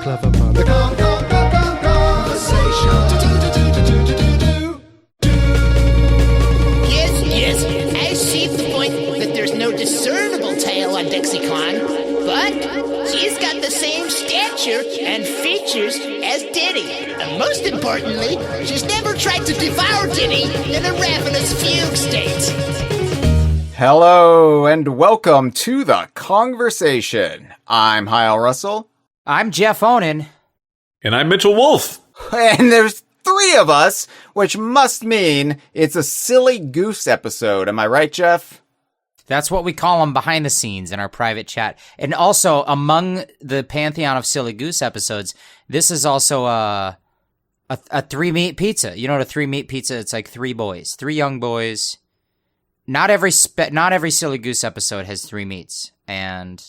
clever part. The Kongversation. Yes, I see the point that there's no discernible tail on Dixie Kong, but she's got the same stature and features as Diddy. And most importantly, she's never tried to devour Diddy in a ravenous fugue state. Hello and welcome to the Kongversation. I'm Hyle Russell. I'm Jeff Onan. And I'm Mitchell Wolfe. And there's three of us, which must mean it's a silly goose episode. Am I right, Jeff? That's what we call them behind the scenes in our private chat. And also, among the pantheon of silly goose episodes, this is also a three-meat pizza. You know what a three-meat pizza? It's like three young boys. Not every silly goose episode has three meats, and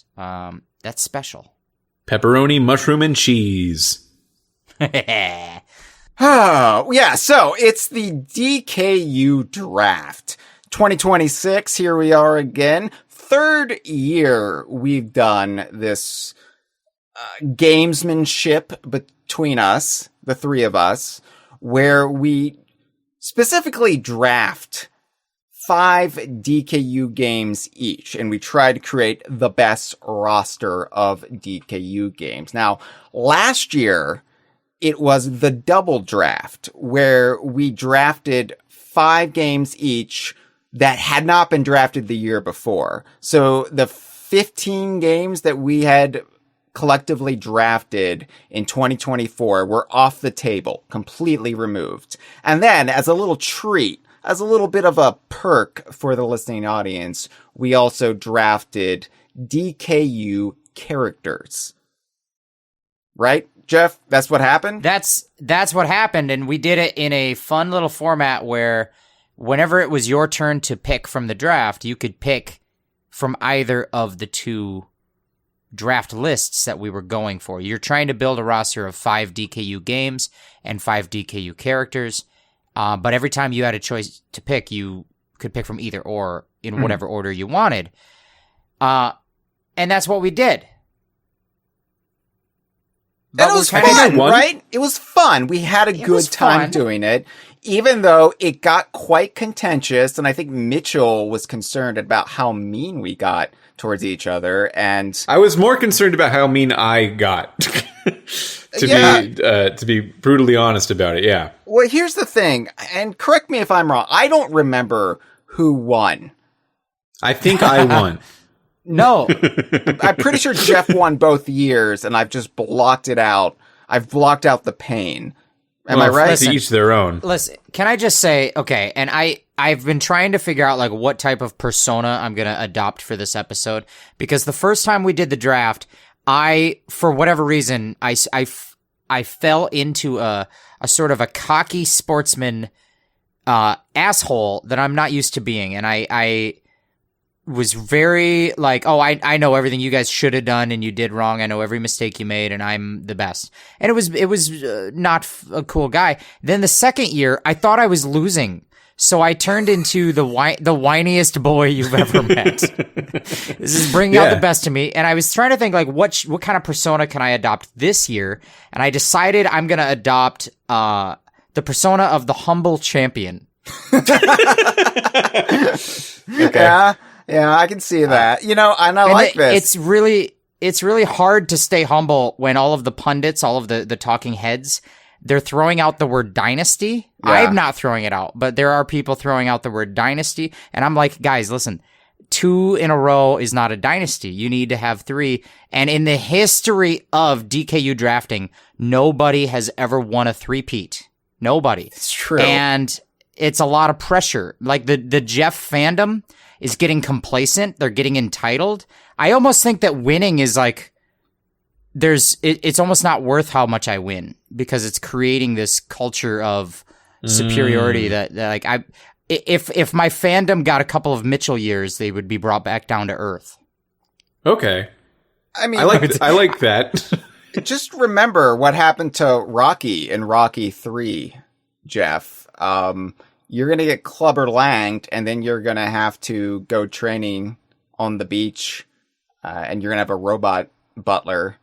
that's special. Pepperoni, mushroom, and cheese. Oh, yeah, so it's the DKU Draft. 2026, here we are again. Third year we've done this gamesmanship between us, the three of us, where we specifically draft 5 DKU games each, and we try to create the best roster of DKU games. Now, last year, it was the double draft, where we drafted 5 games each that had not been drafted the year before. So the 15 games that we had collectively drafted in 2024 were off the table, completely removed. And then, as a little treat, as a little bit of a perk for the listening audience, we also drafted DKU characters. Right, Jeff? That's what happened? That's what happened, and we did it in a fun little format where whenever it was your turn to pick from the draft, you could pick from either of the two draft lists that we were going for. You're trying to build a roster of 5 DKU games and 5 DKU characters. But every time you had a choice to pick, you could pick from either or in whatever order you wanted. And that's what we did. But it was fun, right? It was fun. We had a good time doing it, even though it got quite contentious. And I think Mitchell was concerned about how mean we got towards each other. And I was more concerned about how mean I got. To be brutally honest about it, yeah. Well, here's the thing, and correct me if I'm wrong. I don't remember who won. I think I won. No. I'm pretty sure Jeff won both years, and I've just blocked it out. I've blocked out the pain. Am I right? To each their own. Listen, can I just say, okay, and I've been trying to figure out like what type of persona I'm going to adopt for this episode, because the first time we did the draft, for whatever reason, I fell into a sort of a cocky sportsman asshole that I'm not used to being, and I was very like, oh, I know everything you guys should have done and you did wrong. I know every mistake you made, and I'm the best. And it was not a cool guy. Then the second year, I thought I was losing. So I turned into the whiniest boy you've ever met. This is bringing out the best of me. And I was trying to think, like, what kind of persona can I adopt this year? And I decided I'm going to adopt the persona of the humble champion. Okay. Yeah, I can see that. And I like this. It's really hard to stay humble when all of the pundits, all of the talking heads, they're throwing out the word dynasty. Yeah. I'm not throwing it out, but there are people throwing out the word dynasty. And I'm like, guys, listen, 2 in a row is not a dynasty. You need to have 3. And in the history of DKU drafting, nobody has ever won a three-peat. Nobody. It's true. And it's a lot of pressure. Like the Jeff fandom is getting complacent. They're getting entitled. I almost think that winning is like, it's almost not worth how much I win, because it's creating this culture of superiority that like if my fandom got a couple of Mitchell years, they would be brought back down to earth. Okay. I mean, I like that. Just remember what happened to Rocky in Rocky 3, Jeff. You're going to get clubber-langed, and then you're going to have to go training on the beach, and you're going to have a robot butler,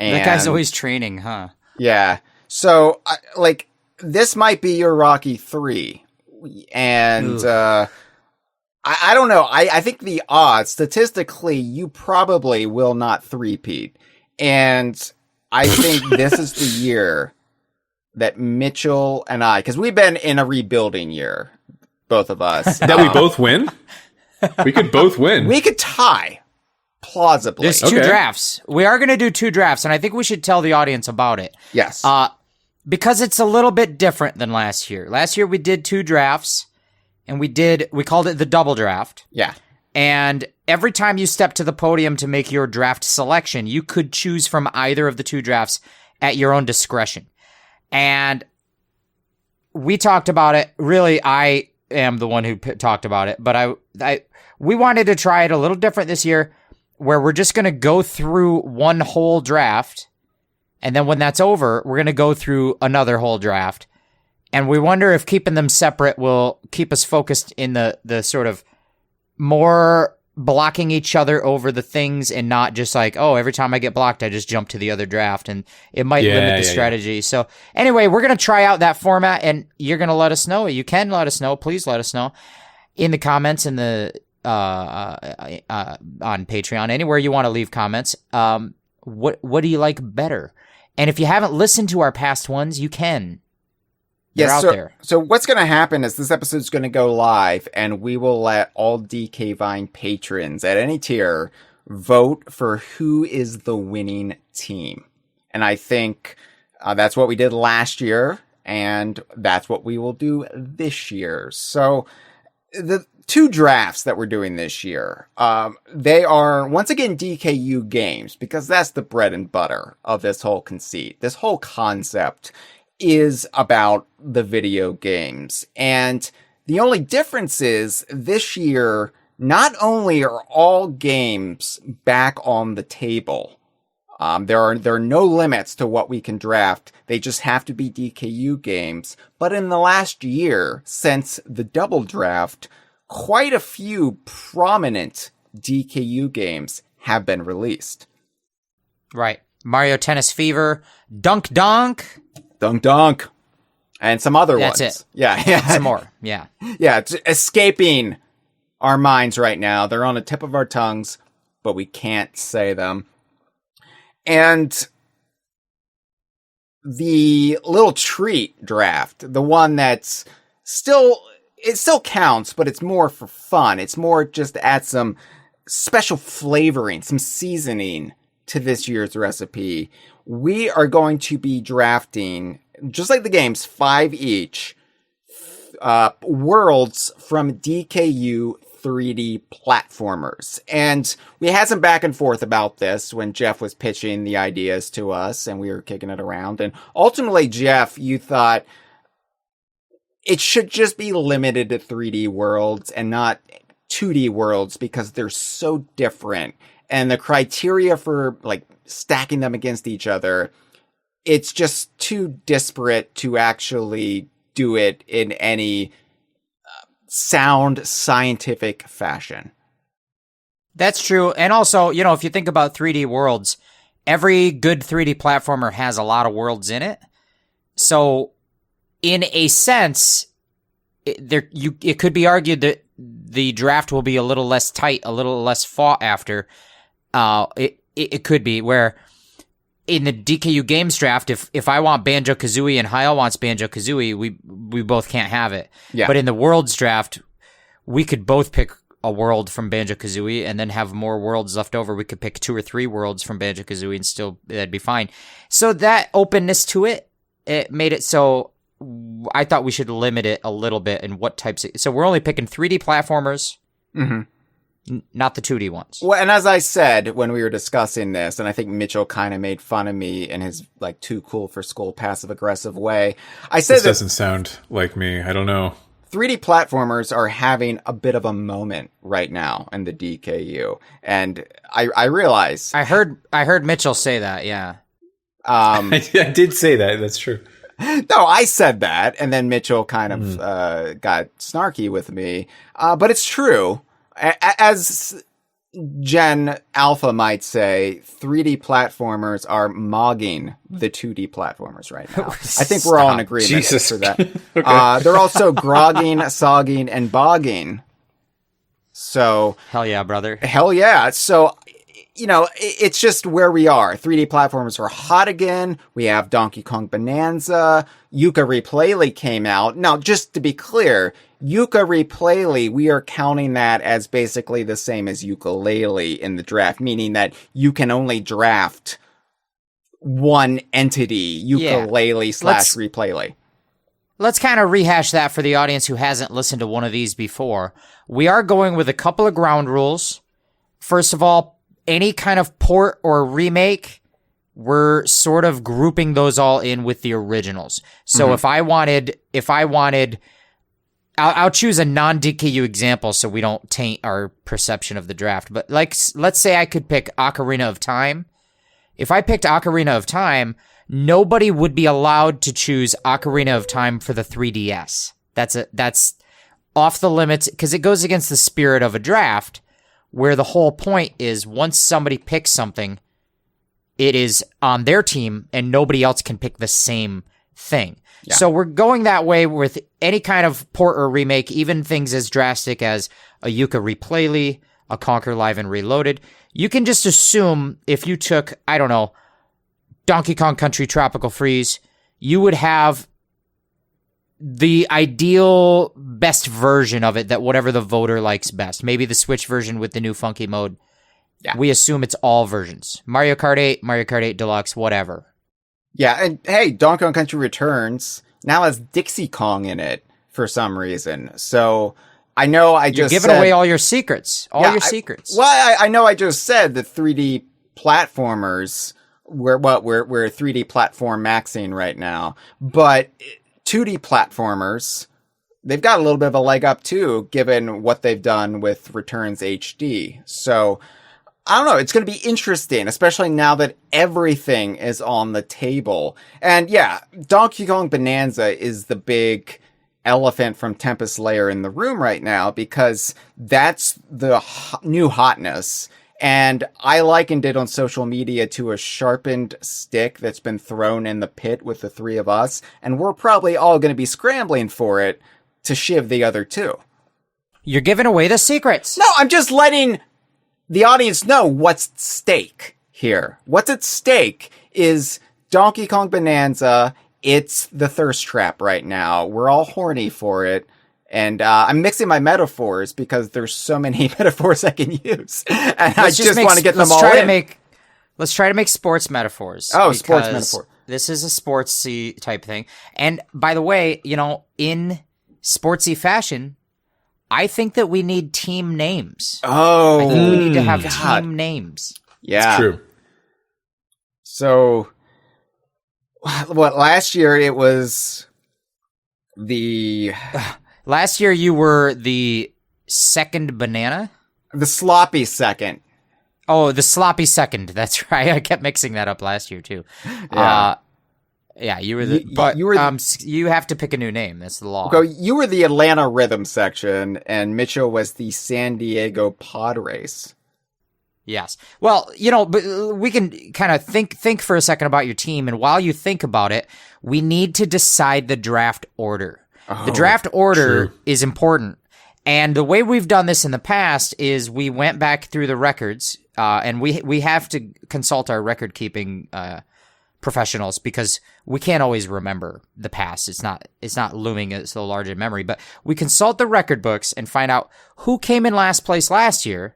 And That guy's always training, huh? yeah. So, this might be your Rocky 3. And I don't know. I think the odds, statistically, you probably will not three-peat. And I think this is the year that Mitchell and I, because we've been in a rebuilding year, both of us. That we both win? We could both win. We could tie, plausibly. There's two drafts. We are going to do 2 drafts, and I think we should tell the audience about it. Yes. Because it's a little bit different than last year. Last year we did 2 drafts, and we called it the double draft. Yeah. And every time you step to the podium to make your draft selection, you could choose from either of the 2 drafts at your own discretion. And we talked about it. Really, I am the one who talked about it, but we wanted to try it a little different this year, where we're just going to go through one whole draft, and then when that's over, we're going to go through another whole draft. And we wonder if keeping them separate will keep us focused in the sort of more blocking each other over the things, and not just like, oh, every time I get blocked, I just jump to the other draft, and it might limit the strategy. So anyway, we're going to try out that format, and you're going to let us know. You can let us know. Please let us know in the comments, in the on Patreon, anywhere you want to leave comments. What do you like better? And if you haven't listened to our past ones, you can. They're out there. So what's going to happen is this episode's going to go live, and we will let all DK Vine patrons at any tier vote for who is the winning team. And I think that's what we did last year, and that's what we will do this year. So the 2 drafts that we're doing this year, they are, once again, DKU games, because that's the bread and butter of this whole conceit. This whole concept is about the video games. And the only difference is this year, not only are all games back on the table, there are no limits to what we can draft. They just have to be DKU games. But in the last year, since the double draft, quite a few prominent DKU games have been released. Right. Mario Tennis Fever, Dunk Donk. Dunk, and some other ones. That's it. Yeah. Some more, yeah. Yeah, it's escaping our minds right now. They're on the tip of our tongues, but we can't say them. And the little treat draft, the one that's it still counts, but it's more for fun. It's more just to add some special flavoring, some seasoning to this year's recipe. We are going to be drafting, just like the games, 5 each, worlds from DKU 3D platformers. And we had some back and forth about this when Jeff was pitching the ideas to us, and we were kicking it around. And ultimately, Jeff, you thought it should just be limited to 3D worlds and not 2D worlds, because they're so different. And the criteria for stacking them against each other, it's just too disparate to actually do it in any sound scientific fashion. That's true. And also, if you think about 3D worlds, every good 3D platformer has a lot of worlds in it. So in a sense, it could be argued that the draft will be a little less tight, a little less fought after. It could be where in the DKU games draft, if I want Banjo-Kazooie and Hyle wants Banjo-Kazooie, we both can't have it. Yeah. But in the worlds draft, we could both pick a world from Banjo-Kazooie and then have more worlds left over. We could pick 2 or 3 worlds from Banjo-Kazooie and still that'd be fine. So that openness to it made it so I thought we should limit it a little bit in what types. So we're only picking 3D platformers. Mm-hmm. Not the 2D ones. Well, and as I said when we were discussing this, and I think Mitchell kind of made fun of me in his too cool for school passive aggressive way. I said this doesn't sound like me. I don't know. 3D platformers are having a bit of a moment right now in the DKU, and I realize I heard Mitchell say that. Yeah. I did say that. That's true. No, I said that, and then Mitchell kind of got snarky with me. But it's true. As Gen Alpha might say 3D platformers are mogging the 2D platformers right now. I think we're all in agreement Jesus. for that. They're also grogging, sogging, and bogging. So Hell yeah, brother. hell yeah. So, it's just where we are. 3D platformers are hot again. We have Donkey Kong Bananza. Yooka-Replaylee came out. Now, just to be clear, Yooka-Replaylee, we are counting that as basically the same as Yooka-Laylee in the draft, meaning that you can only draft one entity, Yooka-Laylee / Replaylee. Let's kind of rehash that for the audience who hasn't listened to one of these before. We are going with a couple of ground rules. First of all, any kind of port or remake, we're sort of grouping those all in with the originals. So if I wanted, I'll choose a non-DKU example so we don't taint our perception of the draft. But let's say I could pick Ocarina of Time. If I picked Ocarina of Time, nobody would be allowed to choose Ocarina of Time for the 3DS. That's off the limits because it goes against the spirit of a draft, where the whole point is once somebody picks something, it is on their team and nobody else can pick the same thing. Yeah. So we're going that way with any kind of port or remake, even things as drastic as a Yooka-Replaylee, a Conquer Live and Reloaded. You can just assume if you took, I don't know, Donkey Kong Country Tropical Freeze, you would have the ideal best version of it that whatever the voter likes best. Maybe the Switch version with the new funky mode. Yeah. We assume it's all versions. Mario Kart 8, Mario Kart 8 Deluxe, whatever. Yeah, and hey, Donkey Kong Country Returns now has Dixie Kong in it for some reason. So I know You're giving away all your secrets. Secrets. Well, I know I just said that 3D platformers, we're 3D platform maxing right now. But 2D platformers, they've got a little bit of a leg up too, given what they've done with Returns HD. So I don't know. It's going to be interesting, especially now that everything is on the table. And yeah, Donkey Kong Bananza is the big elephant from Tempest Lair in the room right now because that's the new hotness. And I likened it on social media to a sharpened stick that's been thrown in the pit with the three of us. And we're probably all going to be scrambling for it to shiv the other two. You're giving away the secrets. No, I'm just letting the audience know what's at stake here. What's at stake is Donkey Kong Bananza. It's the thirst trap right now. We're all horny for it. And I'm mixing my metaphors because there's so many metaphors I can use. And I just want to get them all in. Let's try to make sports metaphors. Oh, sports metaphor. This is a sportsy type thing. And by the way, in sportsy fashion, I think that we need team names. Oh, I think we need to have team names. Yeah. It's true. So, last year it was the... Last year you were the second banana? The sloppy second. Oh, the sloppy second. That's right. I kept mixing that up last year too. Yeah. Yeah, you were you have to pick a new name. That's the law. Okay, you were the Atlanta Rhythm section, and Mitchell was the San Diego Pod Race. Yes. Well, but we can kind of think for a second about your team, and while you think about it, we need to decide the draft order. The draft order is important. And the way we've done this in the past is we went back through the records, and we have to consult our record keeping professionals because we can't always remember the past. It's not looming as so large in memory, but we consult the record books and find out who came in last place last year,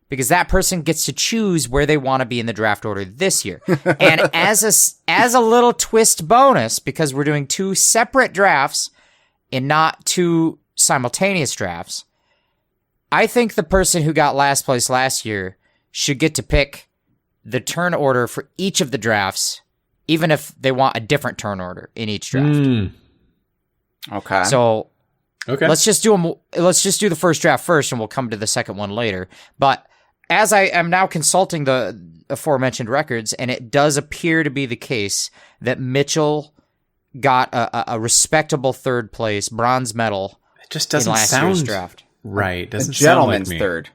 because that person gets to choose where they want to be in the draft order this year. And as a little twist bonus, because we're doing two separate drafts and not two simultaneous drafts, I think the person who got last place last year should get to pick the turn order for each of the drafts, even if they want a different turn order in each draft. Okay. So let's just do the first draft first, and we'll come to the second one later. But as I am now consulting the aforementioned records, and it does appear to be the case that Mitchell got a respectable third place, bronze medal. It just doesn't in last sound year's draft. Right. Doesn't a gentleman's sound like me. third.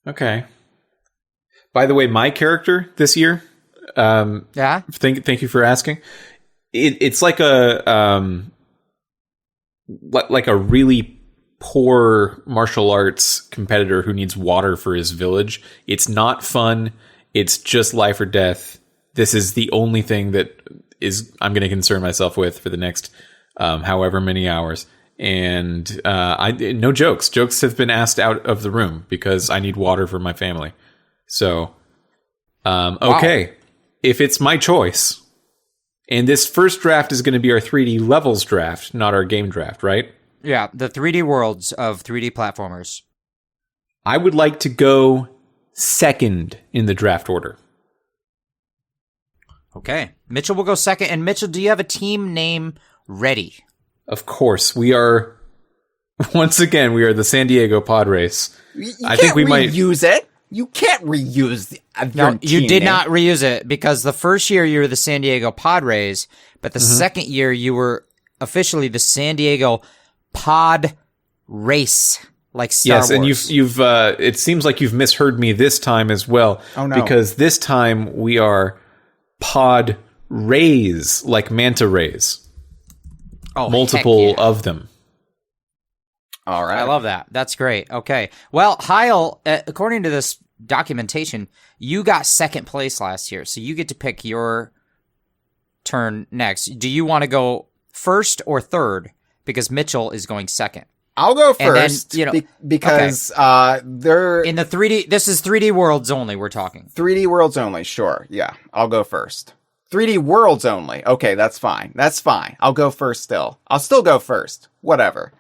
Okay. By the way, my character this year, Yeah? thank you for asking. It's like a really poor martial arts competitor who needs water for his village. It's not fun. It's just life or death. This is the only thing that I'm going to concern myself with for the next however many hours. And no jokes. Jokes have been asked out of the room because I need water for my family. So, okay. If it's my choice, and this first draft is going to be our 3D levels draft, not our game draft, right? Yeah, the 3D worlds of 3D platformers. I would like to go second in the draft order. Okay. Mitchell will go second. And Mitchell, do you have a team name ready? Of course. We are, once again, we are the San Diego Padres. I think we might use it. You can't reuse No, you did not reuse it because the first year you were the San Diego Padres, but the second year you were officially the San Diego Pod Race, like Star Wars. Yes, and you've it seems like you've misheard me this time as well. Oh no! Because this time we are Pod Rays, like manta rays. Oh, multiple heck yeah. of them. All right. I love that. That's great. Okay. Well, Hyle, according to this documentation, you got second place last year, so you get to pick your turn next. Do you want to go first or third? Because Mitchell is going second. I'll go And first then, because they're in the 3D. This is 3D worlds only. We're talking 3D worlds only. Sure. Yeah. I'll go first. 3D worlds only. Okay. That's fine. That's fine. I'll go first still. I'll still go first. Whatever.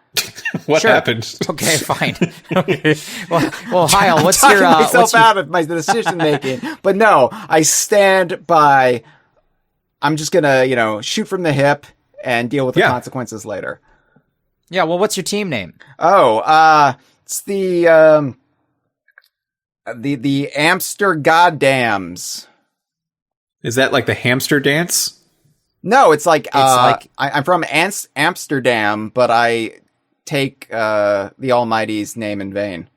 What happened? Okay, fine. Okay. Well, Hyle, what's I'm your talking myself out of my decision making? But no, I stand by. I'm just gonna, shoot from the hip and deal with the consequences later. Yeah. Well, what's your team name? Oh, it's the Amster Goddams. Is that like the hamster dance? No, it's like I'm from Amsterdam, but I take the Almighty's name in vain.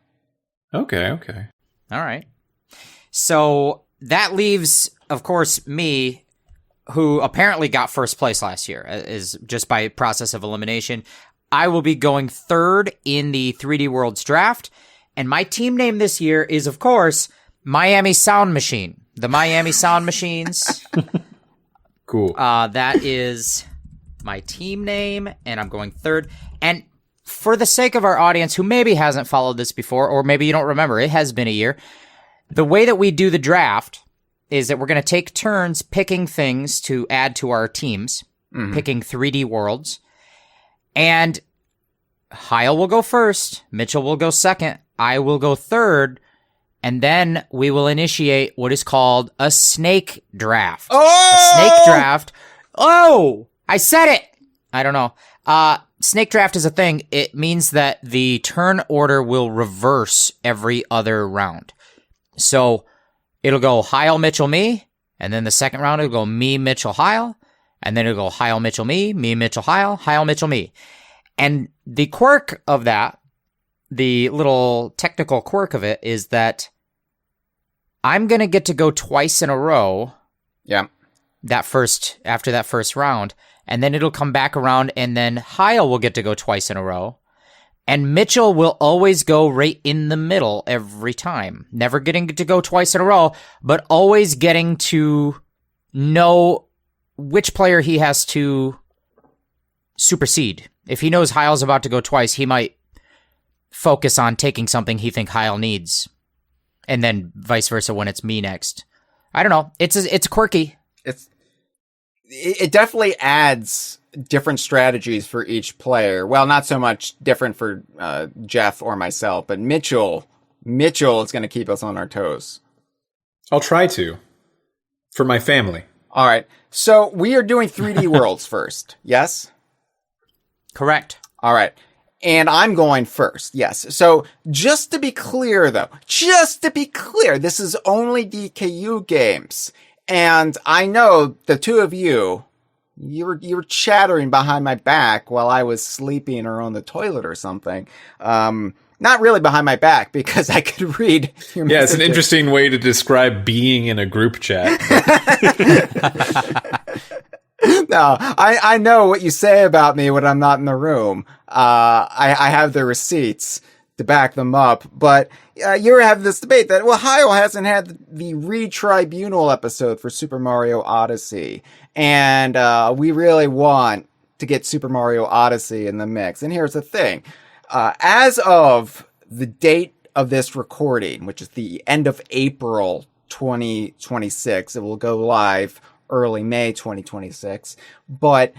Okay. All right. So that leaves, of course, me, who apparently got first place last year, is just by process of elimination. I will be going third in the 3D Worlds draft, and my team name this year is, of course, Miami Sound Machine. The Miami Sound Machines. Cool. That is my team name, and I'm going third. And for the sake of our audience who maybe hasn't followed this before, or maybe you don't remember, it has been a year, the way that we do the draft is that we're going to take turns picking things to add to our teams, picking 3D worlds. And Hyle will go first, Mitchell will go second, I will go third, and then we will initiate what is called a snake draft. Oh! A snake draft. Oh! I said it! I don't know. Snake draft is a thing. It means that the turn order will reverse every other round. So it'll go Hyle, Mitchell, me, and then the second round it'll go me, Mitchell, Hyle, and then it'll go Hyle, Mitchell, me, Mitchell, Hyle, Mitchell, me. And the quirk of that, the little technical quirk of it, is that I'm going to get to go twice in a row. Yeah. After that first round. And then it'll come back around, and then Hyle will get to go twice in a row. And Mitchell will always go right in the middle every time. Never getting to go twice in a row, but always getting to know which player he has to supersede. If he knows Hyle's about to go twice, he might focus on taking something he think Hyle needs. And then vice versa when it's me next. I don't know. It's quirky. It definitely adds different strategies for each player. Well, not so much different for Jeff or myself, but Mitchell is going to keep us on our toes. I'll try to. For my family. All right. So we are doing 3D worlds first. Yes? Correct. All right. And I'm going first. Yes. So just to be clear, though, this is only DKU games. And I know the two of you were chattering behind my back while I was sleeping or on the toilet or something. Not really behind my back, because I could read your Yeah, it's an messages. interesting way to describe being in a group chat. No, I know what you say about me when I'm not in the room. I have the receipts to back them up. But you were having this debate that, well, Hyle hasn't had the Re-Tribunal episode for Super Mario Odyssey. And we really want to get Super Mario Odyssey in the mix. And here's the thing. As of the date of this recording, which is the end of April 2026, it will go live early May 2026, but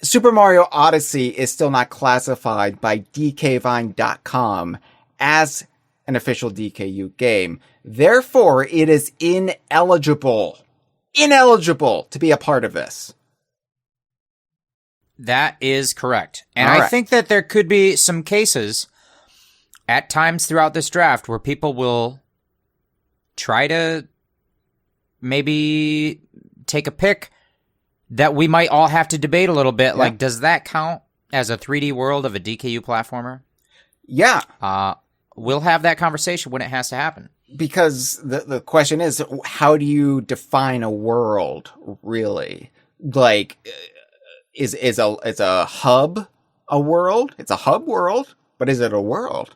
Super Mario Odyssey is still not classified by DKVine.com as an official DKU game. Therefore, it is ineligible to be a part of this. That is correct. And All I right. think that there could be some cases at times throughout this draft where people will try to maybe take a pick that we might all have to debate a little bit. Yeah. Like, does that count as a 3D world of a DKU platformer? Yeah, We'll have that conversation when it has to happen. because the question is, how do you define a world, really? Like, is a hub a world? It's a hub world, but is it a world?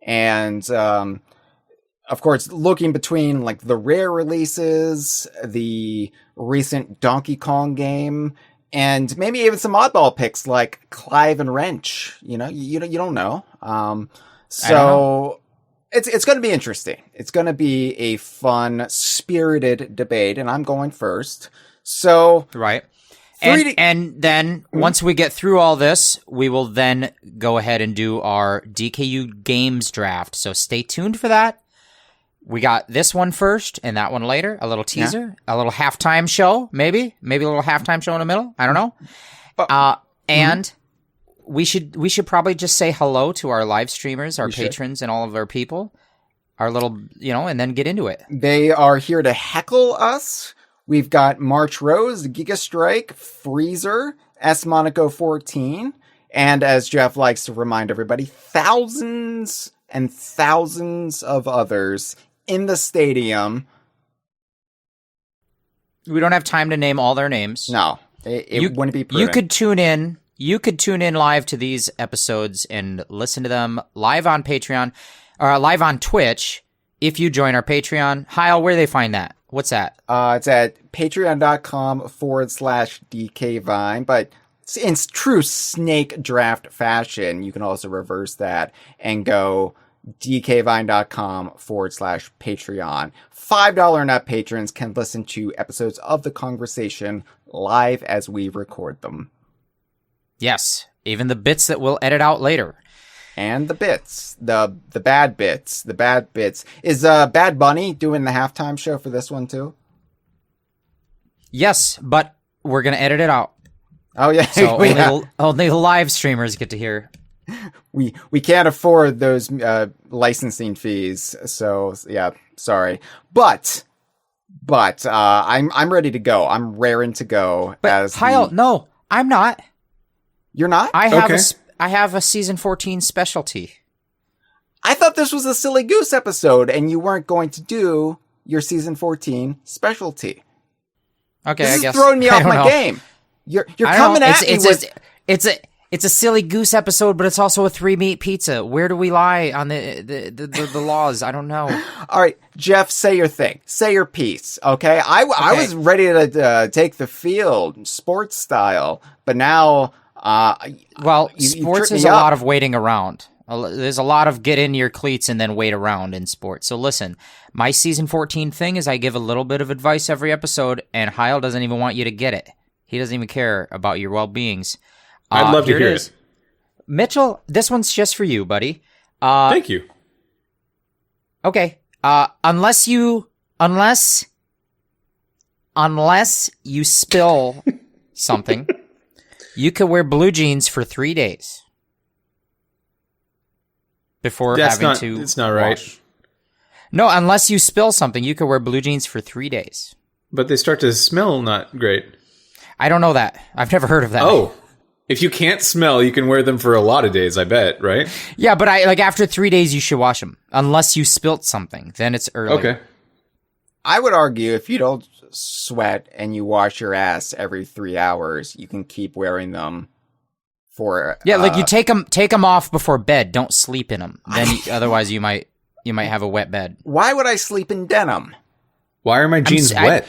And of course, looking between like the rare releases, the recent Donkey Kong game, and maybe even some oddball picks like Clive and Wrench. You know, you don't know. So it's going to be interesting. It's going to be a fun, spirited debate, and I'm going first. So Right. 3D And then once we get through all this, we will then go ahead and do our DKU games draft. So stay tuned for that. We got this one first and that one later. A little teaser, a little halftime show, maybe a little halftime show in the middle. I don't know. And we should probably just say hello to our live streamers, our patrons, and all of our people. Our little, and then get into it. They are here to heckle us. We've got March Rose, Giga Strike, Freezer, S Monaco 14, and as Jeff likes to remind everybody, thousands and thousands of others in the stadium. We don't have time to name all their names. No, it wouldn't be prudent. You could tune in. You could tune in live to these episodes and listen to them live on Patreon or live on Twitch if you join our Patreon. Hyle, where do they find that? What's that? It's at patreon.com/DKVine, but in true snake draft fashion, you can also reverse that and go dkvine.com/Patreon. $5 and up patrons can listen to episodes of the Kongversation live as we record them. Yes, even the bits that we'll edit out later. And the bits, the bad bits, Is Bad Bunny doing the halftime show for this one too? Yes, but we're going to edit it out. Oh yeah, So only the live streamers get to hear. we can't afford those licensing fees, so yeah, sorry. But I'm ready to go. I'm raring to go. But Hyle, no, I'm not. You're not? I have Okay. I have a season 14 specialty. I thought this was a Silly Goose episode, and you weren't going to do your season 14 specialty. Okay, This I is guess throwing me I off don't my know. game. You're I don't coming know. at me with... It's a silly goose episode, but it's also a 3-meat pizza. Where do we lie on the laws? I don't know. All right, Jeff, say your thing. Say your piece, okay? I was ready to take the field, sports style, but now... Well, you sports tripped is me a up. lot of waiting around. There's a lot of get in your cleats and then wait around in sports. So listen, my season 14 thing is I give a little bit of advice every episode, and Hyle doesn't even want you to get it. He doesn't even care about your well-beings. I'd love to here hear is. it. Mitchell, this one's just for you, buddy. Thank you. Okay. Unless you spill something, you could wear blue jeans for 3 days before having to. It's not right. wash. No, unless you spill something, you could wear blue jeans for 3 days. But they start to smell not great. I don't know that. I've never heard of that. Oh, If you can't smell, you can wear them for a lot of days, I bet, right? Yeah, but after 3 days, you should wash them. Unless you spilt something. Then it's early. Okay. I would argue if you don't sweat and you wash your ass every 3 hours, you can keep wearing them for... Yeah, like you take them off before bed. Don't sleep in them. Then otherwise you might have a wet bed. Why would I sleep in denim? Why are my jeans wet?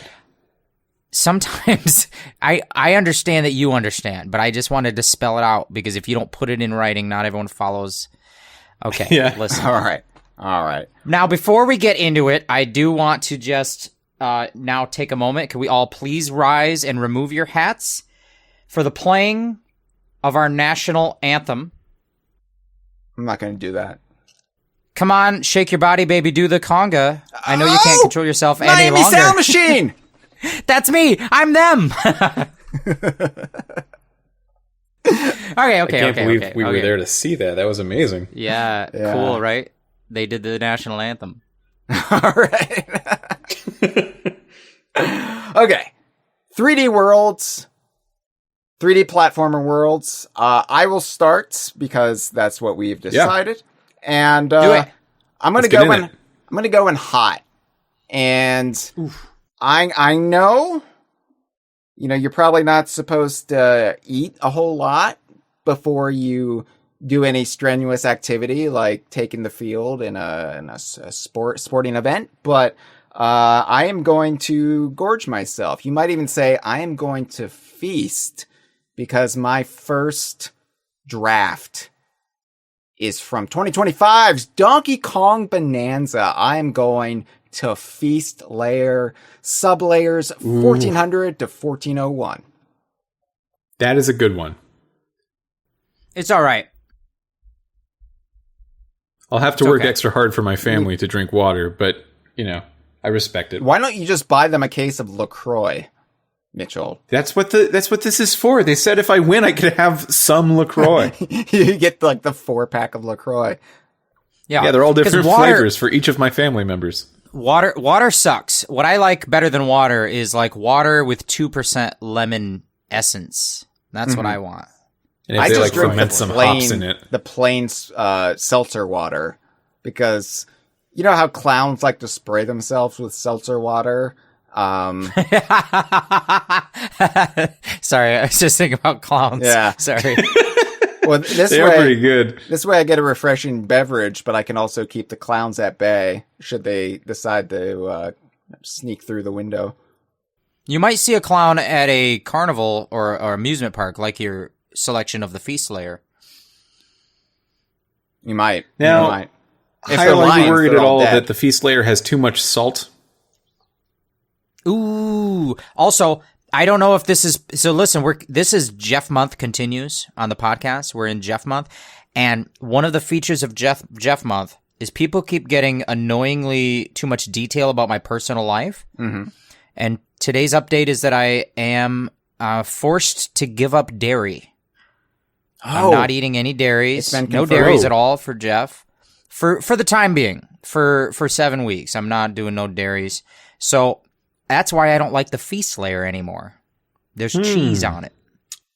Sometimes I understand that you understand, but I just wanted to spell it out because if you don't put it in writing, not everyone follows. Okay, Yeah. listen. All right. Now, before we get into it, I do want to just now take a moment. Can we all please rise and remove your hats for the playing of our national anthem? I'm not going to do that. Come on, shake your body, baby, do the conga. I know you can't control yourself any Miami longer. Sound Machine! That's me. I'm them. I can't believe we were there to see that. That was amazing. Yeah, cool, right? They did the national anthem. All right. Okay. 3D worlds. 3D platformer worlds. I will start because that's what we've decided. And Do it. I'm gonna go in hot. And I know, you're probably not supposed to eat a whole lot before you do any strenuous activity like taking the field in a sporting event, but I am going to gorge myself. You might even say I am going to feast because my first draft is from 2025's Donkey Kong Bananza. I am going to feast layer sublayers 1400 to 1401. That is a good one. It's all right. I'll have to work extra hard for my family to drink water, but, I respect it. Why don't you just buy them a case of LaCroix, Mitchell? That's what this is for. They said if I win, I could have some LaCroix. You get like the 4-pack of LaCroix. Yeah, they're all different flavors for each of my family members. Water sucks. What I like better than water is like water with 2% lemon essence. That's what I want. And if they ferment some hops in it. The plain seltzer water, because you know how clowns like to spray themselves with seltzer water. Sorry, I was just thinking about clowns. Yeah, sorry. Well, they are pretty good. This way, I get a refreshing beverage, but I can also keep the clowns at bay should they decide to sneak through the window. You might see a clown at a carnival or amusement park, like your selection of the feast layer. You might. Now, you might. Hyle, are you worried at all that the feast layer has too much salt? Ooh. Also, I don't know if this is... So listen, this is Jeff Month continues on the podcast. We're in Jeff Month. And one of the features of Jeff Month is people keep getting annoyingly too much detail about my personal life. Mm-hmm. And today's update is that I am forced to give up dairy. I'm not eating any dairies. No dairies at all for Jeff. For the time being. For 7 weeks. I'm not doing no dairies. So that's why I don't like the feast layer anymore. There's cheese on it.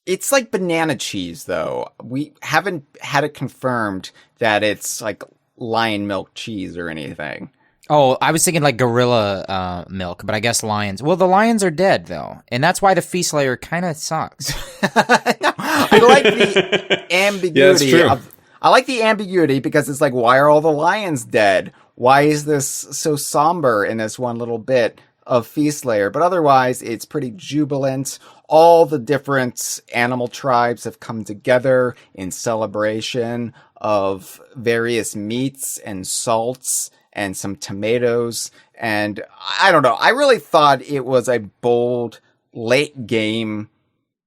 It's like banana cheese, though. We haven't had it confirmed that it's like lion milk cheese or anything. Oh, I was thinking like gorilla milk, but I guess lions. Well, the lions are dead, though. And that's why the feast layer kind of sucks. I like the ambiguity. Yeah, I like the ambiguity because it's like, why are all the lions dead? Why is this so somber in this one little bit of feast layer? But otherwise, it's pretty jubilant. All the different animal tribes have come together in celebration of various meats and salts and some tomatoes. And I don't know. I really thought it was a bold late game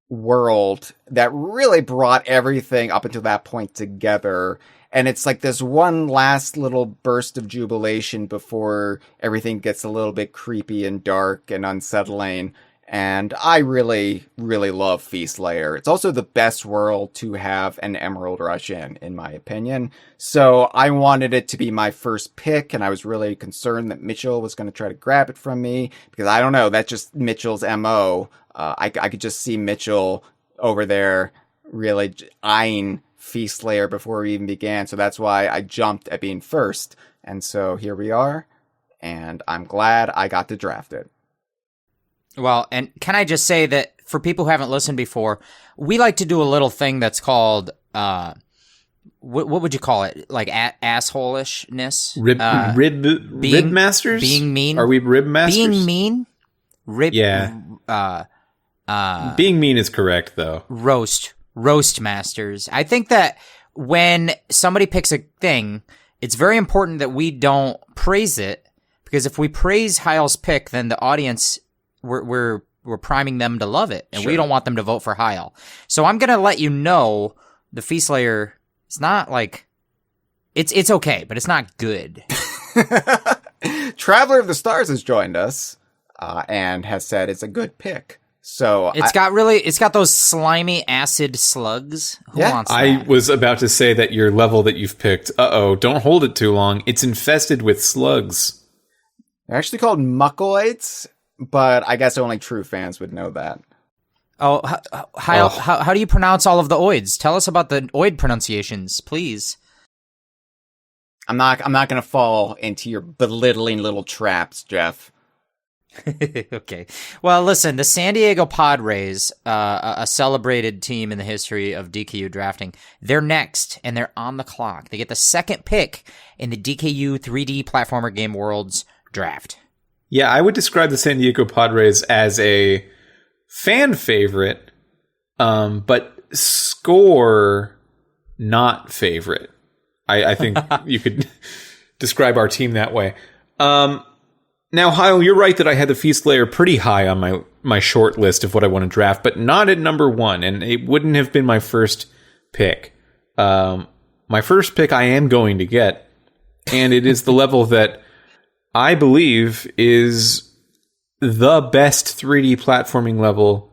world that really brought everything up until that point together. And it's like this one last little burst of jubilation before everything gets a little bit creepy and dark and unsettling. And I really, really love Feast Layer. It's also the best world to have an Emerald Rush in my opinion. So I wanted it to be my first pick, and I was really concerned that Mitchell was going to try to grab it from me, because I don't know, that's just Mitchell's MO. I could just see Mitchell over there really eyeing Feast Layer before we even began. So that's why I jumped at being first. And so here we are. And I'm glad I got to draft it. Well, and can I just say that for people who haven't listened before, we like to do a little thing that's called, what would you call it? Like assholishness? Rib masters? Being mean? Are we rib masters? Being mean? Yeah. Being mean is correct, though. Roast masters. I think that when somebody picks a thing, it's very important that we don't praise it, because if we praise Hyle's pick, then the audience, we're priming them to love it, and we don't want them to vote for Hyle. So I'm gonna let you know the Feast Layer. It's not like it's okay, but it's not good. Traveler of the Stars has joined us and has said it's a good pick. So it's got those slimy acid slugs. Who wants that? I was about to say that your level that you've picked, don't hold it too long. It's infested with slugs. They're actually called muckoids, but I guess only true fans would know that. Oh, Hyle, how do you pronounce all of the oids? Tell us about the oid pronunciations, please. I'm not going to fall into your belittling little traps, Jeff. Okay. Well, listen, the San Diego Padres, a celebrated team in the history of DKU drafting, they're next, and they're on the clock. They get the second pick in the DKU 3D Platformer Game World's draft. Yeah, I would describe the San Diego Padres as a fan favorite, but score not favorite. I think you could describe our team that way. Now, Hyle, you're right that I had the Feast Layer pretty high on my short list of what I want to draft, but not at number 1, and it wouldn't have been my first pick. My first pick I am going to get, and it is the level that I believe is the best 3D platforming level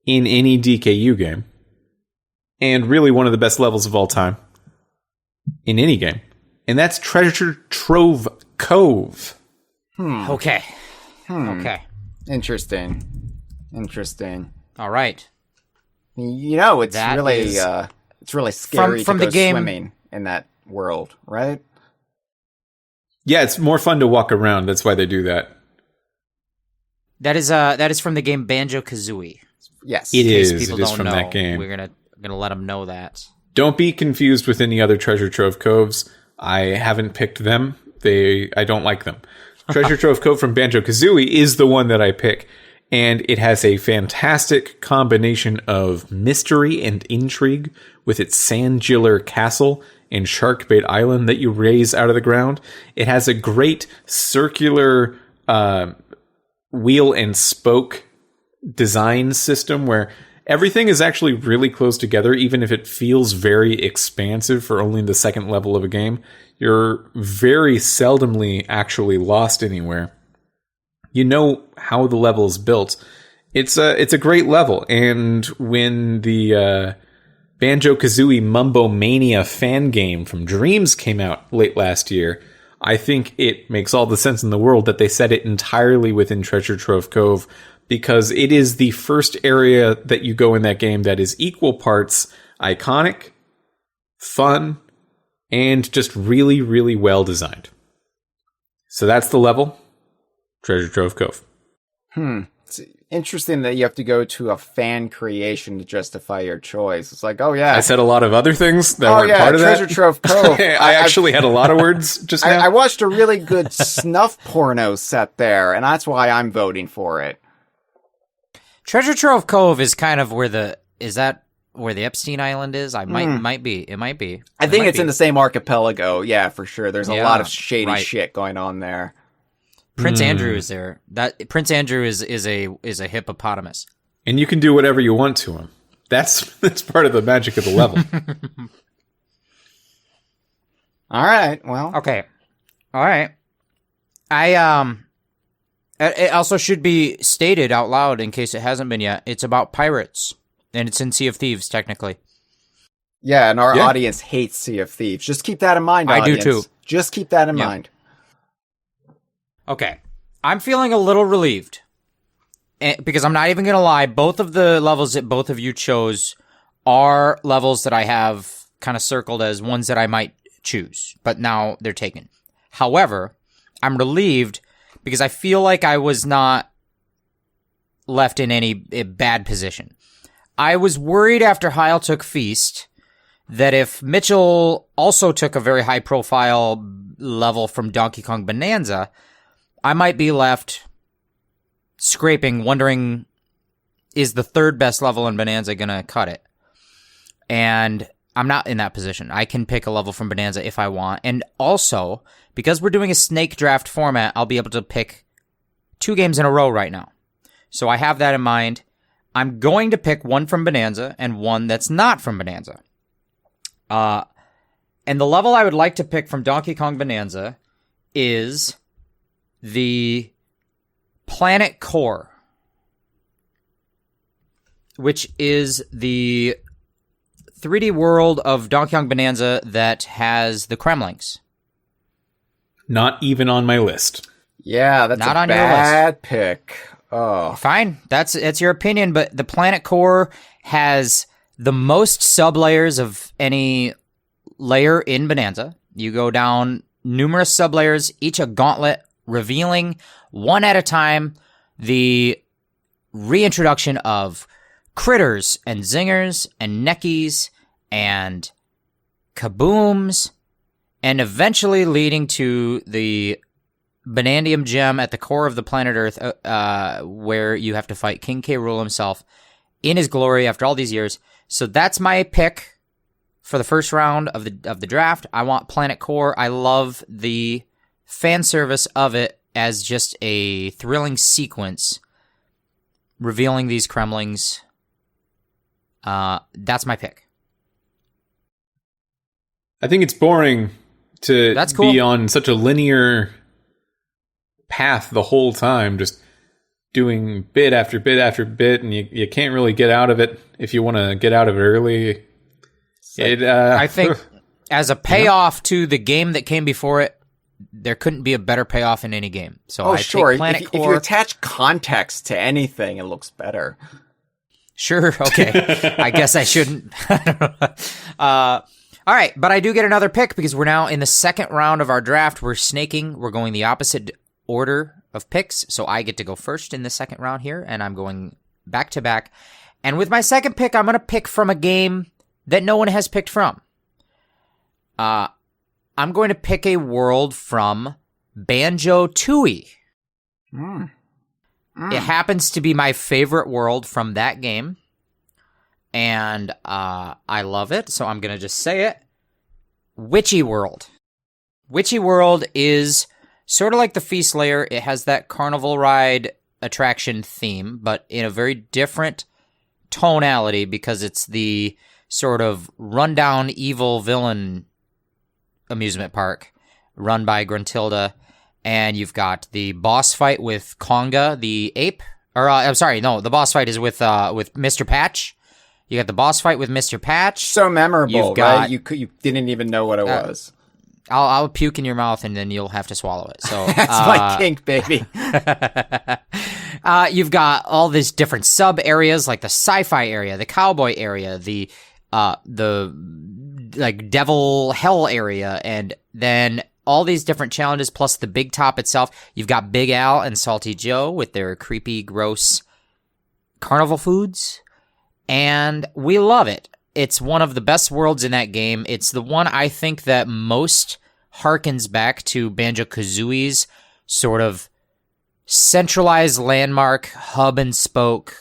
in any DKU game, and really one of the best levels of all time in any game, and that's Treasure Trove Cove. Okay. Okay. Interesting. All right. You know, it's That really is- it's really scary From to the go game- swimming in that world, right? Yeah, it's more fun to walk around. That's why they do that. That is from the game Banjo-Kazooie. Yes. It In case is. people It is don't from know, that game. We're gonna let them know that. Don't be confused with any other Treasure Trove Coves. I haven't picked them. I don't like them. Treasure Trove Cove from Banjo-Kazooie is the one that I pick, and it has a fantastic combination of mystery and intrigue with its Sandgiller Castle and Sharkbait Island that you raise out of the ground. It has a great circular wheel and spoke design system where everything is actually really close together, even if it feels very expansive for only the second level of a game. You're very seldomly actually lost anywhere. You know how the level is built. It's a great level, and when the Banjo-Kazooie Mumbo Mania fan game from Dreams came out late last year, I think it makes all the sense in the world that they set it entirely within Treasure Trove Cove, because it is the first area that you go in that game that is equal parts iconic, fun, and just really, really well designed. So that's the level. Treasure Trove Cove. It's interesting that you have to go to a fan creation to justify your choice. It's like, oh yeah. I said a lot of other things that weren't part of Treasure that. Trove Cove. I actually had a lot of words just now. I watched a really good snuff porno set there, and that's why I'm voting for it. Treasure Trove Cove is kind of where is that where the Epstein Island is? It might be. I think it's in the same archipelago. Yeah, for sure. There's a lot of shady right. shit going on there. Prince Andrew is there. That Prince Andrew is a hippopotamus. And you can do whatever you want to him. That's part of the magic of the level. All right. Well, Okay. All right. It also should be stated out loud in case it hasn't been yet. It's about pirates, and it's in Sea of Thieves, technically. yeah, and our Yeah. audience hates Sea of Thieves. Just keep that in mind, I do audience. too. Just keep that in Yeah. mind. Okay. I'm feeling a little relieved. Because I'm not even going to lie, both of the levels that both of you chose are levels that I have kind of circled as ones that I might choose, but now they're taken. However, I'm relieved because I feel like I was not left in any bad position. I was worried after Hyle took Feast that if Mitchell also took a very high profile level from Donkey Kong Bananza, I might be left scraping, wondering, is the third best level in Bananza going to cut it? And I'm not in that position. I can pick a level from Bananza if I want. And also, because we're doing a snake draft format, I'll be able to pick 2 games in a row right now. So I have that in mind. I'm going to pick one from Bananza and one that's not from Bananza. And the level I would like to pick from Donkey Kong Bananza is the Planet Core, which is the 3D world of Donkey Kong Bananza that has the Kremlings. Not even on my list. Yeah, that's Not a on your list. bad pick. Oh, Fine, that's your opinion, but the Planet Core has the most sub-layers of any layer in Bananza. You go down numerous sub-layers, each a gauntlet, revealing one at a time the reintroduction of critters and zingers and neckies and kabooms, and eventually leading to the Banandium gem at the core of the planet Earth, where you have to fight King K. Rool himself in his glory after all these years. So that's my pick for the first round of the draft. I want Planet Core. I love the fan service of it as just a thrilling sequence revealing these Kremlings. That's my pick. I think it's boring to That's cool. be on such a linear path the whole time, just doing bit after bit after bit, and you can't really get out of it if you want to get out of it early. I think as a payoff to the game that came before it, there couldn't be a better payoff in any game. So I sure. take Planet If Core. you attach context to anything, it looks better. Sure, okay. I guess I shouldn't. All right, but I do get another pick because we're now in the second round of our draft. We're snaking. We're going the opposite order of picks, so I get to go first in the second round here, and I'm going back to back. And with my second pick, I'm going to pick from a game that no one has picked from. I'm going to pick a world from Banjo-Tooie. It happens to be my favorite world from that game, and I love it, so I'm going to just say it. Witchy World. Witchy World is sort of like the Feast Layer. It has that carnival ride attraction theme, but in a very different tonality because it's the sort of rundown evil villain amusement park run by Gruntilda. And you've got the boss fight with Konga, the ape. Or, I'm sorry, no, the boss fight is with Mr. Patch. You got the boss fight with Mr. Patch. So memorable, You've got- right? You didn't even know what it was. I'll puke in your mouth and then you'll have to swallow it. So That's my kink, baby. You've got all these different sub areas like the sci-fi area, the cowboy area, the like devil hell area, and then all these different challenges plus the big top itself. You've got Big Al and Salty Joe with their creepy, gross carnival foods, and we love it. It's one of the best worlds in that game. It's the one I think that most harkens back to Banjo-Kazooie's sort of centralized landmark hub and spoke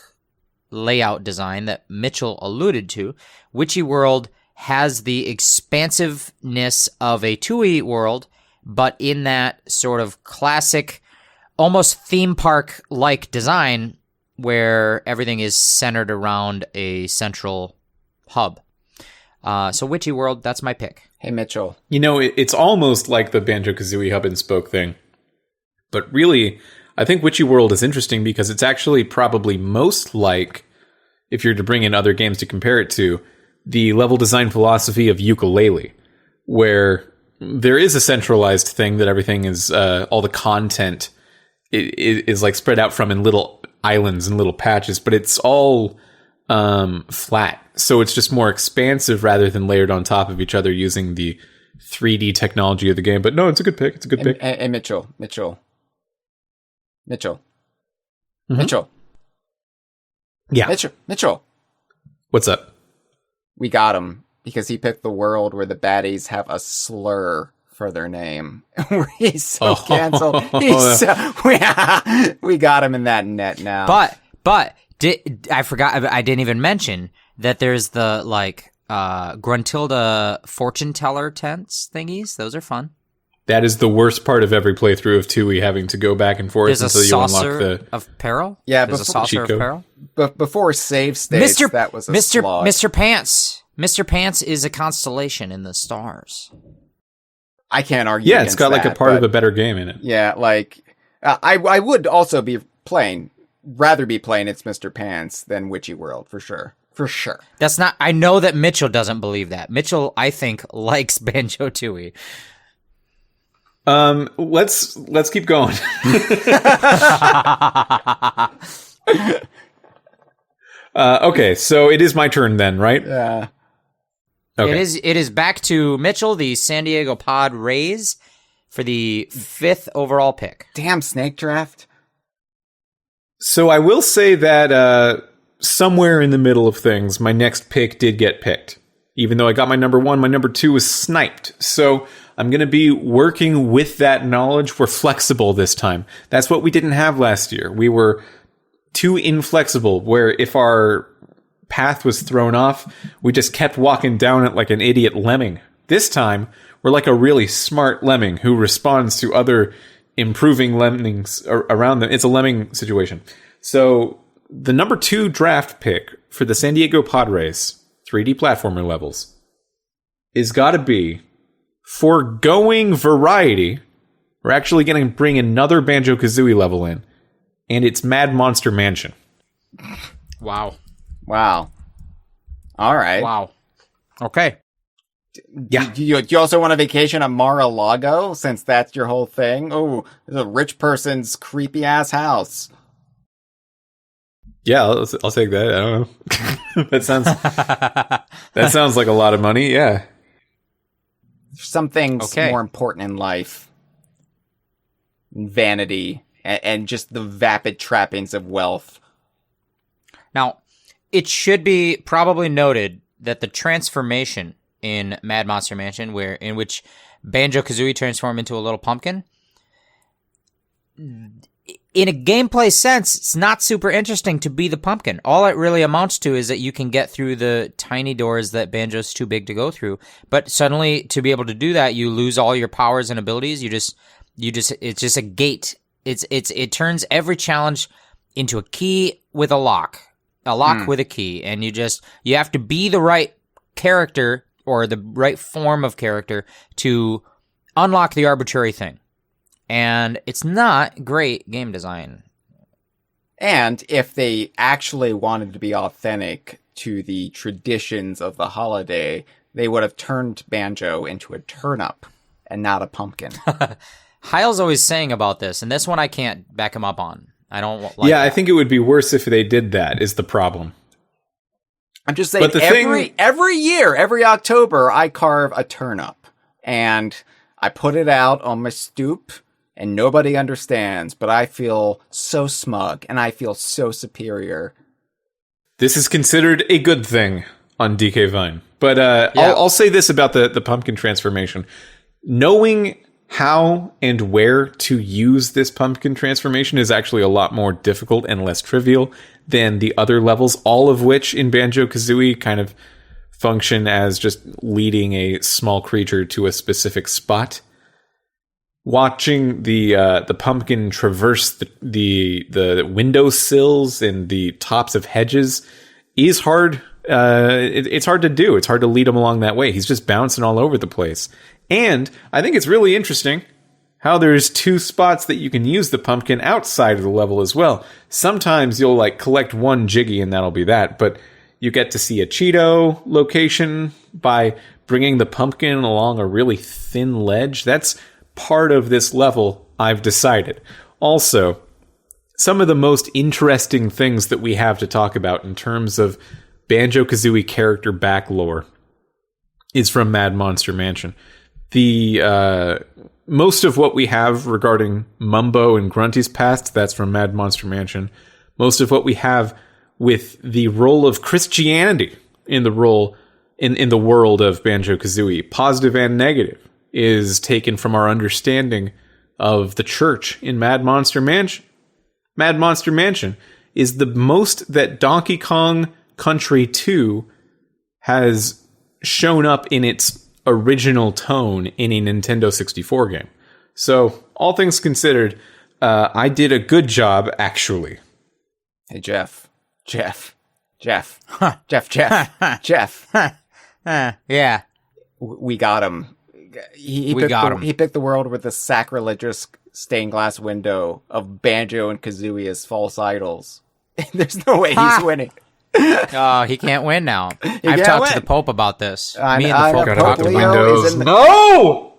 layout design that Mitchell alluded to. Witchy World has the expansiveness of a Tooie world, but in that sort of classic, almost theme park-like design where everything is centered around a central hub. So Witchy World, that's my pick. Hey, Mitchell. You know, it's almost like the Banjo-Kazooie hub and spoke thing. But really, I think Witchy World is interesting because it's actually probably most like, if you're to bring in other games to compare it to, the level design philosophy of Yooka-Laylee, where there is a centralized thing that everything is, all the content is like spread out from in little islands and little patches, but it's all flat. So it's just more expansive rather than layered on top of each other using the 3D technology of the game. But no, it's a good pick. It's a good pick. And Mitchell. Mm-hmm. Mitchell. Yeah. Mitchell. What's up? We got him because he picked the world where the baddies have a slur for their name. He's so canceled. We got him in that net now. But I forgot. I didn't even mention that there's the Gruntilda fortune teller tents thingies. Those are fun. That is the worst part of every playthrough of Tooie, having to go back and forth until you unlock the of peril. Yeah, there's a saucer of peril. But before save states, that was a slog. Mr. Pants. Mr. Pants is a constellation in the stars. I can't argue. Yeah, it's got like a part of a better game in it. Yeah, I would also rather be playing It's Mr. Pants than Witchy World for sure. For sure. That's not. I know that Mitchell doesn't believe that. Mitchell, I think, likes Banjo-Tooie. Let's keep going. Okay, so it is my turn then, right? Yeah. Okay. It is back to Mitchell, the San Diego Pod Rays, for the 5th overall pick. Damn, Snake Draft. So I will say that somewhere in the middle of things, my next pick did get picked. Even though I got my number 1, my number 2 was sniped. So I'm going to be working with that knowledge. We're flexible this time. That's what we didn't have last year. We were too inflexible, where if our path was thrown off, we just kept walking down it like an idiot lemming. This time, we're like a really smart lemming who responds to other improving lemmings around them. It's a lemming situation. So the number 2 draft pick for the San Diego Padres 3D platformer levels is got to be, foregoing variety, we're actually going to bring another Banjo-Kazooie level in, and it's Mad Monster Mansion. Wow. All right. Wow. Okay. Yeah. Do you also want a vacation at Mar-a-Lago, since that's your whole thing? Oh, it's a rich person's creepy ass house. Yeah, I'll take that. I don't know. That sounds like a lot of money. Yeah. Some things more important in life. Vanity and just the vapid trappings of wealth. Now, it should be probably noted that the transformation in Mad Monster Mansion, in which Banjo-Kazooie transformed into a little pumpkin, in a gameplay sense, it's not super interesting to be the pumpkin. All it really amounts to is that you can get through the tiny doors that Banjo's too big to go through. But suddenly, to be able to do that, you lose all your powers and abilities. It's just a gate. It turns every challenge into a key with a lock with a key, and you have to be the right character or the right form of character to unlock the arbitrary thing. And it's not great game design. And if they actually wanted to be authentic to the traditions of the holiday, they would have turned Banjo into a turnip and not a pumpkin. Hyle's always saying about this, and this one I can't back him up on. I don't like that. I think it would be worse if they did that, is the problem. I'm just saying, every year, every October, I carve a turnip. And I put it out on my stoop, and nobody understands, but I feel so smug, and I feel so superior. This is considered a good thing on DK Vine. But I'll say this about the pumpkin transformation. Knowing how and where to use this pumpkin transformation is actually a lot more difficult and less trivial than the other levels, all of which in Banjo-Kazooie kind of function as just leading a small creature to a specific spot. Watching the pumpkin traverse the windowsills and the tops of hedges is hard. It's hard to do. It's hard to lead him along that way. He's just bouncing all over the place. And I think it's really interesting how there's 2 spots that you can use the pumpkin outside of the level as well. Sometimes you'll collect one Jiggy and that'll be that, but you get to see a Cheeto location by bringing the pumpkin along a really thin ledge. That's part of this level, I've decided. Also, some of the most interesting things that we have to talk about in terms of Banjo-Kazooie character back lore is from Mad Monster Mansion. The most of what we have regarding Mumbo and Grunty's past, that's from Mad Monster Mansion. Most of what we have with the role of Christianity in the role in the world of Banjo-Kazooie, positive and negative, is taken from our understanding of the church in Mad Monster Mansion. Mad Monster Mansion is the most that Donkey Kong Country 2 has shown up in its original tone in a Nintendo 64 game. So, all things considered, I did a good job, actually. Hey, Jeff. Jeff. Yeah. We got him. He picked the world with a sacrilegious stained glass window of Banjo and Kazooie as false idols. There's no way he's winning. Oh, he can't win now. I've talked to the Pope about this. Me and the Pope talked about windows. it. No!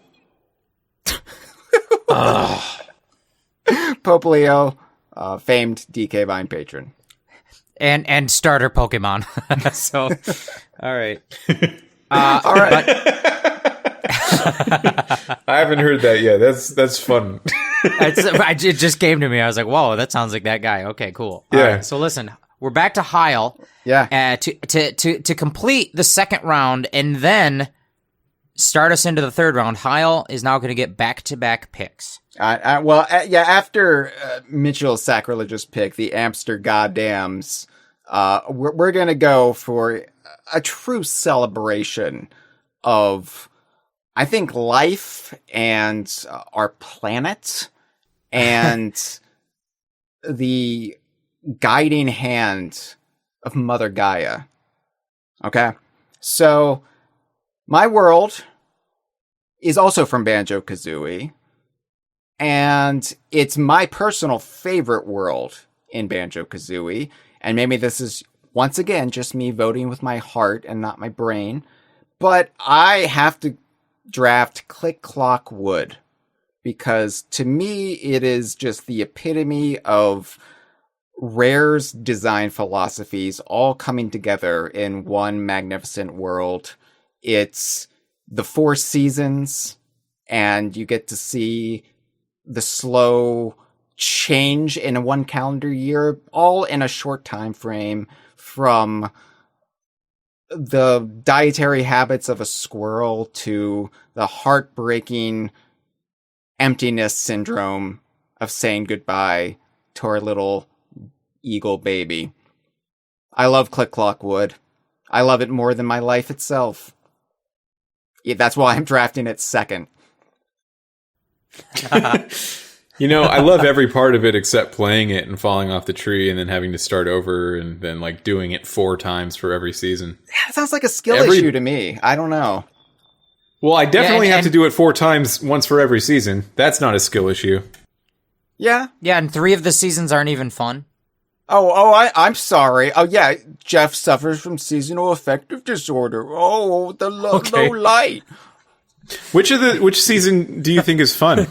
Pope Leo, famed DK Vine patron. And starter Pokemon. So, all right. All right. I haven't heard that yet. That's fun. It just came to me. I was like, whoa, that sounds like that guy. Okay, cool. Yeah. All right, so listen, we're back to Hyle. Yeah. To complete the second round and then start us into the third round, Hyle is now going to get back-to-back picks. After Mitchell's sacrilegious pick, the Amster Goddams, we're going to go for a true celebration of, I think, life and our planet and the guiding hand of Mother Gaia. Okay? So, my world is also from Banjo-Kazooie. And it's my personal favorite world in Banjo-Kazooie. And maybe this is, once again, just me voting with my heart and not my brain. But I have to draft Click Clock Wood. Because to me, it is just the epitome of Rare's design philosophies all coming together in one magnificent world. It's the 4 seasons, and you get to see the slow change in one calendar year, all in a short time frame, from the dietary habits of a squirrel to the heartbreaking emptiness syndrome of saying goodbye to our little eagle baby. I love Click Clock Wood. I love it more than my life itself. Yeah, that's why I'm drafting it second. I love every part of it except playing it and falling off the tree and then having to start over and then doing it 4 times for every season. Yeah, it sounds like a skill issue to me. I don't know. Well, I definitely have to do it 4 times, once for every season. That's not a skill issue. Yeah. Yeah, and 3 of the seasons aren't even fun. I'm sorry. Oh, yeah, Jeff suffers from seasonal affective disorder. Oh, the low light. Which season do you think is fun?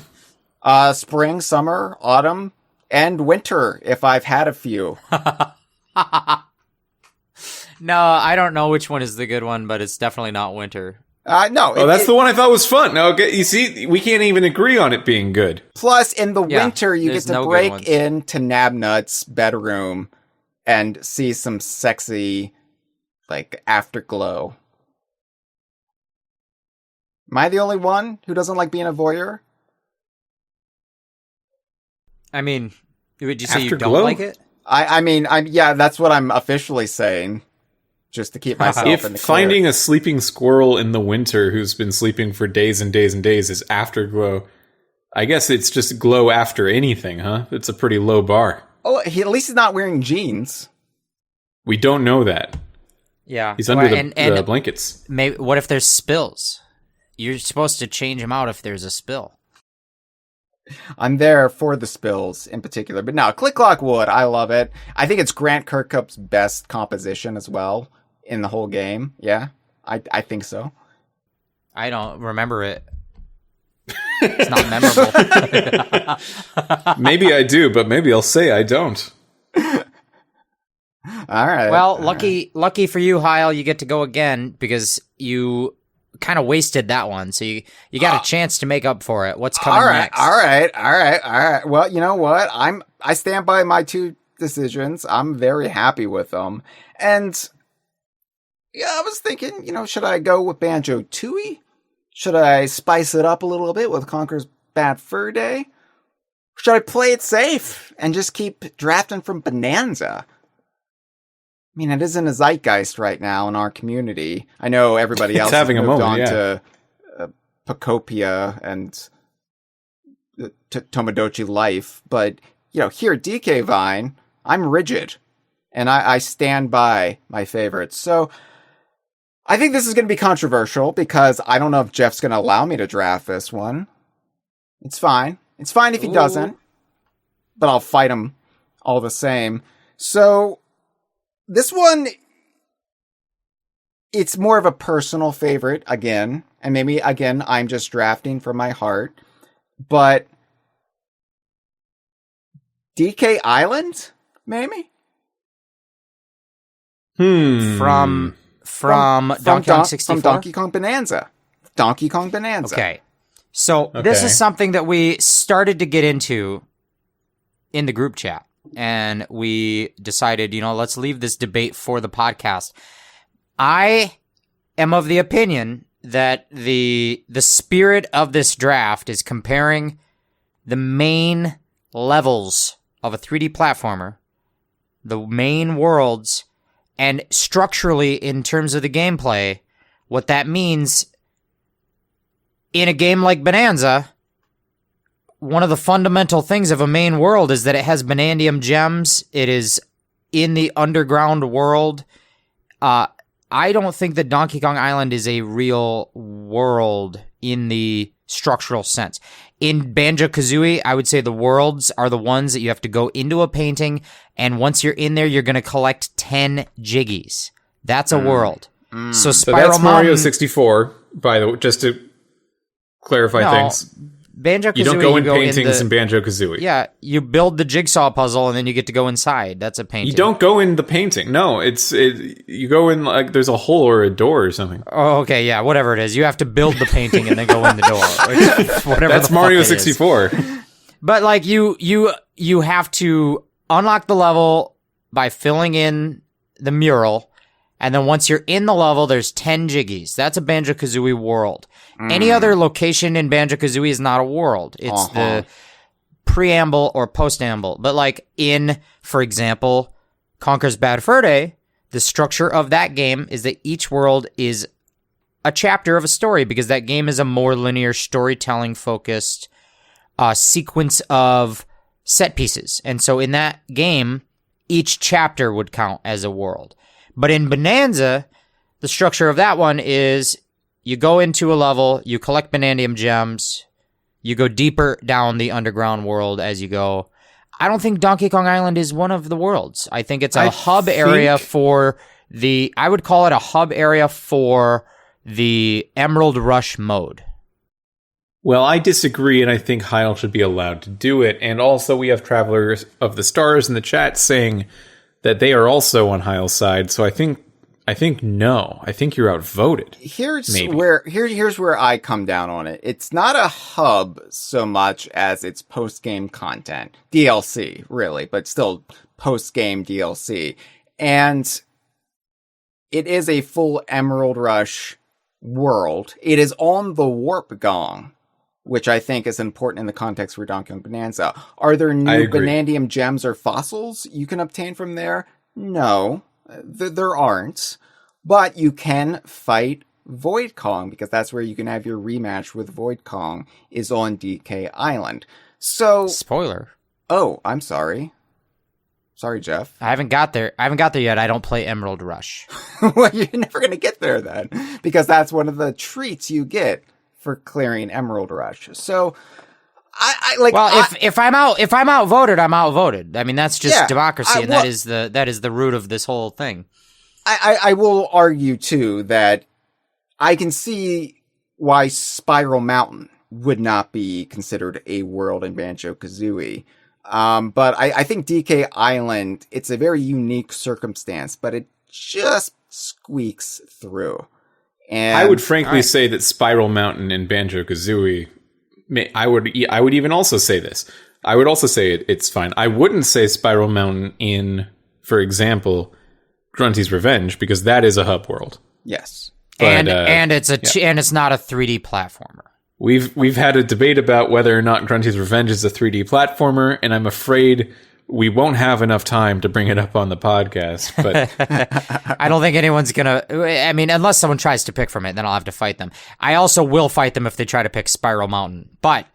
Spring, summer, autumn, and winter, if I've had a few. No, I don't know which one is the good one, but it's definitely not winter. No. That's the one I thought was fun. No, okay, you see, we can't even agree on it being good. Plus, in the winter, you get to no break into Nabnut's bedroom and see some sexy, afterglow. Am I the only one who doesn't like being a voyeur? I mean, would you say Afterglow? You don't like it? Yeah, that's what I'm officially saying. Just to keep myself in the clear. If finding a sleeping squirrel in the winter who's been sleeping for days and days and days is afterglow, I guess it's just glow after anything, huh? It's a pretty low bar. Oh, at least he's not wearing jeans. We don't know that. Yeah. He's under the blankets. Maybe. What if there's spills? You're supposed to change him out if there's a spill. I'm there for the spills in particular. But no, Click Clock Wood, I love it. I think it's Grant Kirkup's best composition as well in the whole game. Yeah, I think so. I don't remember it. It's not memorable. Maybe I do, but maybe I'll say I don't. All right. Well, lucky for you, Hyle, you get to go again because you kind of wasted that one. So you got a chance to make up for it. What's coming next? All right. Well, you know what? I stand by my two decisions. I'm very happy with them. And yeah, I was thinking, should I go with Banjo-Tooie? Should I spice it up a little bit with Conker's Bad Fur Day? Should I play it safe and just keep drafting from Bananza? I mean, it isn't a zeitgeist right now in our community. I know everybody else having has a moved moment, on yeah. to Pocopia and Tomodachi Life, but here at DK Vine, I'm rigid, and I stand by my favorites. So I think this is going to be controversial because I don't know if Jeff's going to allow me to draft this one. It's fine. It's fine if he doesn't, but I'll fight him all the same. So this one, it's more of a personal favorite again, and maybe again I'm just drafting from my heart, but DK Island, maybe? From Donkey Kong 64? From Donkey Kong Bananza. Donkey Kong Bananza. Okay. So this is something that we started to get into in the group chat. And we decided, let's leave this debate for the podcast. I am of the opinion that the spirit of this draft is comparing the main levels of a 3D platformer, the main worlds, and structurally in terms of the gameplay, what that means in a game like Bananza. One of the fundamental things of a main world is that it has Banandium gems. It is in the underground world. I don't think that Donkey Kong Island is a real world in the structural sense. In Banjo-Kazooie, I would say the worlds are the ones that you have to go into a painting, and once you're in there, you're going to collect 10 jiggies. That's a world. So Spiral that's Mario Mountain, 64, by the way, just to clarify things. Banjo-Kazooie, You don't go in paintings in Banjo-Kazooie. Yeah, you build the jigsaw puzzle and then you get to go inside. That's a painting. You don't go in the painting. No, you go in like there's a hole or a door or something. Oh, okay, yeah, whatever it is. You have to build the painting and then go in the door. Whatever. That's the Mario fuck it is. 64. But like you have to unlock the level by filling in the mural, and then once you're in the level, there's 10 jiggies. That's a Banjo-Kazooie world. Any other location in Banjo-Kazooie is not a world. It's the preamble or postamble. But like in, for example, Conker's Bad Fur Day, the structure of that game is that each world is a chapter of a story because that game is a more linear storytelling focused sequence of set pieces. And so in that game, each chapter would count as a world. But in Bananza, the structure of that one is you go into a level, you collect Banandium gems, you go deeper down the underground world as you go. I don't think Donkey Kong Island is one of the worlds. I think it's a hub area for I would call it a hub area for the Emerald Rush mode. Well, I disagree, and I think Hyle should be allowed to do it. And also, we have Travelers of the Stars in the chat saying that they are also on Hyle's side. So I think no. I think you're outvoted. Here's where I come down on it. It's not a hub so much as it's post-game content. DLC, really, but still post-game DLC. And it is a full Emerald Rush world. It is on the Warp Gong, which I think is important in the context for Donkey Kong Bananza. Are there new Banandium gems or fossils you can obtain from there? No, there aren't. But you can fight Void Kong, because that's where you can have your rematch with Void Kong, is on DK Island. So... Spoiler. Oh, I'm sorry. Sorry, Jeff. I haven't got there yet. I don't play Emerald Rush. Well, you're never going to get there then, because that's one of the treats you get for clearing Emerald Rush. So, if I'm outvoted, I'm outvoted. I mean, that's just democracy, and that is the root of this whole thing. I will argue too that I can see why Spiral Mountain would not be considered a world in Banjo-Kazooie. But I think DK Island, it's a very unique circumstance, but it just squeaks through. And I would frankly say that Spiral Mountain and Banjo-Kazooie, I would even also say this. I would also say it's fine. I wouldn't say Spiral Mountain in, for example, Grunty's Revenge, because that is a hub world. Yes. But, and it's not a 3D platformer. We've had a debate about whether or not Grunty's Revenge is a 3D platformer, and I'm afraid we won't have enough time to bring it up on the podcast. But I don't think anyone's gonna. I mean, unless someone tries to pick from it, then I'll have to fight them. I also will fight them if they try to pick Spiral Mountain, but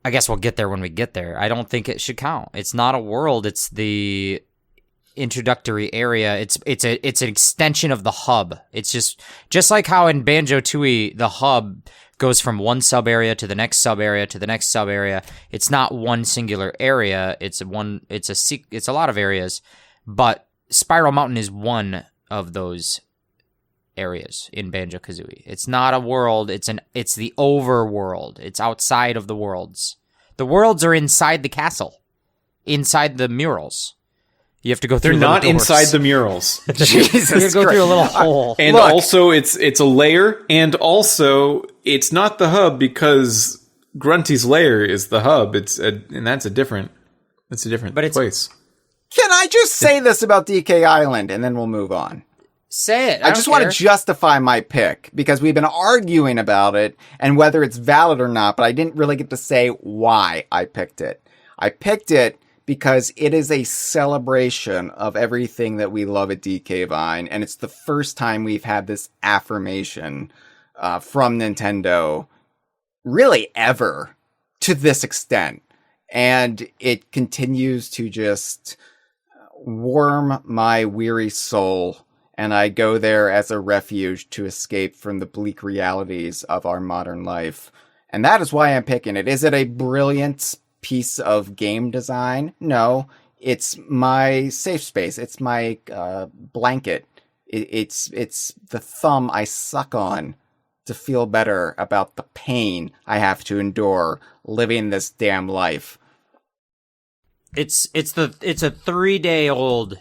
I guess we'll get there when we get there. I don't think it should count. It's not a world. It's the introductory area. It's an extension of the hub. It's just like how in Banjo-Tooie the hub goes from one sub area to the next sub area to the next sub area. It's not one singular area. It's a lot of areas, but Spiral Mountain is one of those areas in Banjo-Kazooie. It's not a world. It's the overworld. It's outside of the worlds. The worlds are inside the castle, inside the murals. You have to go through. They're not inside the murals. Jesus You have to go through a little hole. And also, it's a layer, and also it's not the hub because Grunty's lair is the hub. And that's a different place. Can I just say this about DK Island, and then we'll move on? Say it. I just want to justify my pick, because we've been arguing about it and whether it's valid or not, but I didn't really get to say why I picked it. I picked it because it is a celebration of everything that we love at DK Vine, and it's the first time we've had this affirmation from Nintendo, really ever, to this extent. And it continues to just warm my weary soul, and I go there as a refuge to escape from the bleak realities of our modern life. And that is why I'm picking it. Is it a brilliant piece of game design? No, it's my safe space. It's my blanket. It's the thumb I suck on to feel better about the pain I have to endure living this damn life. It's a 3-day-old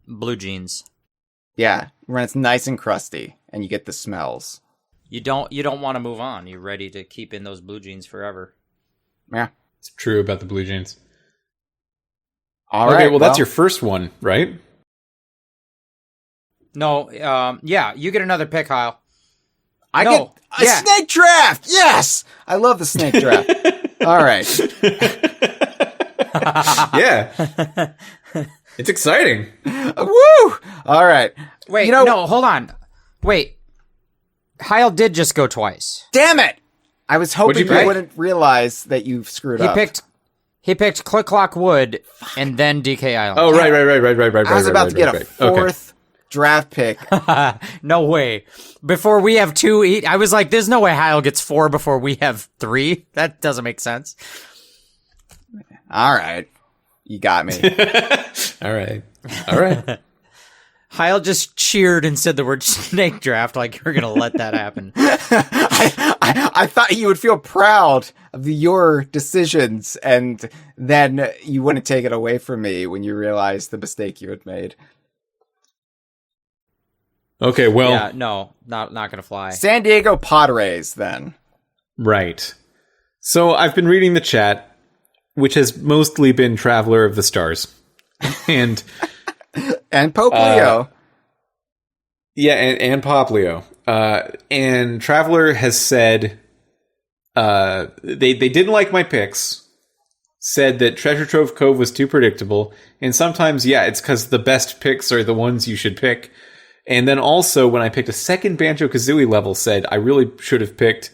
blue jeans. Yeah, when it's nice and crusty and you get the smells. You don't want to move on. You're ready to keep in those blue jeans forever. Yeah. It's true about the blue jeans. All okay, right. Well, that's your first one, right? No, yeah, you get another pick, Hyle. I get a snake draft. Yes, I love the snake draft. All right. Yeah, it's exciting. Woo! All right. Wait, no, hold on. Wait, Hyle did just go twice. Damn it! I was hoping you you wouldn't realize that you've screwed up. He picked Click Clock Wood and then DK Island. Oh, right. I was about to get a fourth draft pick. No way. Before we have 2 each, I was like, there's no way Hyle gets 4 before we have 3. That doesn't make sense. All right. You got me. All right. Hyle just cheered and said the word snake draft like you're going to let that happen. I thought you would feel proud of your decisions, and then you wouldn't take it away from me when you realized the mistake you had made. Okay, well... Yeah, no, not going to fly. San Diego Padres, then. Right. So I've been reading the chat, which has mostly been Traveler of the Stars. And... and Pope Leo. Yeah, and Pop Leo. And Traveler has said they didn't like my picks, said that Treasure Trove Cove was too predictable, and sometimes, yeah, it's because the best picks are the ones you should pick. And then also, when I picked a second Banjo-Kazooie level, said I really should have picked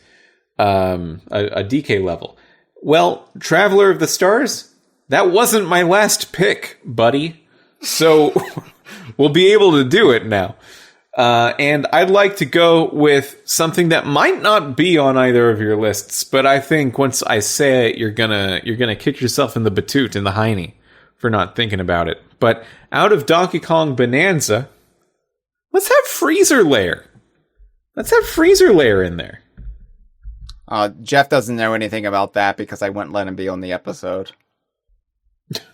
a DK level. Well, Traveler of the Stars, that wasn't my last pick, buddy. So we'll be able to do it now. And I'd like to go with something that might not be on either of your lists, but I think once I say it, you're gonna kick yourself in the batoot, in the hiney, for not thinking about it. But out of Donkey Kong Bananza, let's have Freezer Lair. Let's have Freezer Lair in there. Jeff doesn't know anything about that because I wouldn't let him be on the episode.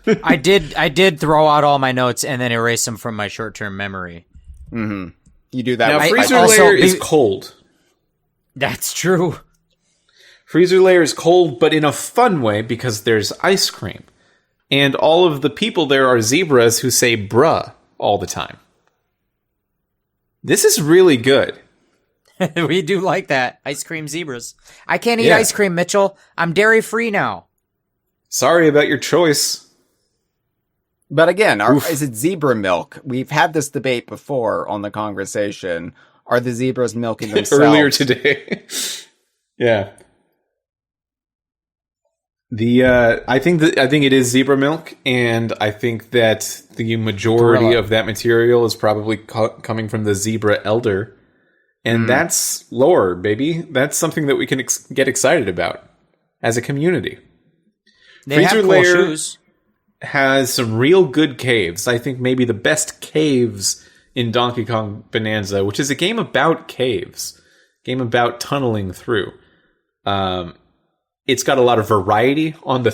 I did throw out all my notes and then erase them from my short-term memory. Mm-hmm. You do that. Now, with freezer also- layer is cold. That's true. Freezer layer is cold, but in a fun way because there's ice cream. And all of the people there are zebras who say bruh all the time. This is really good. We do like that. Ice cream zebras. I can't eat Yeah. ice cream, Mitchell. I'm dairy-free now. Sorry about your choice. But again, is it zebra milk? We've had this debate before on the Kongversation. Are the zebras milking themselves? Earlier today. Yeah. I think it is zebra milk, and I think that the majority Gorilla. of that material is probably coming from the zebra elder, and that's lore, baby. That's something that we can get excited about as a community. They have Freezer cool layer shoes. has some real good caves. I think maybe the best caves in Donkey Kong Bananza, which is a game about caves, game about tunneling through. It's got a lot of variety on the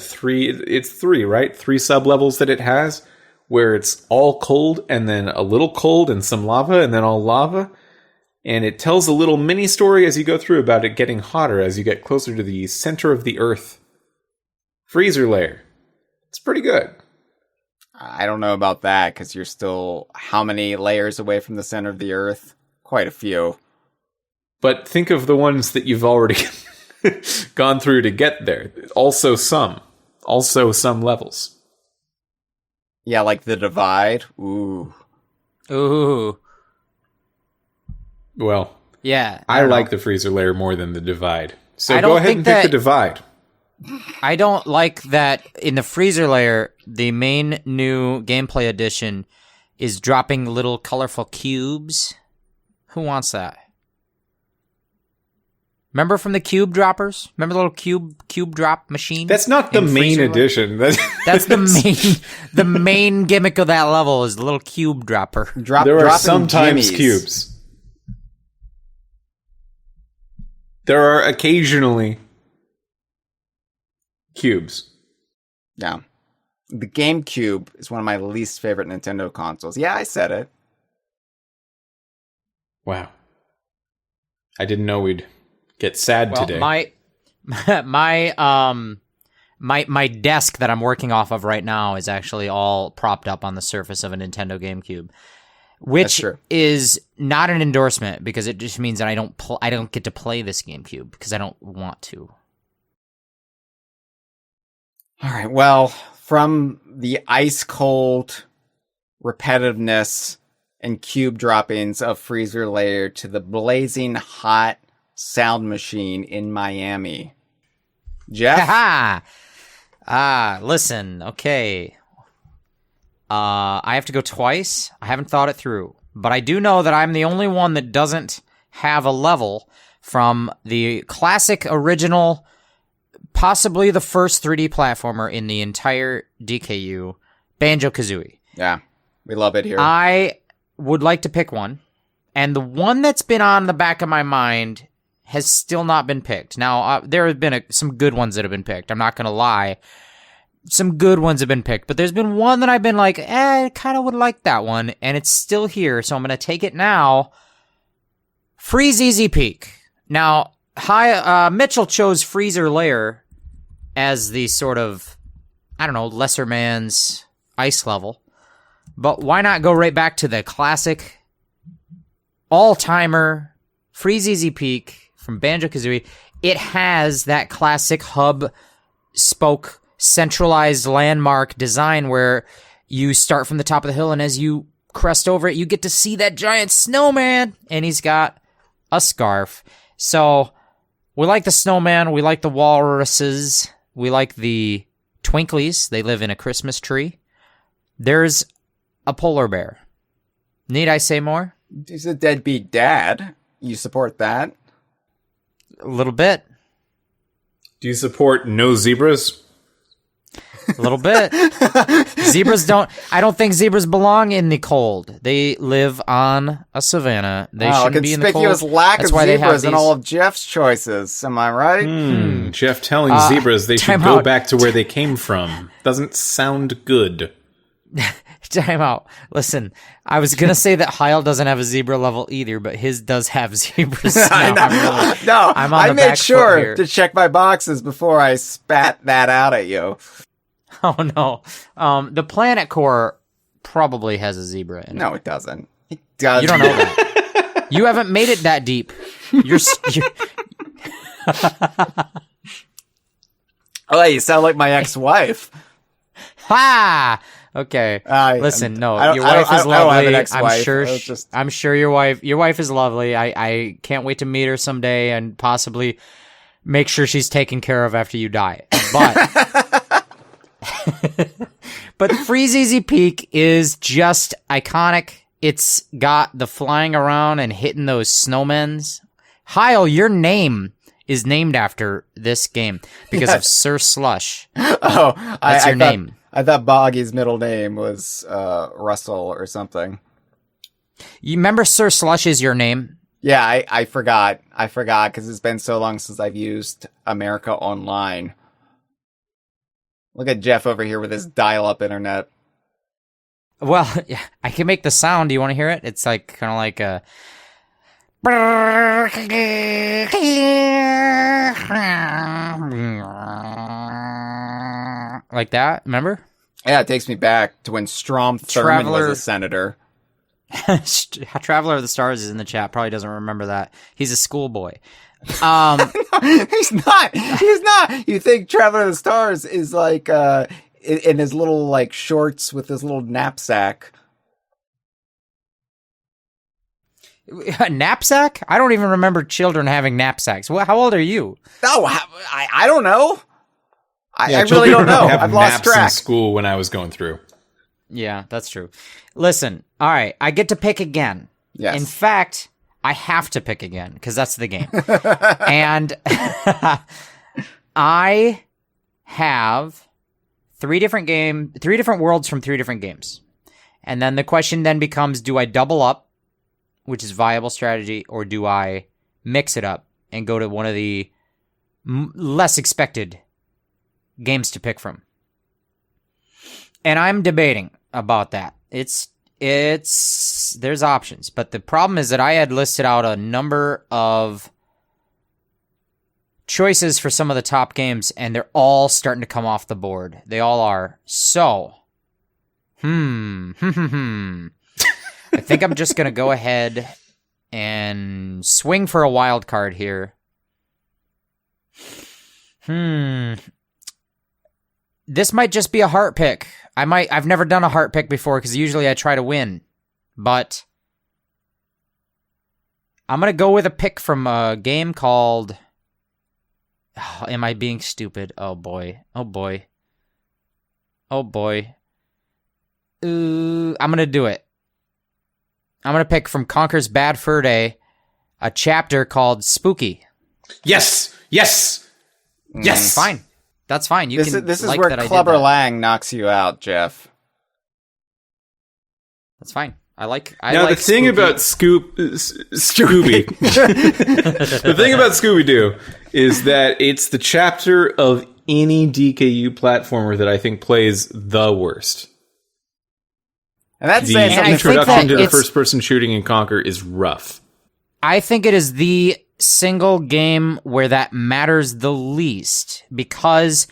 three sub-levels that it has, where it's all cold and then a little cold and some lava and then all lava. And it tells a little mini story as you go through about it getting hotter as you get closer to the center of the earth. Freezer layer. It's pretty good. I don't know about that because you're still how many layers away from the center of the earth? Quite a few. But think of the ones that you've already gone through to get there. Also some levels. Yeah, like the divide. Ooh. Ooh. Well, Yeah. I don't like know. the freezer layer more than the divide. So I go don't ahead think and pick the that- divide. I don't like that in the freezer layer, the main new gameplay edition is dropping little colorful cubes. Who wants that? Remember from the cube droppers? Remember the little cube drop machine? That's not the in main freezer layer? edition. That's the main gimmick of that level is the little cube dropper. There are dropping sometimes jimmies. cubes. There are occasionally cubes. Yeah. The GameCube is one of my least favorite Nintendo consoles. Yeah, I said it. Wow. I didn't know we'd get sad today. My desk that I'm working off of right now is actually all propped up on the surface of a Nintendo GameCube, which true. is not an endorsement because it just means that I don't get to play this GameCube because I don't want to. All right. Well, from the ice cold repetitiveness and cube droppings of freezer layer to the blazing hot sound machine in Miami. Jeff? Listen, okay. I have to go twice. I haven't thought it through, but I do know that I'm the only one that doesn't have a level from the classic original, possibly the first 3D platformer in the entire DKU, Banjo-Kazooie. Yeah, we love it here. I would like to pick one, and the one that's been on the back of my mind has still not been picked. Now, there have been some good ones that have been picked. I'm not going to lie. Some good ones have been picked, but there's been one that I've been like, I kind of would like that one, and it's still here, so I'm going to take it now. Freeze Easy Peak. Now, Mitchell chose Freezer Layer as the sort of, I don't know, lesser man's ice level. But why not go right back to the classic all-timer Freeze Easy Peak from Banjo-Kazooie? It has that classic hub-spoke centralized landmark design where you start from the top of the hill, and as you crest over it, you get to see that giant snowman, and he's got a scarf. So we like the snowman, we like the walruses, we like the twinklies. They live in a Christmas tree. There's a polar bear. Need I say more? He's a deadbeat dad. You support that? A little bit. Do you support no zebras? A little bit. I don't think zebras belong in the cold. They live on a savanna. They shouldn't be in the cold. Conspicuous lack That's of why they have zebras in all of Jeff's choices. Am I right? Jeff telling zebras they should go back to where they came from. Doesn't sound good. Time out. Listen, I was going to say that Hyle doesn't have a zebra level either, but his does have zebras. I made sure to check my boxes before I spat that out at you. Oh, no. The planet core probably has a zebra in it. No, it doesn't. It does. You don't know that. You haven't made it that deep. You're Oh, you sound like my ex-wife. Ha! Okay. Listen, your wife is lovely. I'm sure your wife is lovely. I can't wait to meet her someday and possibly make sure she's taken care of after you die. But but Freeze Easy Peak is just iconic. It's got the flying around and hitting those snowmen's. Hyle, your name is named after this game because of Sir Slush. Oh, that's your name. I thought Boggy's middle name was Russell or something. You remember Sir Slush is your name? Yeah, I forgot. I forgot because it's been so long since I've used America Online. Look at Jeff over here with his dial-up internet. Well, yeah, I can make the sound. Do you want to hear it? It's like kind of like a... like that, remember? Yeah, it takes me back to when Strom Thurmond was a senator. Traveler of the Stars is in the chat. Probably doesn't remember that. He's a schoolboy. He's not. He's not. You think Traveler of the Stars is like in his little like shorts with his little knapsack. A knapsack? I don't even remember children having knapsacks. How old are you? Oh, I don't know. I really don't know. I've lost track. In school when I was going through. Yeah, that's true. Listen, all right, I get to pick again. Yes. In fact, I have to pick again because that's the game. And I have three different worlds from three different games. And then the question then becomes, do I double up, which is viable strategy, or do I mix it up and go to one of the less expected games to pick from? And I'm debating about that. There's options, but the problem is that I had listed out a number of choices for some of the top games, and they're all starting to come off the board. They all are. So, I think I'm just going to go ahead and swing for a wild card here. This might just be a heart pick. I've never done a heart pick before because usually I try to win. But I'm going to go with a pick from a game called... Oh, am I being stupid? Oh boy. I'm going to do it. I'm going to pick from Conker's Bad Fur Day a chapter called Spooky. Yes! Fine. That's fine. This is where Clubber Lang knocks you out, Jeff. That's fine. The thing about Scooby, the thing about Scooby-Doo is that it's the chapter of any DKU platformer that I think plays the worst. And that's saying the something. introduction to the first-person shooting in Conker is rough. I think it is the single game where that matters the least, because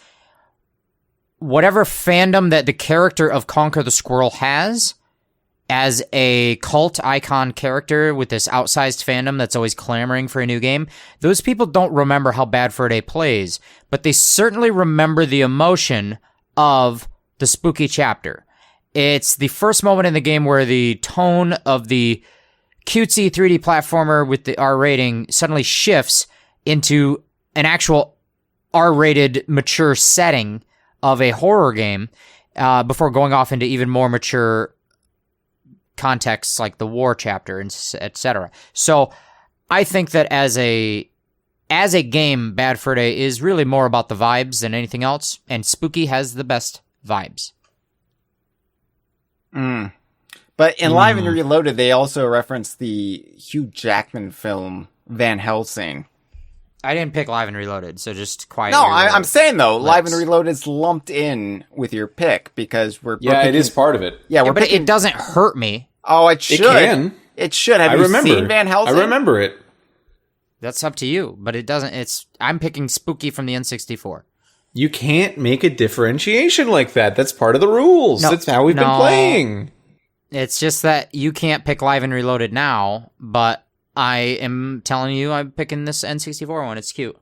whatever fandom that the character of Conker the Squirrel has as a cult icon character with this outsized fandom that's always clamoring for a new game, those people don't remember how Bad Fur Day plays, but they certainly remember the emotion of the spooky chapter. It's the first moment in the game where the tone of the cutesy 3D platformer with the R rating suddenly shifts into an actual R-rated mature setting of a horror game before going off into even more mature contexts like the war chapter, etc. So I think that as a game, Bad Fur Day is really more about the vibes than anything else, and Spooky has the best vibes. But in Live and Reloaded, they also reference the Hugh Jackman film Van Helsing. I didn't pick Live and Reloaded, so just quiet. No, I'm saying though, Live and Reloaded is lumped in with your pick because we're it is part of it. Yeah, but it doesn't hurt me. Oh, it should. It can. It should. Have you seen Van Helsing? I remember it. That's up to you, but it doesn't. I'm picking Spooky from the N64. You can't make a differentiation like that. That's part of the rules. No, That's how we've been playing. It's just that you can't pick Live and Reloaded now, but I am telling you I'm picking this N64 one. It's cute.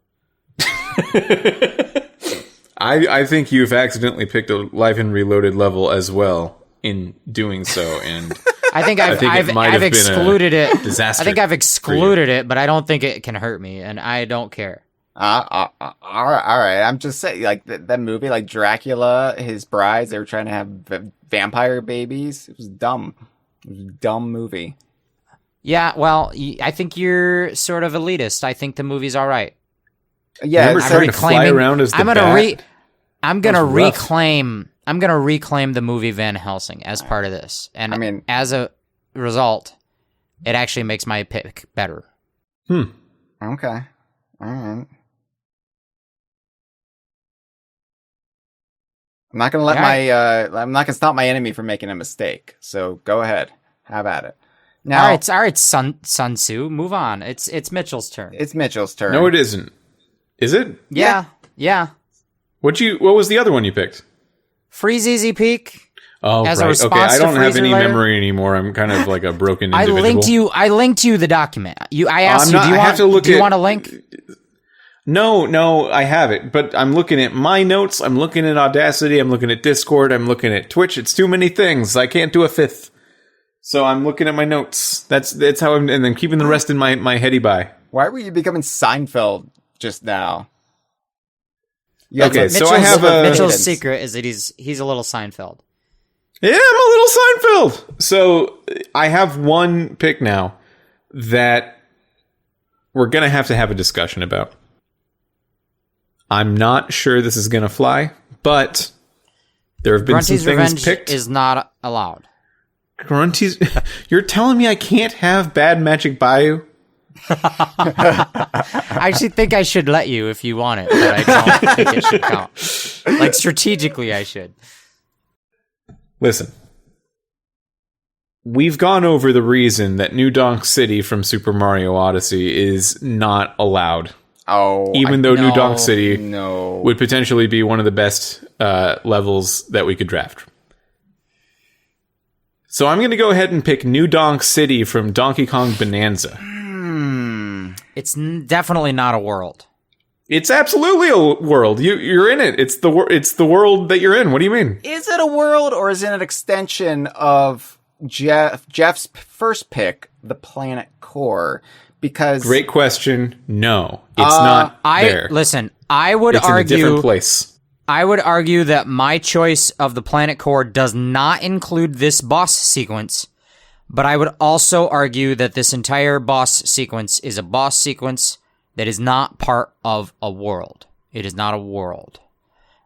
I think you've accidentally picked a Live and Reloaded level as well in doing so, and I think I've excluded it. Disaster. I think I've excluded it, but I don't think it can hurt me, and I don't care. All right. I'm just saying, like that movie, like Dracula, his brides, they were trying to have vampire babies. It was dumb. It was a dumb movie. Yeah, well, I think you're sort of elitist. I think the movie's all right. Yeah, remember trying to fly around as the bat? I'm gonna reclaim the movie Van Helsing as part of this, and I mean, as a result, it actually makes my pick better. Okay. All right. I'm not gonna let I'm not gonna stop my enemy from making a mistake. So go ahead, have at it. Now, all right, Sun Tzu, move on. It's Mitchell's turn. It's Mitchell's turn. No, it isn't. Is it? Yeah. What was the other one you picked? Freeze Easy Peak. Oh, as right. A response okay, I don't to have any Relayer. memory anymore. I'm kind of like a broken individual. I linked you the document. I asked you, do you want a link? No, I have it, but I'm looking at my notes, I'm looking at Audacity, I'm looking at Discord, I'm looking at Twitch. It's too many things. I can't do a fifth. So I'm looking at my notes. That's how I'm, and then keeping the rest in my heady by. Why were you becoming Seinfeld just now? Okay, so I have Mitchell's secret is that he's a little Seinfeld. Yeah, I'm a little Seinfeld. So I have one pick now that we're going to have a discussion about. I'm not sure this is going to fly, but there have been Grunty's some things Revenge picked. Is not allowed. Grunty's... You're telling me I can't have Bad Magic Bayou? I actually think I should let you if you want it, but I don't think it should count. Like, strategically, I should. Listen. We've gone over the reason that New Donk City from Super Mario Odyssey is not allowed. Oh, even though New Donk City would would potentially be one of the best levels that we could draft. So I'm going to go ahead and pick New Donk City from Donkey Kong Bananza. It's definitely not a world. It's absolutely a world. You're in it. It's the world that you're in. What do you mean? Is it a world or is it an extension of Jeff's first pick, the Planet Core? Because great question. No, it's not there. Listen, I would it's argue in a different place. I would argue that my choice of the Planet Core does not include this boss sequence, but I would also argue that this entire boss sequence is a boss sequence that is not part of a world. It is not a world.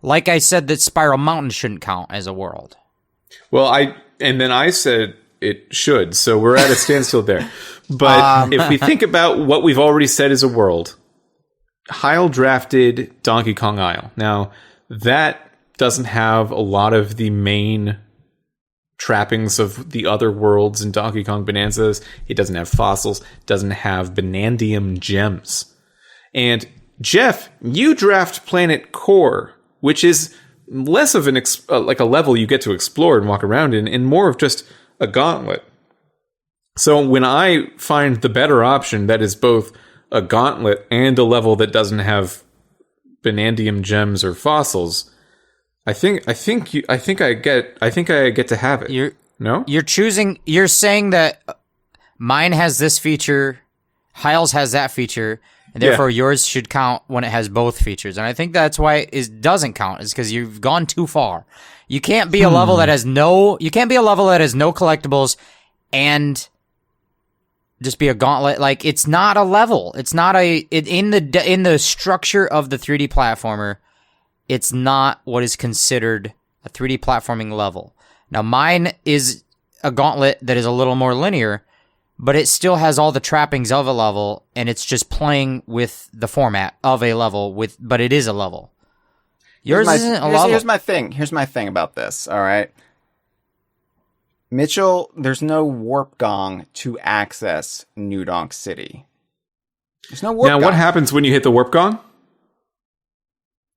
Like I said that Spiral Mountain shouldn't count as a world. Well, I said it should, so we're at a standstill there. But if we think about what we've already said is a world, Hyle drafted Donkey Kong Isle. Now, that doesn't have a lot of the main trappings of the other worlds in Donkey Kong Bananzas. It doesn't have fossils, doesn't have Banandium gems. And Jeff, you draft Planet Core, which is less of an like a level you get to explore and walk around in, and more of just a gauntlet. So when I find the better option that is both a gauntlet and a level that doesn't have Banandium gems or fossils, I think I get to have it. You're saying that mine has this feature, Hyle's has that feature, and therefore yours should count when it has both features. And I think that's why it doesn't count, is because you've gone too far. You can't be a level that has no collectibles and just be a gauntlet. Like, it's not a level. It's not in the structure of the 3D platformer. It's not what is considered a 3D platforming level. Now, mine is a gauntlet that is a little more linear, but it still has all the trappings of a level, and it's just playing with the format of a level, but it is a level. Yours isn't a level. Here's my thing. Here's my thing about this, all right? Mitchell, there's no warp gong to access New Donk City. There's no warp gong. Now, what happens when you hit the warp gong?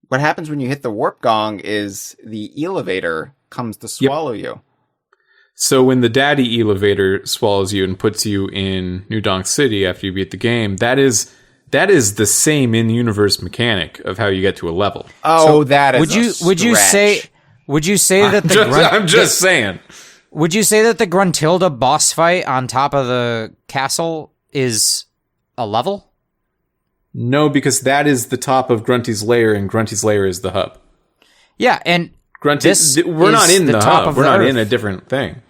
What happens when you hit the warp gong is the elevator comes to swallow you. So when the daddy elevator swallows you and puts you in New Donk City after you beat the game, that is the same in-universe mechanic of how you get to a level. Oh, so that is would you say that the I'm just saying. Would you say that the Gruntilda boss fight on top of the castle is a level? No, because that is the top of Grunty's lair, and Grunty's lair is the hub. Yeah, and Grunty, we're not in the hub. We're not in a different thing.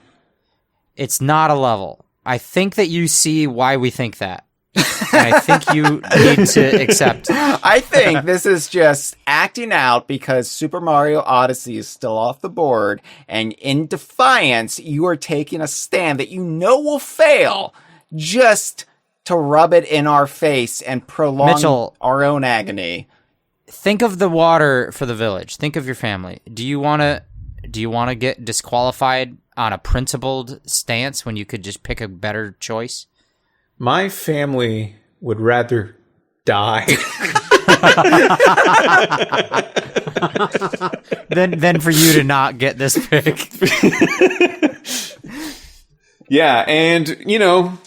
It's not a level. I think that you see why we think that. And I think you need to accept. I think this is just acting out because Super Mario Odyssey is still off the board, and in defiance, you are taking a stand that you know will fail just to rub it in our face and prolong Mitchell, our own agony. Think of the water for the village. Think of your family. Do you want to get disqualified on a principled stance when you could just pick a better choice? My family would rather die than for you to not get this pick. Yeah, and,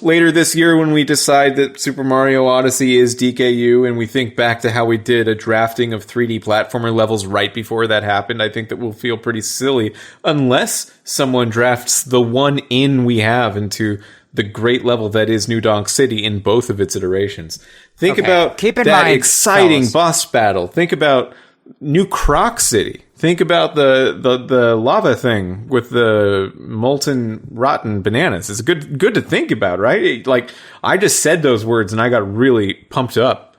later this year when we decide that Super Mario Odyssey is DKU and we think back to how we did a drafting of 3D platformer levels right before that happened, I think that we'll feel pretty silly unless someone drafts the one in we have into the great level that is New Donk City in both of its iterations. Think about that exciting boss battle. Think about New Croc City. Think about the lava thing with the molten rotten bananas. It's good to think about, right? Like, I just said those words and I got really pumped up.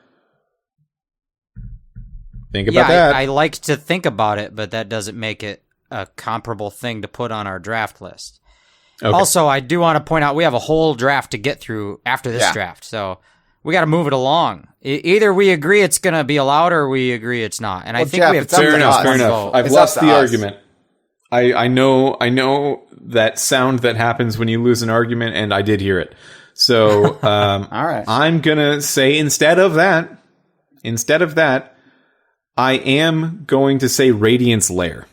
Think about that. I like to think about it, but that doesn't make it a comparable thing to put on our draft list. Okay. Also, I do want to point out we have a whole draft to get through after this draft, so we got to move it along. Either we agree it's going to be allowed, or we agree it's not. And I think Jeff, we have fair enough. I've lost the argument. I know that sound that happens when you lose an argument, and I did hear it. So, all right. I'm gonna say instead of that, I am going to say Radiant's Lair.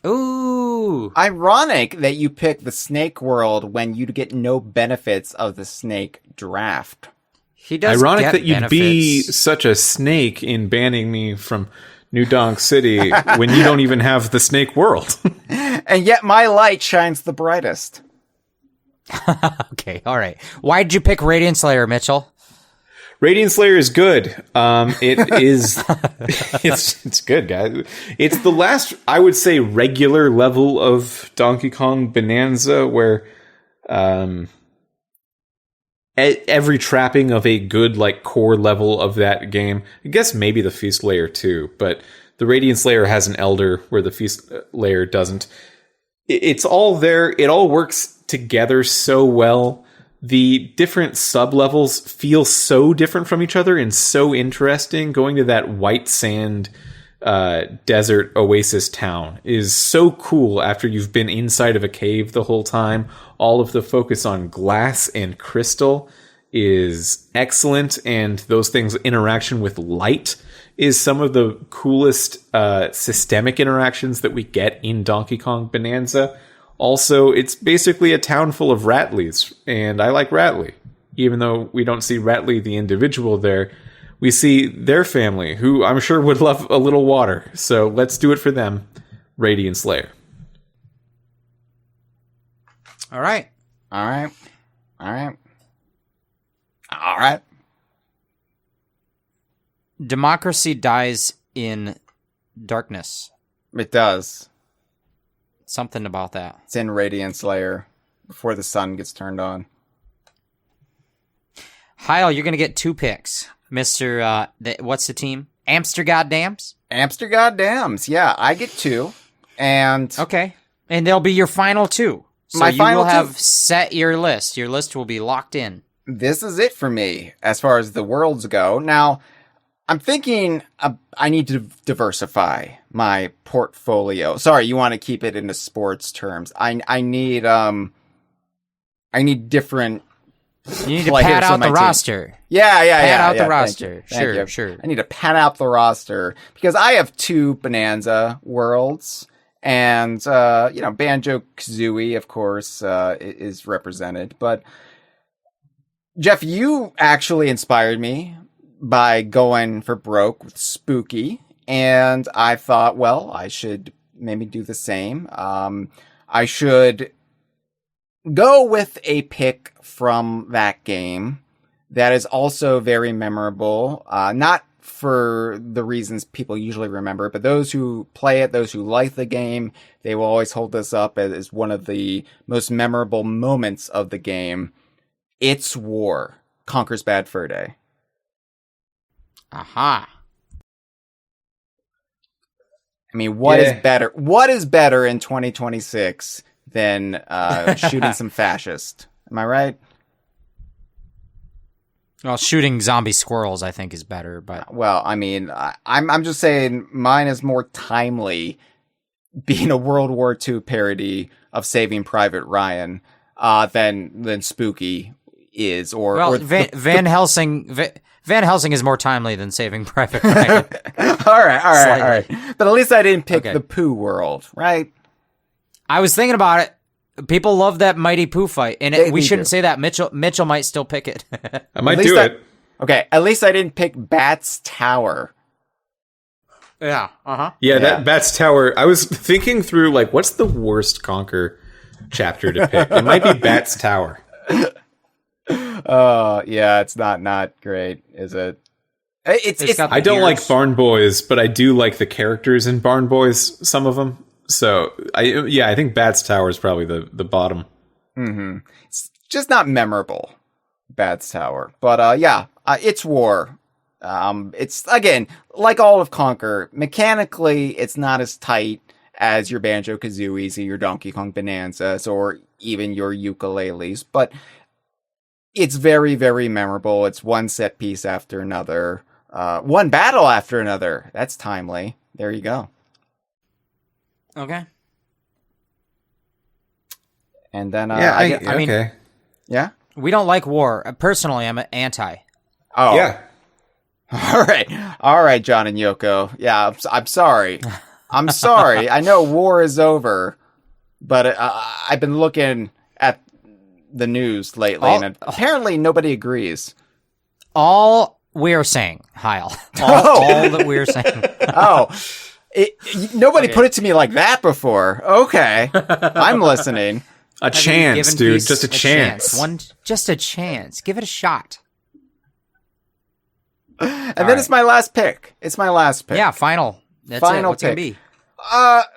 Ooh. Ironic that you pick the Snake World when you get no benefits of the Snake Draft. He does. Ironic that you'd be such a snake in banning me from New Donk City when you don't even have the Snake World. And yet my light shines the brightest. Okay, all right. Why did you pick Radiant Slayer, Mitchell? Radiant Slayer is good. It is. It's good, guys. It's the last, I would say, regular level of Donkey Kong Bonanza where every trapping of a good core level of that game. I guess maybe the Feast Layer too, but the Radiant Slayer has an Elder where the Feast Layer doesn't. It's all there. It all works together so well. The different sub-levels feel so different from each other and so interesting. Going to that white sand desert oasis town is so cool after you've been inside of a cave the whole time. All of the focus on glass and crystal is excellent, and those things' interaction with light is some of the coolest systemic interactions that we get in Donkey Kong Bonanza. Also, it's basically a town full of Ratleys, and I like Ratley. Even though we don't see Ratley the individual there, we see their family, who I'm sure would love a little water. So let's do it for them. Radiant Slayer. All right. Democracy dies in darkness. It does. Something about that. It's in Radiant Slayer before the sun gets turned on. Hyle, you're going to get 2 picks. Mr. What's the team? Amster Goddams? Amster Goddams. Yeah, I get 2. And Okay. And they'll be your final two. So My you final will have two. set your list. Your list will be locked in. this is it for me as far as the worlds go. Now, I'm thinking I need to diversify my portfolio. Sorry, you want to keep it into sports terms. I need different You need to players pad on out my the team. roster. Yeah. Pad out the Thank roster. you. Thank you. Sure. I need to pad out the roster because I have 2 Bananza worlds, and Banjo-Kazooie, of course, is represented. But Jeff, you actually inspired me by going for broke with Spooky, and I thought, well, I should maybe do the same. I should go with a pick from that game that is also very memorable, not for the reasons people usually remember, but those who play it, those who like the game, they will always hold this up as one of the most memorable moments of the game. It's War, Conker's Bad Fur Day. Aha. I mean, what is better? What is better in 2026 than shooting some fascist? Am I right? Well, shooting zombie squirrels, I think, is better. But Well, I mean, I'm just saying mine is more timely, being a World War II parody of Saving Private Ryan, than Spooky is. Van Helsing. Van Helsing is more timely than Saving Private Ryan. all right. Slightly. But at least I didn't pick Okay. the Pooh world, right? I was thinking about it. People love that Mighty Pooh fight, and They we shouldn't do. say that. Mitchell might still pick it. I might At least do it. Okay, at least I didn't pick Bat's Tower. Yeah. Uh-huh. Yeah, Yeah. that Bats Tower. I was thinking through, like, what's the worst Conker chapter to pick? It might be Bats Tower. Yeah, it's not great, is it? It's got the I don't Gears. like Barn Boys, but I do like the characters in Barn Boys, some of them. So, I think Bats Tower is probably the bottom. It's just not memorable, Bat's Tower. But it's War. It's, again, like all of Conker, mechanically, it's not as tight as your Banjo-Kazooies or your Donkey Kong Bananzas or even your Yooka-Laylees, but it's very, very memorable. It's one set piece after another, one battle after another. That's timely. There you go. Okay. And then, I mean- okay. yeah? We don't like war. Personally, I'm anti. Oh, Yeah. All right, John and Yoko. Yeah, I'm sorry. I'm sorry. I know war is over, but I've been looking at the news lately, and apparently nobody agrees. All we're saying, Hyle. All that we're saying. Oh, nobody put it to me like that before. Okay, I'm listening. A chance, Given dude. peace Just a chance. Just a chance. Give it a shot. And then it's my last pick. It's my last pick. Yeah, final. That's Final it. What's it gonna pick. be?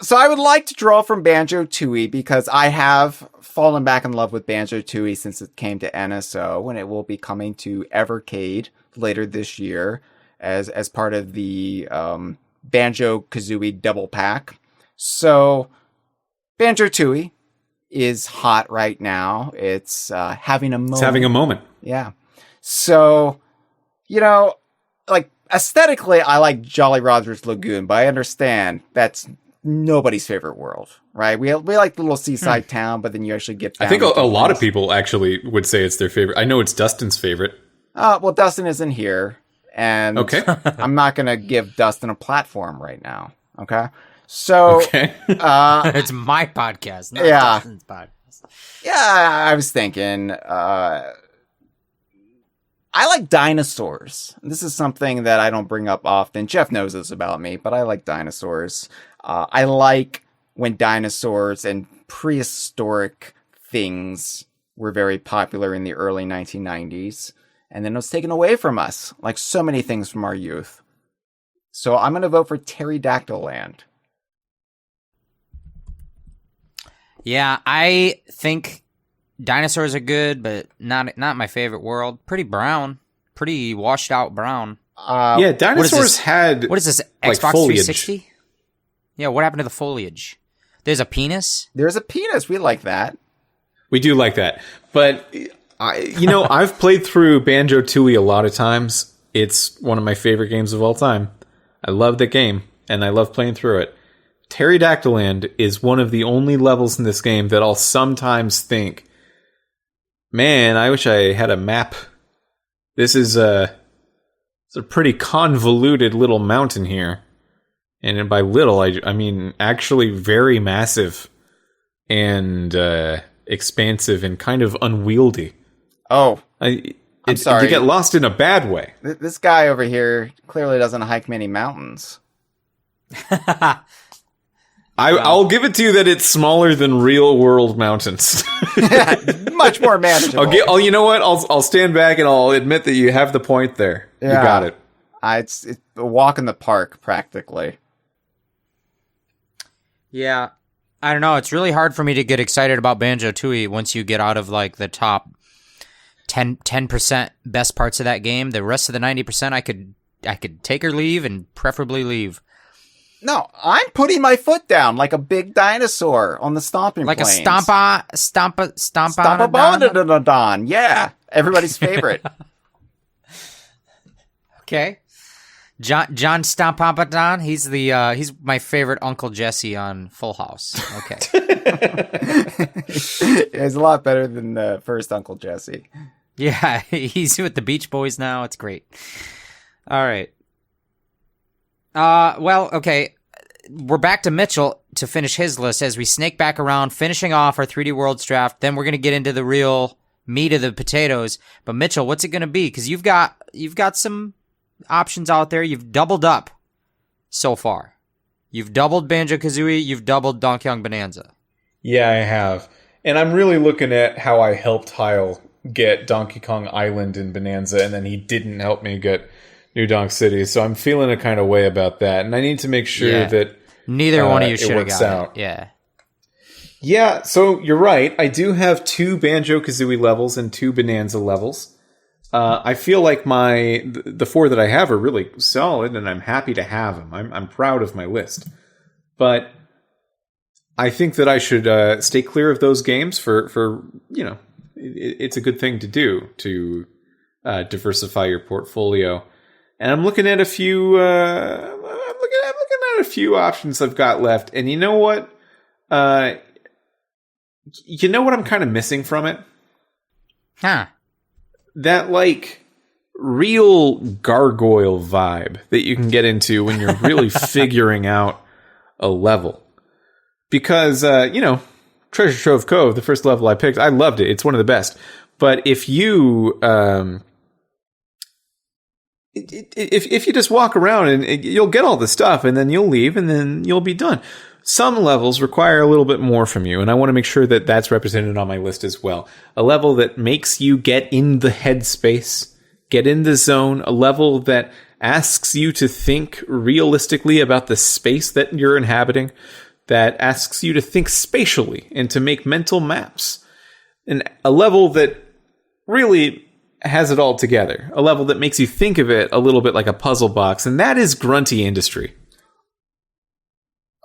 So I would like to draw from Banjo-Tooie because I have fallen back in love with Banjo-Tooie since it came to NSO, and it will be coming to Evercade later this year as part of the Banjo-Kazooie double pack. So Banjo-Tooie is hot right now. It's having a moment. It's having a moment. Yeah. So, like, aesthetically, I like Jolly Roger's Lagoon, but I understand that's nobody's favorite world, right? We like the little seaside town, but then you actually get I down think to a lot of place. people actually would say it's their favorite. I know it's Dustin's favorite. Well, Dustin isn't here, and Okay. I'm not going to give Dustin a platform right now, okay? So, Okay. It's my podcast, not Yeah. Dustin's podcast. yeah, I was thinking, I like dinosaurs. This is something that I don't bring up often. Jeff knows this about me, but I like dinosaurs. I like when dinosaurs and prehistoric things were very popular in the early 1990s, and then it was taken away from us, like so many things from our youth. So I'm going to vote for Pterodactyl Land. Yeah, I think dinosaurs are good, but not my favorite world. Pretty brown, pretty washed out brown. Yeah, dinosaurs this? had What is this? like Xbox foliage. 360? Yeah, what happened to the foliage? There's a penis? There's a penis. We like that. We do like that. But, I've played through Banjo-Tooie a lot of times. It's one of my favorite games of all time. I love the game, and I love playing through it. Pterodactyland is one of the only levels in this game that I'll sometimes think, man, I wish I had a map. This is it's a pretty convoluted little mountain here. And by little, I mean actually very massive and expansive and kind of unwieldy. Oh, I'm sorry. You get lost in a bad way. This guy over here clearly doesn't hike many mountains. I'll give it to you that it's smaller than real world mountains. Much more manageable. You know what? I'll stand back and I'll admit that you have the point there. Yeah. You got it. It's a walk in the park, practically. Yeah. I don't know. It's really hard for me to get excited about Banjo-Tooie once you get out of like the top 10% best parts of that game. The rest of the 90% I could take or leave, and preferably leave. No, I'm putting my foot down like a big dinosaur on the stomping like plains. Like a stompa-bon-a-don. Yeah, everybody's favorite. Okay. John Stompampadon, he's my favorite Uncle Jesse on Full House. Okay. He's a lot better than the first Uncle Jesse. Yeah, he's with the Beach Boys now. It's great. All right. Well, okay. We're back to Mitchell to finish his list as we snake back around, finishing off our 3D Worlds draft. Then we're going to get into the real meat of the potatoes. But Mitchell, what's it going to be? Because you've got some options out there. You've doubled up so far. You've doubled Banjo-Kazooie. You've doubled Donkey Kong Bananza. Yeah, I have. And I'm really looking at how I helped Hyle get Donkey Kong Island and Bananza, and then he didn't help me get New Donk City. So I'm feeling a kind of way about that. And I need to make sure that neither one of you should have got out. It. Yeah. Yeah, so you're right. I do have 2 Banjo-Kazooie levels and 2 Bananza levels. I feel like the 4 that I have are really solid, and I'm happy to have them. I'm proud of my list. But I think that I should stay clear of those games for it's a good thing to do to diversify your portfolio. And I'm looking at a few. I'm looking at a few options I've got left. And you know what? You know what I'm kind of missing from it? Huh. That real gargoyle vibe that you can get into when you're really figuring out a level. Because Treasure Trove Cove, the first level I picked, I loved it. It's one of the best. But if you if you just walk around and you'll get all the stuff and then you'll leave and then you'll be done. Some levels require a little bit more from you, and I want to make sure that that's represented on my list as well. A level that makes you get in the headspace, get in the zone, a level that asks you to think realistically about the space that you're inhabiting, that asks you to think spatially and to make mental maps. And a level that really has it all together. A level that makes you think of it a little bit like a puzzle box, and that is Grunty Industry.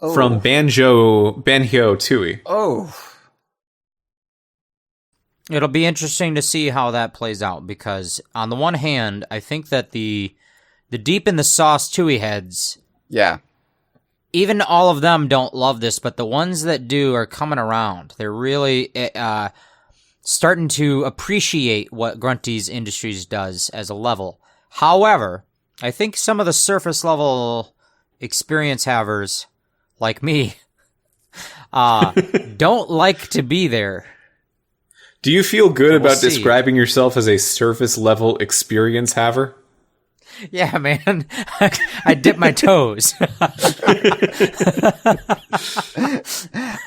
Oh. From Banjo-Tooie. Oh. It'll be interesting to see how that plays out, because on the one hand, I think that the deep in the sauce Tooie heads, yeah, even all of them don't love this, but the ones that do are coming around. They're really starting to appreciate what Grunty's Industries does as a level. However, I think some of the surface level experience havers like me don't like to be there. Do you feel good about describing yourself as a surface level experience haver? Yeah, man. I dip my toes.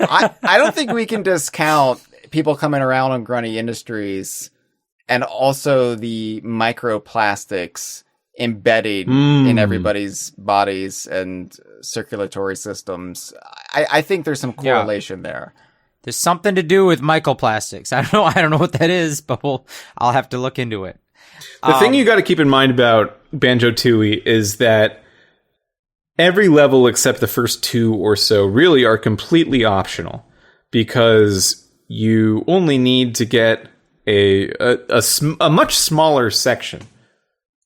I don't think we can discount people coming around on Grunty Industries and also the microplastics embedded in everybody's bodies and circulatory systems. I think there's some correlation there. There's something to do with microplastics. I don't know what that is, but I'll have to look into it. The thing you got to keep in mind about Banjo-Tooie is that every level except the first 2 or so really are completely optional, because you only need to get a much smaller section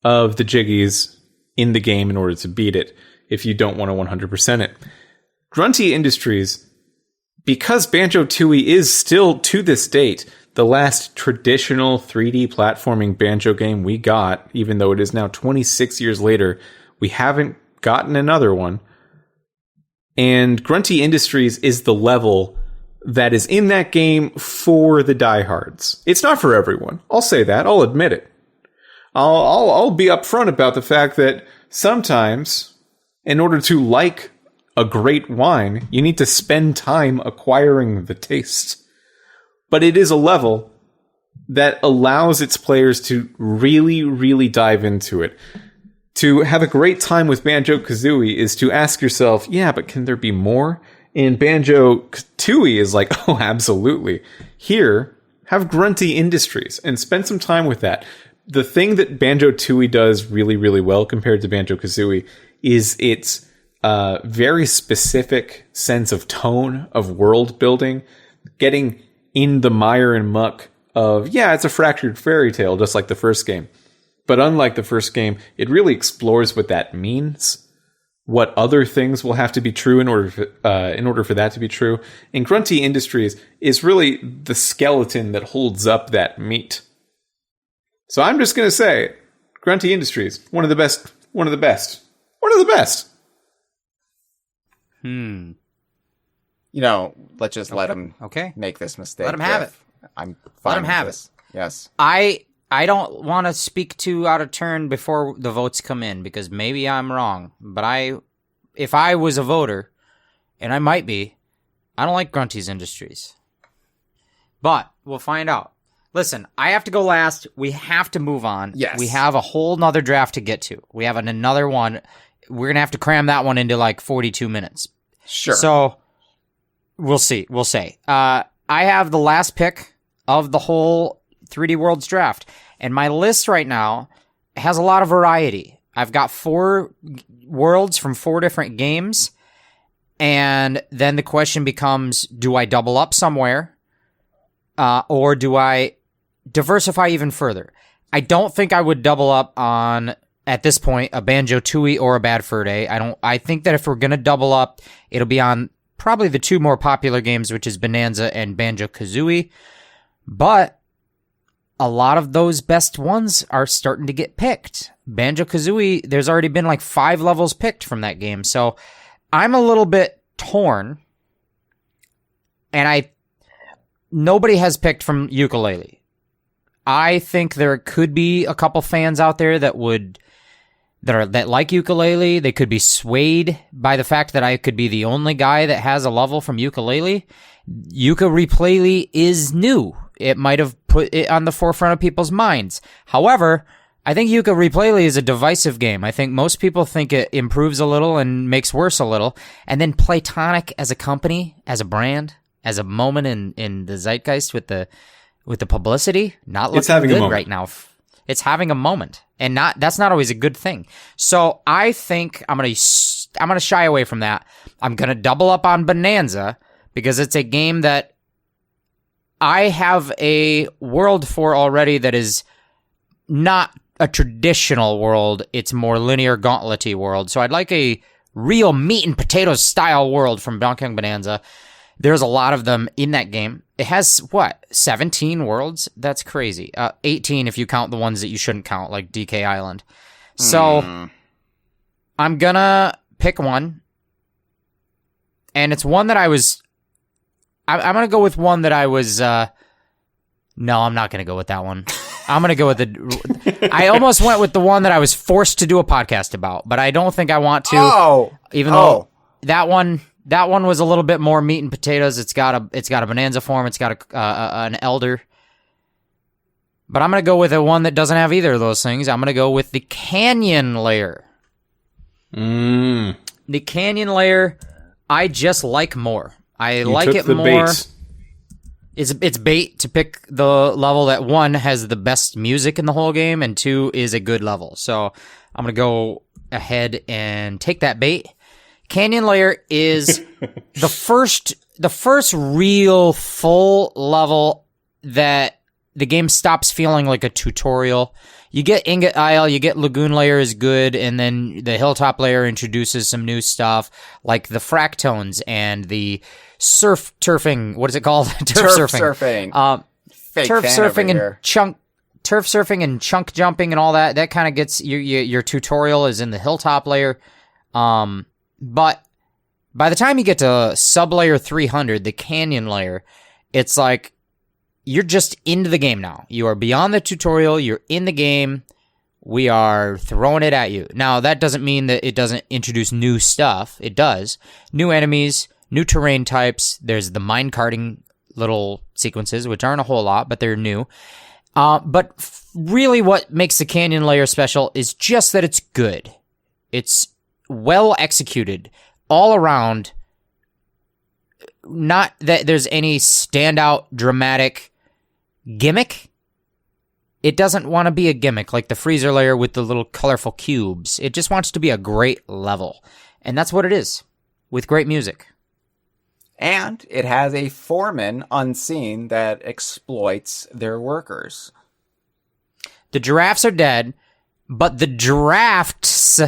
of the jiggies in the game in order to beat it if you don't want to 100% it. Grunty Industries, because Banjo-Tooie is still, to this date, the last traditional 3D platforming Banjo game we got, even though it is now 26 years later, we haven't gotten another one. And Grunty Industries is the level that is in that game for the diehards. It's not for everyone. I'll say that. I'll admit it. I'll be upfront about the fact that sometimes, in order to like a great wine, you need to spend time acquiring the taste. But it is a level that allows its players to really, really dive into it. To have a great time with Banjo-Kazooie is to ask yourself, yeah, but can there be more? And Banjo-Tooie is like, oh, absolutely. Here, have Grunty Industries and spend some time with that. The thing that Banjo-Tooie does really, really well compared to Banjo-Kazooie is its very specific sense of tone, of world building, getting in the mire and muck of, yeah, it's a fractured fairy tale, just like the first game. But unlike the first game, it really explores what that means, what other things will have to be true in order for that to be true. And Grunty Industries is really the skeleton that holds up that meat. So I'm just going to say, Grunty Industries, one of the best. You know, let's just let him make this mistake. Let him have it. I'm fine Let him have this. Yes. I don't want to speak too out of turn before the votes come in, because maybe I'm wrong. But if I was a voter, and I might be, I don't like Grunty's Industries. But we'll find out. Listen, I have to go last. We have to move on. Yes. We have a whole nother draft to get to. We have another one. We're going to have to cram that one into like 42 minutes. Sure. So we'll see. We'll say. I have the last pick of the whole 3D Worlds draft. And my list right now has a lot of variety. I've got 4 worlds from 4 different games. And then the question becomes, do I double up somewhere? Or do I diversify even further? I don't think I would double up on, at this point, a Banjo-Tooie or a Bad Fur Day. I think that if we're going to double up, it'll be on probably the 2 more popular games, which is Bananza and Banjo-Kazooie. But a lot of those best ones are starting to get picked. Banjo-Kazooie, there's already been like 5 levels picked from that game. So I'm a little bit torn. And nobody has picked from Yooka-Laylee. I think there could be a couple fans out there that like Yooka-Laylee. They could be swayed by the fact that I could be the only guy that has a level from Yooka-Laylee. Yooka-Replaylee is new. It might have put it on the forefront of people's minds. However, I think Yooka-Replaylee is a divisive game. I think most people think it improves a little and makes worse a little. And then Playtonic as a company, as a brand, as a moment in the zeitgeist with the publicity, not looking good right now. It's having a moment, and that's not always a good thing. So I think I'm gonna shy away from that. I'm gonna double up on Bananza because it's a game that I have a world for already that is not a traditional world. It's more linear gauntlet-y world. So I'd like a real meat and potatoes style world from Donkey Kong Bananza. There's a lot of them in that game. It has, 17 worlds? That's crazy. 18 if you count the ones that you shouldn't count, like DK Island. So, I'm gonna pick one. And it's one that I was... I'm gonna go with one that I was... No, I'm not gonna go with that one. I'm gonna go with the... I almost went with the one that I was forced to do a podcast about, but I don't think I want to. Even though that one was a little bit more meat and potatoes. It's got a Bananza form. It's got an elder. But I'm going to go with a one that doesn't have either of those things. I'm going to go with the Canyon Layer. The Canyon Layer, I just like more. I like it more. Bait. It's bait to pick the level that 1 has the best music in the whole game and 2 is a good level. So I'm going to go ahead and take that bait. Canyon Layer is the first real full level that the game stops feeling like a tutorial. You get Ingot Isle, you get Lagoon Layer is good, and then the Hilltop Layer introduces some new stuff like the fractones and the turfing. What is it called? Turf surfing. Turf surfing and chunk jumping and all that. That kind of gets your tutorial is in the Hilltop Layer. But by the time you get to sub-layer 300, the Canyon Layer, it's like you're just into the game now. You are beyond the tutorial. You're in the game. We are throwing it at you. Now, that doesn't mean that it doesn't introduce new stuff. It does. New enemies, new terrain types. There's the mine carting little sequences, which aren't a whole lot, but they're new. But really what makes the Canyon Layer special is just that it's good. It's well executed all around. Not that there's any standout dramatic gimmick. It doesn't want to be a gimmick like the freezer layer with the little colorful cubes. It just wants to be a great level. And that's what it is, with great music. And it has a foreman unseen that exploits their workers. The giraffes are dead, but the drafts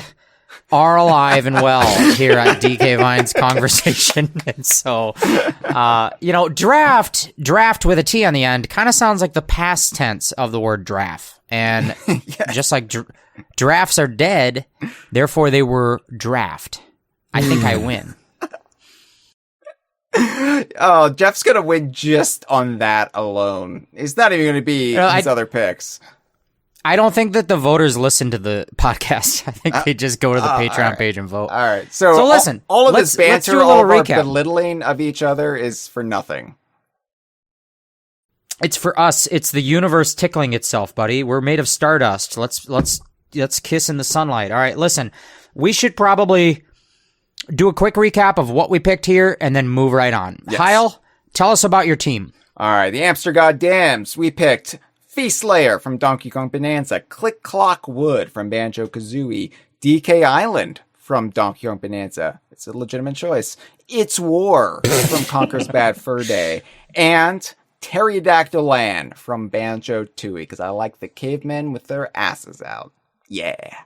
are alive and well here at DK Vine's Kongversation. And so, draft with a T on the end kind of sounds like the past tense of the word draft. And yes. Just like giraffes are dead, therefore they were draft. I think I win. Oh, Jeff's going to win just on that alone. It's not even going to be his other picks. I don't think that the voters listen to the podcast. I think they just go to the Patreon page and vote. All right. So listen. All of this banter, all of our recap. belittling of each other is for nothing. It's for us. It's the universe tickling itself, buddy. We're made of stardust. Let's kiss in the sunlight. All right, listen. We should probably do a quick recap of what we picked here and then move right on. Yes. Hyle, tell us about your team. All right. The Amster Goddams. We picked Feast Layer from Donkey Kong Bananza, Click Clock Wood from Banjo-Kazooie, DK Island from Donkey Kong Bananza. It's a legitimate choice. It's War from Conker's Bad Fur Day, and Pterodactyl Land from Banjo-Tooie, because I like the cavemen with their asses out. Yeah.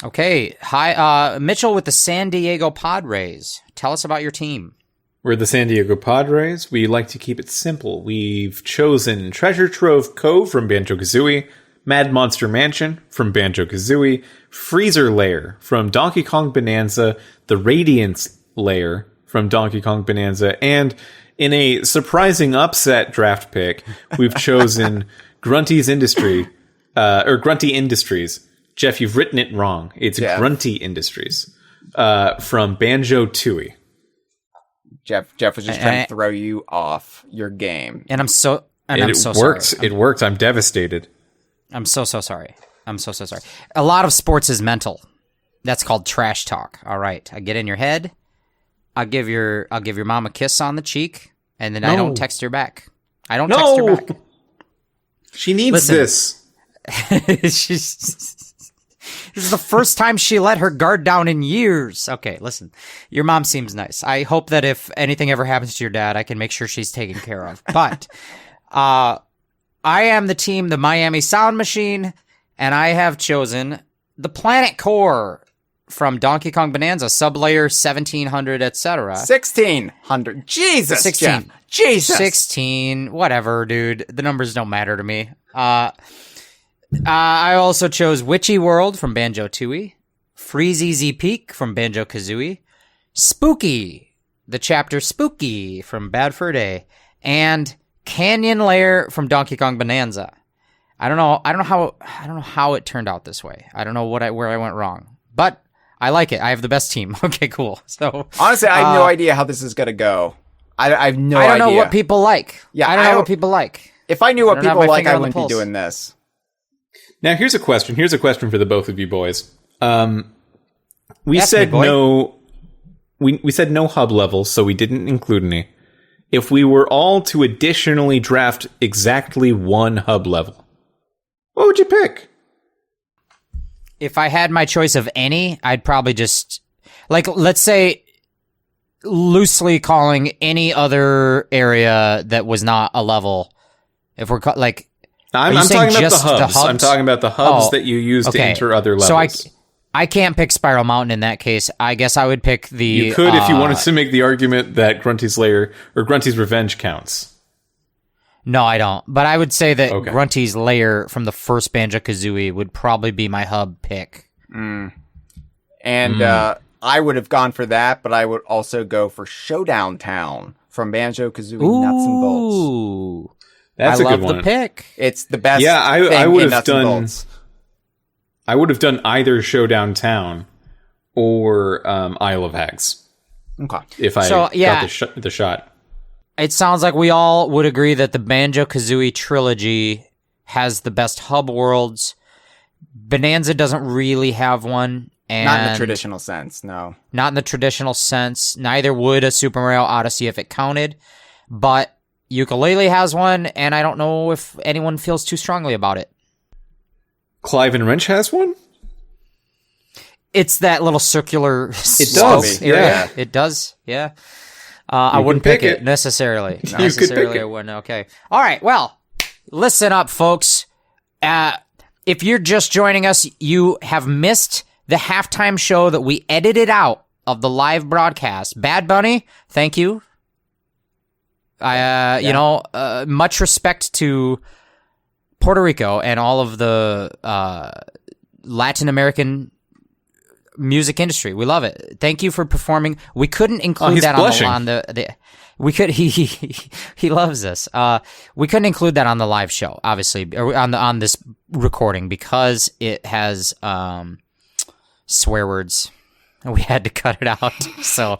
Okay. Hi, Mitchell with the San Diego Padres. Tell us about your team. We're the San Diego Padres. We like to keep it simple. We've chosen Treasure Trove Cove from Banjo-Kazooie, Mad Monster Mansion from Banjo-Kazooie, Freezer Layer from Donkey Kong Bananza, the Radiance Layer from Donkey Kong Bananza, and in a surprising upset draft pick, we've chosen Grunty's Industry, or Grunty Industries. Jeff, you've written it wrong. It's Grunty Industries from Banjo-Tooie. Jeff was just trying to throw you off your game. And I'm so worked. sorry. It worked. I'm devastated. I'm so sorry. I'm so sorry. A lot of sports is mental. That's called trash talk. All right. I get in your head. I'll give your mom a kiss on the cheek, and then I don't text her back. I don't text her back. She needs this. This is the first time she let her guard down in years. Okay, listen. Your mom seems nice. I hope that if anything ever happens to your dad, I can make sure she's taken care of. But I am the team, the Miami Sound Machine, and I have chosen the Planet Core from Donkey Kong Bananza, sub-layer 1700, etc. 1600. Jesus, 16. Jeff. Jesus. 16. Whatever, dude. The numbers don't matter to me. I also chose Witchy World from Banjo-Tooie, Freezy Z Peak from Banjo-Kazooie, Spooky, the chapter Spooky from Bad Fur Day, and Canyon Layer from Donkey Kong Bananza. I don't know how it turned out this way. I don't know where I went wrong, but I like it. I have the best team. Okay, cool. So honestly, I have no idea how this is gonna go. I have no idea. I don't know what people like. Yeah, I don't know what people like. If I knew what people like, I wouldn't be doing this. Now, here's a question. Here's a question for the both of you boys. We said no hub levels, so we didn't include any. If we were all to additionally draft exactly one hub level, what would you pick? if I had my choice of any, I'd probably just, like, let's say, loosely calling any other area that was not a level. If we're like, I'm talking about the hubs. I'm talking about the hubs that you use to enter other levels. So I can't pick Spiral Mountain in that case. I guess I would pick the... You could if you wanted to make the argument that Grunty's Lair or Grunty's Revenge counts. No, I don't. But I would say that Grunty's Lair from the first Banjo-Kazooie would probably be my hub pick. And I would have gone for that, but I would also go for Showdown Town from Banjo-Kazooie Nuts and Bolts. Ooh. That's a good one. I love the pick. It's the best. Yeah, I would have Nuts done. and Bolts. I would have done either Showdown Town or Isle of Hags. Okay. If I got the shot. It sounds like we all would agree that the Banjo-Kazooie trilogy has the best hub worlds. Bananza doesn't really have one. And not in the traditional sense, no. Not in the traditional sense. Neither would a Super Mario Odyssey if it counted. But Yooka-Laylee has one, and I don't know if anyone feels too strongly about it. Clive and Wrench has one? It's that little circular It does, area. yeah. It does, yeah. I wouldn't pick it necessarily. You necessarily, could pick it. I wouldn't. Okay. All right, well, listen up, folks. If you're just joining us, you have missed the halftime show that we edited out of the live broadcast. Bad Bunny, thank you. Much respect to Puerto Rico and all of the Latin American music industry. We love it. Thank you for performing. We couldn't include that on the we could he loves us. We couldn't include that on the live show, obviously, or on this recording because it has swear words. We had to cut it out. So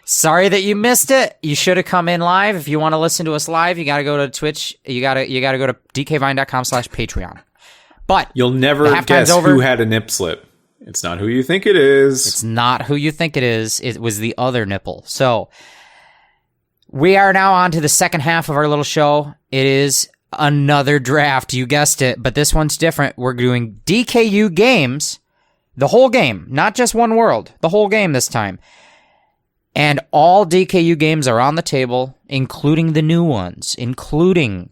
sorry that you missed it. You should have come in live. If you want to listen to us live, you got to go to Twitch. You got to go to dkvine.com/Patreon. But you'll never guess who had a nip slip. It's not who you think it is. It's not who you think it is. It was the other nipple. So we are now on to the second half of our little show. It is another draft. You guessed it, but this one's different. We're doing DKU games, the whole game, not just one world, the whole game this time. And all DKU games are on the table, including the new ones, including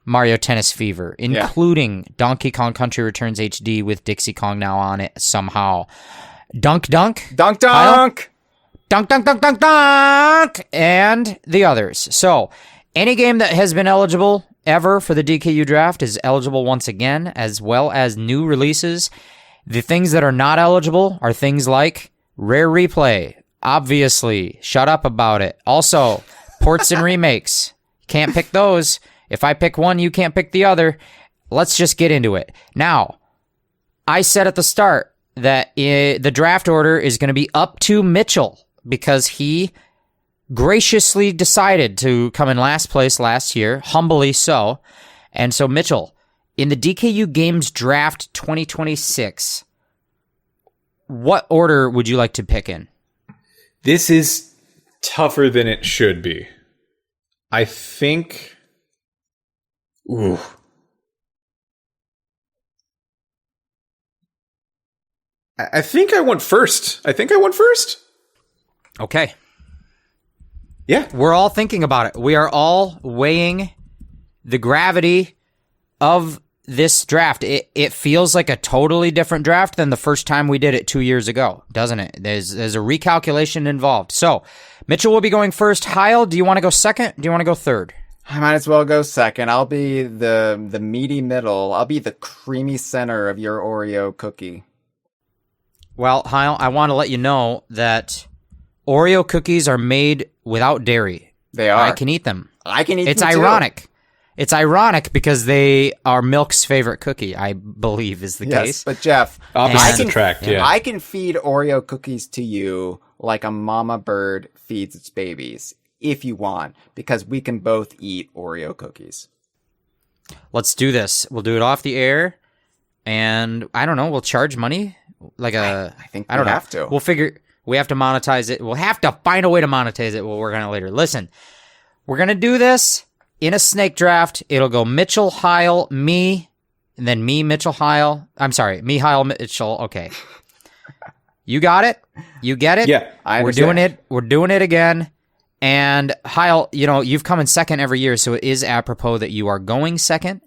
Mario Tennis Fever, including Donkey Kong Country Returns HD with Dixie Kong now on it somehow. Dunk Dunk, and the others. So, any game that has been eligible ever for the DKU draft is eligible once again, as well as new releases. The things that are not eligible are things like Rare Replay, obviously, shut up about it. Also, ports and remakes, can't pick those. If I pick one, you can't pick the other. Let's just get into it. Now, I said at the start that the draft order is going to be up to Mitchell because he graciously decided to come in last place last year, humbly so. And so, Mitchell, in the DKU Games Draft 2026, what order would you like to pick in? This is tougher than it should be. I think... Ooh. I think I went first. Okay. Yeah. We're all thinking about it. We are all weighing the gravity of this draft. It feels like a totally different draft than the first time we did it 2 years ago, doesn't it? There's a recalculation involved. So, Mitchell will be going first. Hyle, do you want to go second? Do you want to go third? I might as well go second. I'll be the meaty middle. I'll be the creamy center of your Oreo cookie. Well, Hyle, I want to let you know that Oreo cookies are made without dairy. They are. I can eat them. I can eat them It's ironic. It's ironic because they are Milk's favorite cookie, I believe is the case. But Jeff, opposites attract, yeah. I can feed Oreo cookies to you like a mama bird feeds its babies. If you want, because we can both eat Oreo cookies. Let's do this. We'll do it off the air, and I don't know. We'll charge money, like I think I don't we know. have to. We'll figure. We have to monetize it. We'll have to find a way to monetize it. We'll work on it later. Listen, we're gonna do this in a snake draft. It'll go Mitchell, Hyle, me, and then me, Mitchell, Hyle. I'm sorry, me, Hyle, Mitchell. Okay. You got it? You get it? Yeah, I We're doing it. We're doing it again. And Hyle, you've come in second every year, so it is apropos that you are going second.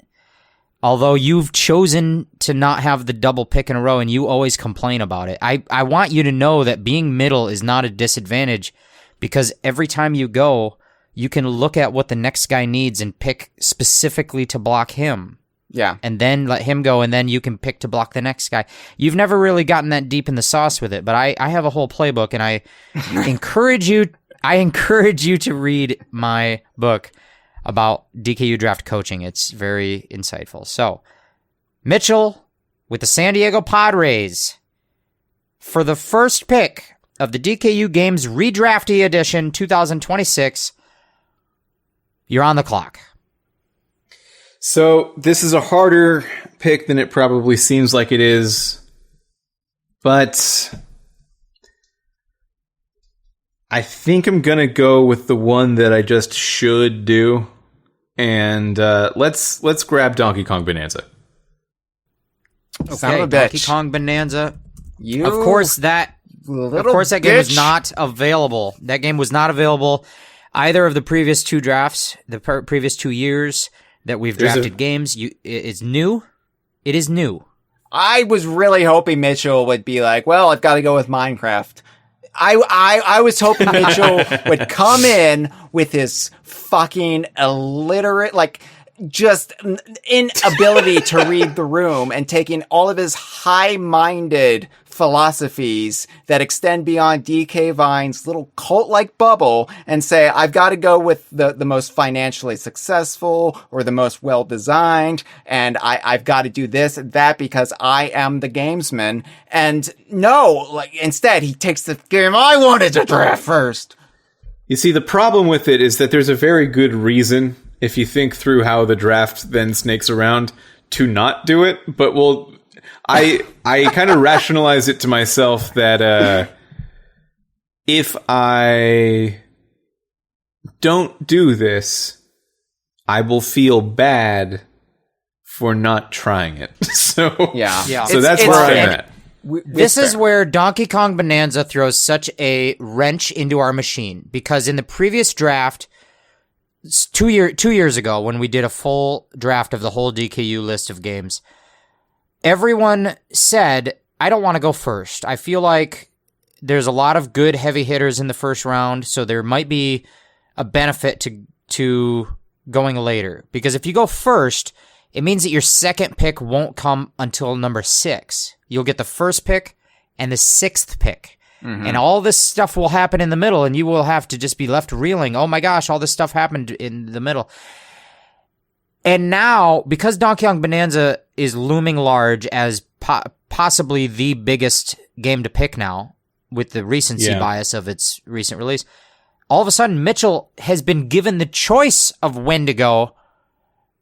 Although you've chosen to not have the double pick in a row, and you always complain about it. I want you to know that being middle is not a disadvantage, because every time you go, you can look at what the next guy needs and pick specifically to block him. Yeah. And then let him go, and then you can pick to block the next guy. You've never really gotten that deep in the sauce with it, but I have a whole playbook, and I encourage you to read my book about DKU Draft coaching. It's very insightful. So, Mitchell with the San Diego Padres for the first pick of the DKU Games ReDraftee Edition 2026. You're on the clock. So this is a harder pick than it probably seems like it is, but I think I'm gonna go with the one that I just should do, and let's grab Donkey Kong Bonanza. Okay, Son of a Donkey bitch. Kong Bonanza. You Of course, that game was not available. That game was not available either of the previous two drafts, the previous 2 years that we've drafted games. It's new. It is new. I was really hoping Mitchell would be like, well, I've got to go with Minecraft. I was hoping Mitchell would come in with his fucking illiterate, like, just inability to read the room and taking all of his high-minded philosophies that extend beyond DK Vine's little cult-like bubble and say, I've got to go with the most financially successful or the most well-designed, and I've got to do this and that because I am the gamesman. And no, like, instead he takes the game I wanted to draft first. You see, the problem with it is that there's a very good reason, if you think through how the draft then snakes around, to not do it. But I kind of rationalize it to myself that if I don't do this, I will feel bad for not trying it. So Yeah. So that's where I'm at. This is where Donkey Kong Bonanza throws such a wrench into our machine, because in the previous draft, 2 years ago, when we did a full draft of the whole DKU list of games, everyone said, I don't want to go first. I feel like there's a lot of good heavy hitters in the first round, so there might be a benefit to going later. Because if you go first, it means that your second pick won't come until number 6. You'll get the first pick and the 6th pick. Mm-hmm. And all this stuff will happen in the middle, and you will have to just be left reeling. Oh my gosh, all this stuff happened in the middle. And now, because Donkey Kong Bonanza is looming large as possibly the biggest game to pick now, with the recency bias of its recent release, all of a sudden Mitchell has been given the choice of when to go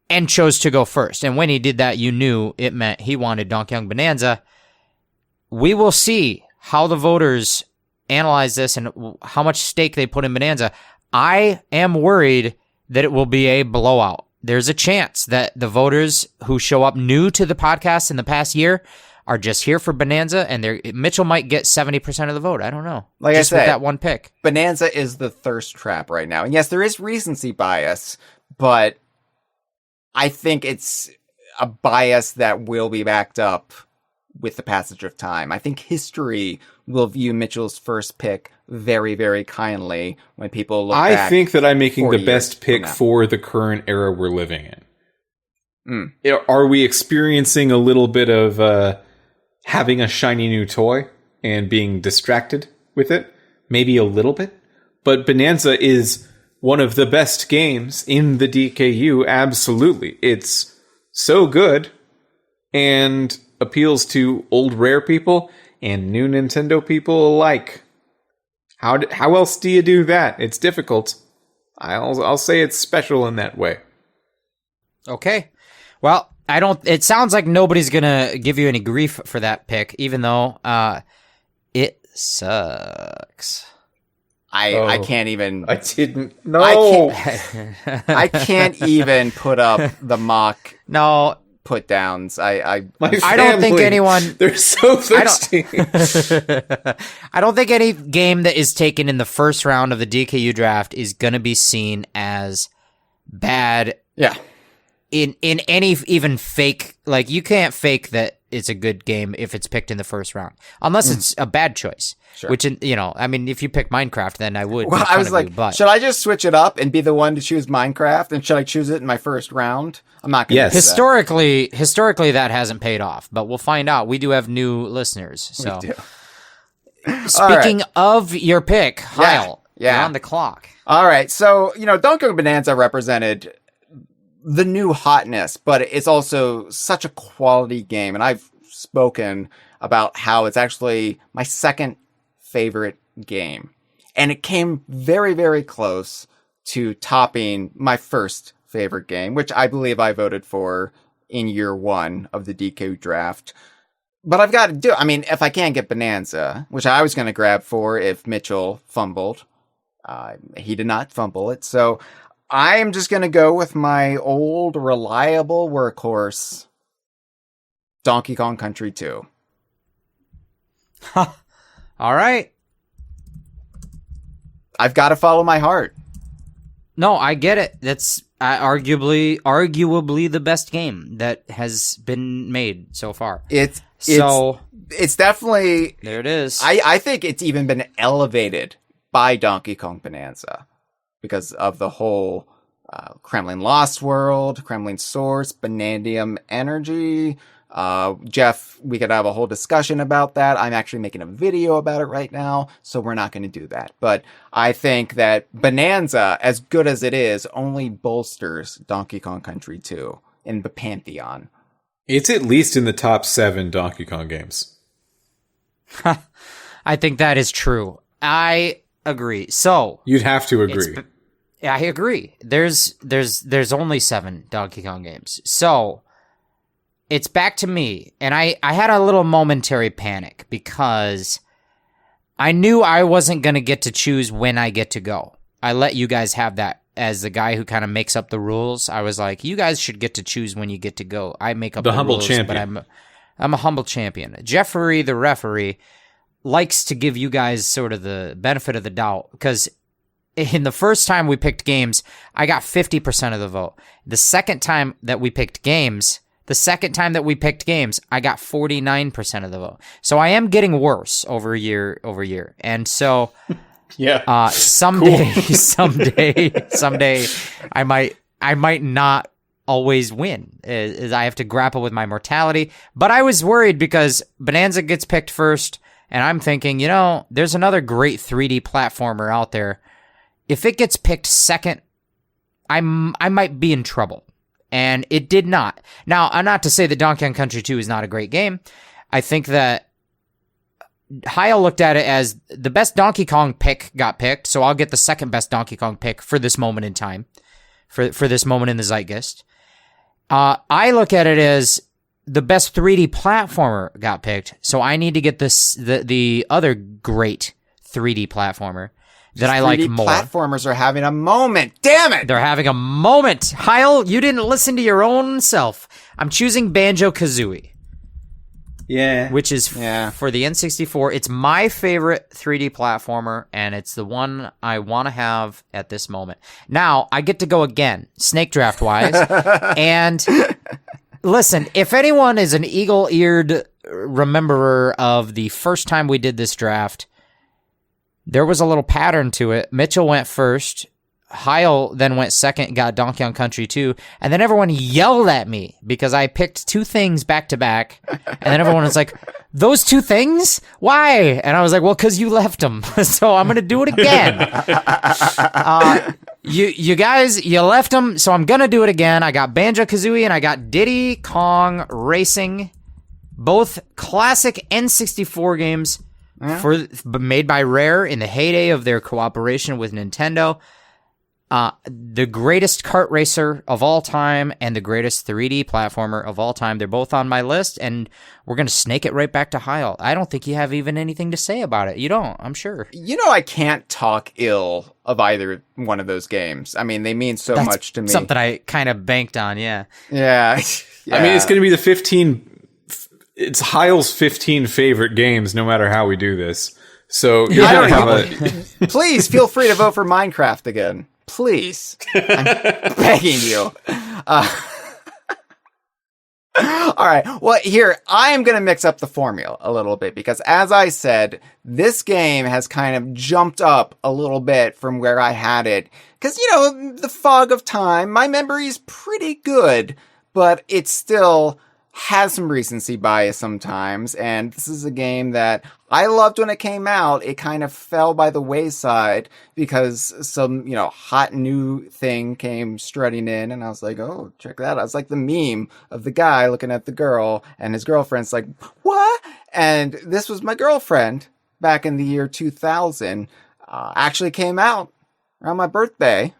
and chose to go first. And when he did that, you knew it meant he wanted Donkey Kong Bonanza. We will see how the voters analyze this and how much stake they put in Bonanza. I am worried that it will be a blowout. There's a chance that the voters who show up new to the podcast in the past year are just here for Bonanza, and Mitchell might get 70% of the vote. I don't know. Like just I said, with that one pick. Bonanza is the thirst trap right now. And yes, there is recency bias, but I think it's a bias that will be backed up with the passage of time. I think history will view Mitchell's first pick very, very kindly when people look back. I think that I'm making the 40 best pick years for the current era we're living in. Are we experiencing a little bit of having a shiny new toy and being distracted with it? Maybe a little bit. But Bonanza is one of the best games in the DKU, absolutely. It's so good and appeals to old Rare people and new Nintendo people alike. How else do you do that? It's difficult. I'll say it's special in that way. Okay. Well, it sounds like nobody's gonna give you any grief for that pick, even though it sucks. I can't even. I didn't know. I can't even put up the mock. No, put downs. I don't think anyone. They're so thirsty. I don't think any game that is taken in the first round of the DKU draft is going to be seen as bad. Yeah. In any even fake, like you can't fake that it's a good game if it's picked in the first round, unless it's a bad choice. Sure. Which, I mean, if you pick Minecraft, then I would. Well, I was like, should I just switch it up and be the one to choose Minecraft? And should I choose it in my first round? I'm not going to. Yes. Historically, that hasn't paid off, but we'll find out. We do have new listeners. So, speaking of your pick, Hyle, you're on the clock. All right. So, Donkey Kong Bananza represented the new hotness, but it's also such a quality game. And I've spoken about how it's actually my second favorite game. And it came very, very close to topping my first favorite game, which I believe I voted for in year one of the DKU draft. But I've got to do, if I can't get Bananza, which I was going to grab for if Mitchell fumbled, he did not fumble it. So I'm just going to go with my old reliable workhorse, Donkey Kong Country 2. All right. I've got to follow my heart. No, I get it. That's arguably the best game that has been made so far. It's definitely... There it is. I think it's even been elevated by Donkey Kong Bananza because of the whole Kremlin Lost World, Kremlin Source, Banandium Energy. Jeff, we could have a whole discussion about that. I'm actually making a video about it right now, so we're not going to do that. But I think that Bananza, as good as it is, only bolsters Donkey Kong Country 2 in the pantheon. It's at least in the top 7 Donkey Kong games. I think that is true. I agree. So you'd have to agree. I agree. There's only 7 Donkey Kong games. So it's back to me, and I had a little momentary panic because I knew I wasn't going to get to choose when I get to go. I let you guys have that as the guy who kind of makes up the rules. I was like, you guys should get to choose when you get to go. I make up the humble rules, champion. but I'm a humble champion. Jeffrey, the referee, likes to give you guys sort of the benefit of the doubt because in the first time we picked games, I got 50% of the vote. The second time that we picked games, I got 49% of the vote. So I am getting worse over year. And so yeah. Someday I might not always win. As I have to grapple with my mortality. But I was worried because Bananza gets picked first, and I'm thinking, there's another great 3D platformer out there. If it gets picked second, I might be in trouble. And it did not. Now, I'm not to say that Donkey Kong Country 2 is not a great game. I think that Hyle looked at it as the best Donkey Kong pick got picked, so I'll get the second best Donkey Kong pick for this moment in time, for this moment in the zeitgeist. I look at it as the best 3D platformer got picked, so I need to get the other great 3D platformer that I like more. Platformers are having a moment. Damn it! They're having a moment. Hyle, you didn't listen to your own self. I'm choosing Banjo-Kazooie. Yeah. Which is for the N64. It's my favorite 3D platformer, and it's the one I want to have at this moment. Now, I get to go again, snake draft-wise. And listen, if anyone is an eagle-eared rememberer of the first time we did this draft, there was a little pattern to it. Mitchell went first. Hyle then went second, got Donkey Kong Country 2. And then everyone yelled at me because I picked 2 things back to back. And then everyone was like, those 2 things? Why? And I was like, well, because you left them. So I'm going to do it again. You guys, you left them. So I'm going to do it again. I got Banjo-Kazooie and I got Diddy Kong Racing. Both classic N64 games. Made by Rare in the heyday of their cooperation with Nintendo. The greatest kart racer of all time and the greatest 3D platformer of all time. They're both on my list, and we're going to snake it right back to Hyle. I don't think you have even anything to say about it. You don't, I'm sure. I can't talk ill of either one of those games. I mean, they mean so much to me. Something I kind of banked on, yeah. Yeah. I mean, it's going to be the 15... It's Hyle's 15 favorite games, no matter how we do this. So you're going to have a... Please feel free to vote for Minecraft again. Please. I'm begging you. All right. Well, here, I am going to mix up the formula a little bit because, as I said, this game has kind of jumped up a little bit from where I had it. Because, the fog of time, my memory is pretty good, but it still has some recency bias sometimes. And this is a game that I loved when it came out. It kind of fell by the wayside because some, hot new thing came strutting in, and I was like, oh, check that out. It's like the meme of the guy looking at the girl, and his girlfriend's like, what? And this was my girlfriend back in the year 2000. Actually came out around my birthday,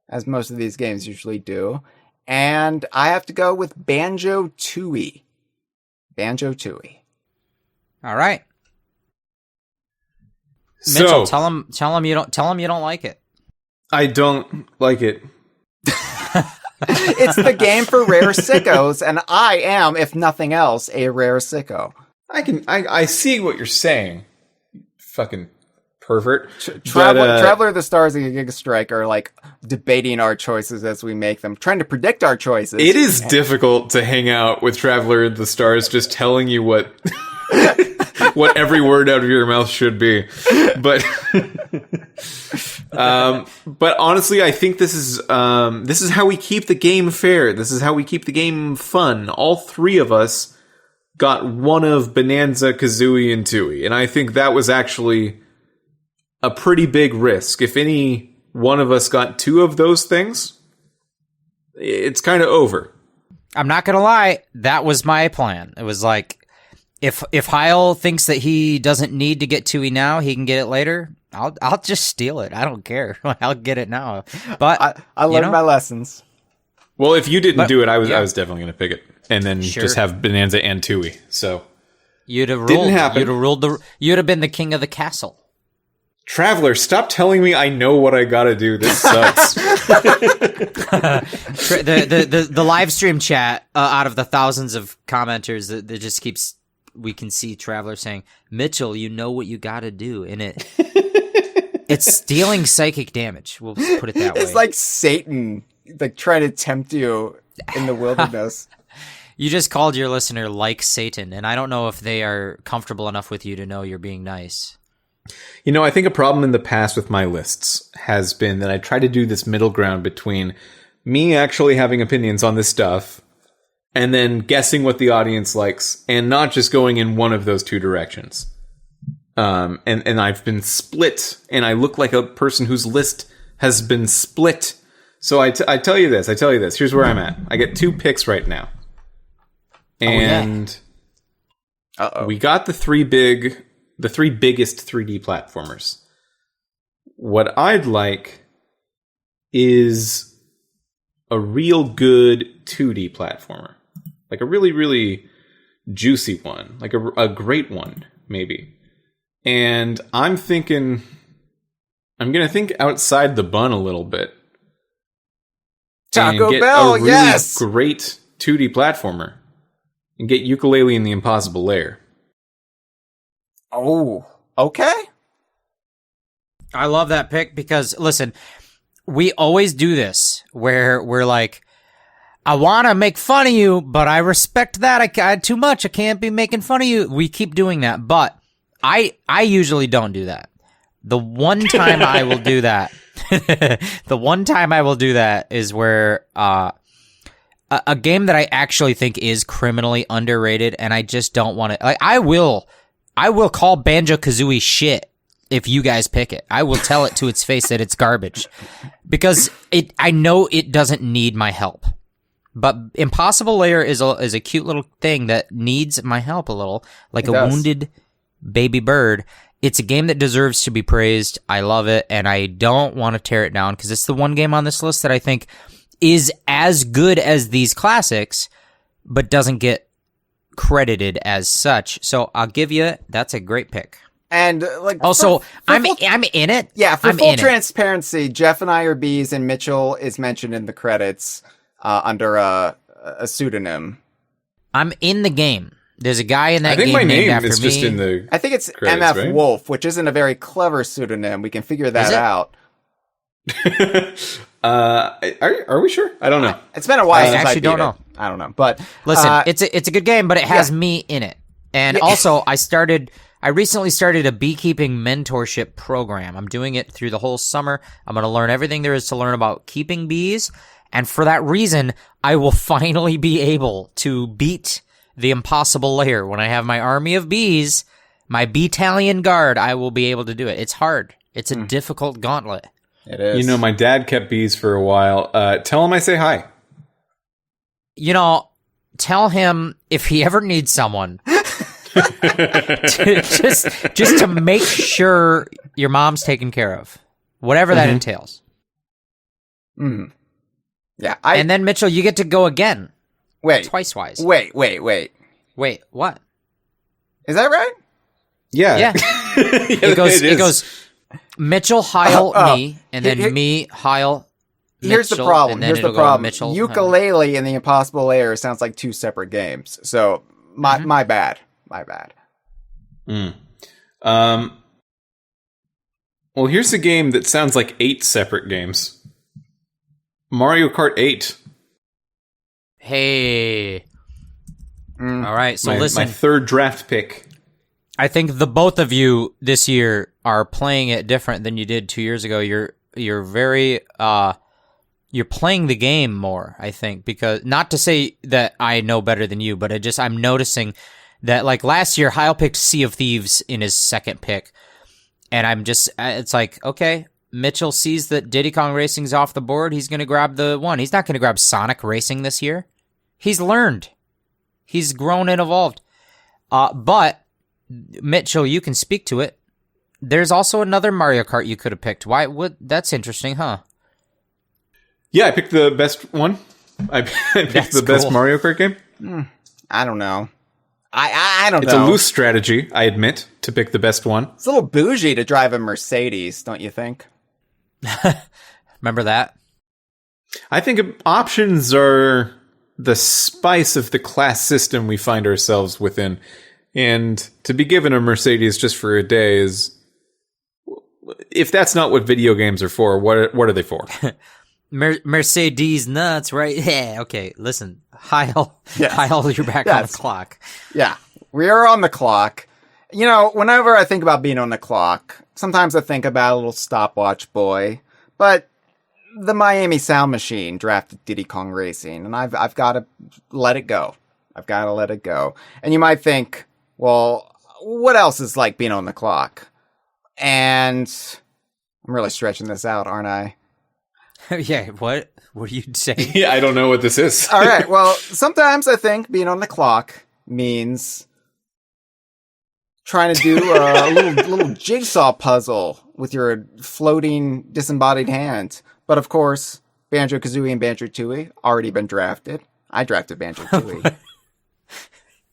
as most of these games usually do. And I have to go with Banjo-Tooie. Banjo-Tooie. All right. So, Mitchell, tell him you don't like it. I don't like it. It's the game for rare sickos, and I am, if nothing else, a rare sicko. I see what you're saying. Fucking pervert. Traveler of the Stars and Giga Strike are like debating our choices as we make them, trying to predict our choices. It is difficult to hang out with Traveler of the Stars just telling you what what every word out of your mouth should be. But but honestly, I think this is how we keep the game fair. This is how we keep the game fun. All three of us got one of Bananza, Kazooie, and Tooie, and I think that was actually a pretty big risk. If any one of us got two of those things, it's kind of over. I'm not gonna lie, that was my plan. It was like, if Hyle thinks that he doesn't need to get Tooie now, he can get it later. I'll just steal it. I don't care. I'll get it now. But I learned my lessons. Well, if you didn't do it, I was definitely gonna pick it, and then just have Bananza and Tooie. So you'd have ruled. Didn't happen. You'd have been the king of the castle. Traveler, stop telling me I know what I gotta do. This sucks. the live stream chat, out of the thousands of commenters, that just keeps, we can see Traveler saying, Mitchell, you know what you gotta do. And it's stealing psychic damage. We'll just put it that way. It's like Satan, like trying to tempt you in the wilderness. You just called your listener like Satan, and I don't know if they are comfortable enough with you to know you're being nice. I think a problem in the past with my lists has been that I try to do this middle ground between me actually having opinions on this stuff and then guessing what the audience likes and not just going in one of those two directions. And I've been split, and I look like a person whose list has been split. So I tell you this. Here's where I'm at. I get two picks right now. And we got the three biggest 3D platformers. What I'd like is a real good 2D platformer. Like a really, really juicy one. Like a great one, maybe. And I'm going to think outside the bun a little bit. Taco and get Bell, a really yes! great 2D platformer. And get Yooka-Laylee in the Impossible Lair. Oh, okay. I love that pick because, listen, we always do this where we're like, I want to make fun of you, but I respect that. I too much. I can't be making fun of you. We keep doing that, but I usually don't do that. The one time I will do that, is where a game that I actually think is criminally underrated, and I just don't want to. Like, I will call Banjo-Kazooie shit if you guys pick it. I will tell it to its face that it's garbage because I know it doesn't need my help. But Impossible Lair is a cute little thing that needs my help a little, like a wounded baby bird. It's a game that deserves to be praised. I love it, and I don't want to tear it down because it's the one game on this list that I think is as good as these classics, but doesn't get credited as such. So I'll give you, that's a great pick. And also, I'm in it. Yeah, for I'm full in transparency, Jeff and I are bees, and Mitchell is mentioned in the credits under a pseudonym. I'm in the game. There's a guy in that game. I think my named name after is me. just in the. I think it's credits, MF right? Wolfe, which isn't a very clever pseudonym. We can figure that out. Are we sure? I don't know. It's been a while since actually I don't beat know. it. I don't know, but Listen, it's a good game, but it has me in it. And also, I recently started a beekeeping mentorship program. I'm doing it through the whole summer. I'm going to learn everything there is to learn about keeping bees. And for that reason, I will finally be able to beat the impossible layer. When I have my army of bees, my Beetalion Guard, I will be able to do it. It's hard. It's a difficult gauntlet. it is. You know, my dad kept bees for a while. Tell him I say hi. You know, tell him if he ever needs someone just to make sure your mom's taken care of, whatever that entails. Mm. Yeah, And then Mitchell, you get to go again, wait, twice-wise. wait. Wait, what? Is that right? Yeah. Yeah. It goes Mitchell, Hyle, me, and then Here- me, Hyle, Mitchell. Here's the problem. And then Here's the it'll go problem. Mitchell, Yooka-Laylee and the Impossible Layer sounds like two separate games. So my bad. My bad. Well, here's a game that sounds like 8 separate games. Mario Kart 8. Hey. All right, so listen. My third draft pick. I think the both of you this year are playing it different than you did 2 years ago. You're very you're playing the game more, I think, because not to say that I know better than you, but I'm noticing that like last year Hyle picked Sea of Thieves in his second pick, and it's like, okay, Mitchell sees that Diddy Kong Racing's off the board, he's going to grab the one. He's not going to grab Sonic Racing this year. He's learned. He's grown and evolved. But Mitchell, you can speak to it. There's also another Mario Kart you could have picked. That's interesting, huh? Yeah, I picked the best one. I picked the best Mario Kart game. I don't know. I don't It's know. a loose strategy, I admit, to pick the best one. It's a little bougie to drive a Mercedes, don't you think? Remember that? I think options are the spice of the class system we find ourselves within. And to be given a Mercedes just for a day is... If that's not what video games are for, what are they for? Mercedes nuts, right? Yeah, okay, listen. Hyle, you're back on the clock. Yeah, we are on the clock. You know, whenever I think about being on the clock, sometimes I think about a little stopwatch boy, but the Miami Sound Machine drafted Diddy Kong Racing, and I've got to let it go. I've got to let it go. And you might think, well, what else is like being on the clock? And I'm really stretching this out, aren't I? Yeah, what are you saying? Yeah, I don't know what this is. All right, well, sometimes I think being on the clock means trying to do a little jigsaw puzzle with your floating disembodied hand. But of course, Banjo-Kazooie and Banjo-Tooie already been drafted. I drafted Banjo-Tooie.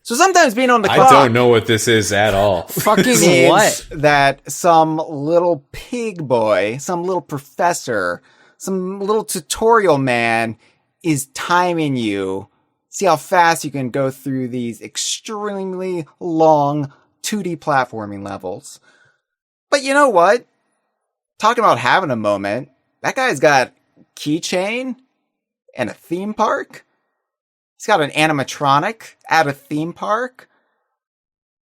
So sometimes being on the clock... I don't know what this is at all. Fucking means what? that some little pig boy, some little professor, some little tutorial man is timing you. See how fast you can go through these extremely long 2D platforming levels. But you know what? Talking about having a moment, that guy's got keychain and a theme park. He's got an animatronic at a theme park.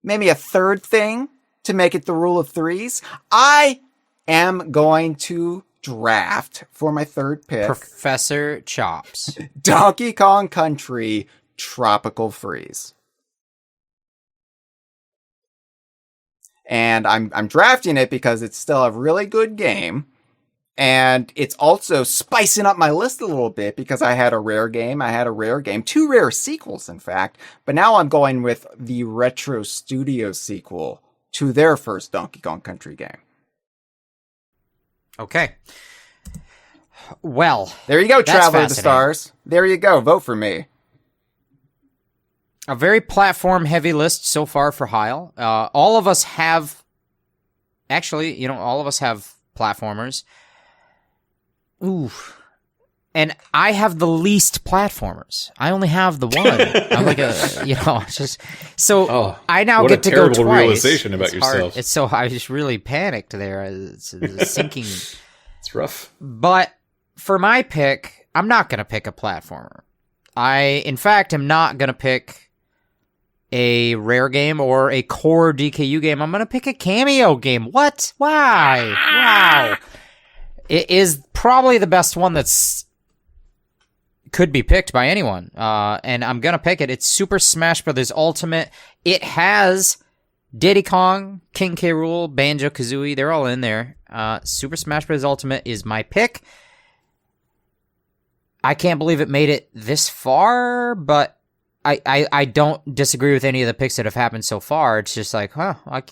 Maybe a third thing to make it the rule of threes. I am going to draft for my third pick. Professor Chops. Donkey Kong Country Tropical Freeze. And I'm drafting it because it's still a really good game. And it's also spicing up my list a little bit because I had a rare game. 2 rare sequels, in fact. But now I'm going with the Retro Studio sequel to their first Donkey Kong Country game. Okay. Well, there you go, that's Traveler of the Stars. There you go. Vote for me. A very platform-heavy list so far for Hyle. All of us have... Actually, all of us have platformers. Ooh. And I have the least platformers. I only have the one. I'm like just... So I now get to go twice. What a terrible realization about yourself. It's so... I just really panicked there. It's sinking... It's rough. But for my pick, I'm not going to pick a platformer. In fact, am not going to pick a rare game or a core DKU game. I'm going to pick a cameo game. What? Why? Wow. It is probably the best one could be picked by anyone. And I'm going to pick it. It's Super Smash Bros. Ultimate. It has Diddy Kong, King K. Rool, Banjo-Kazooie. They're all in there. Super Smash Bros. Ultimate is my pick. I can't believe it made it this far, but I don't disagree with any of the picks that have happened so far. It's just like,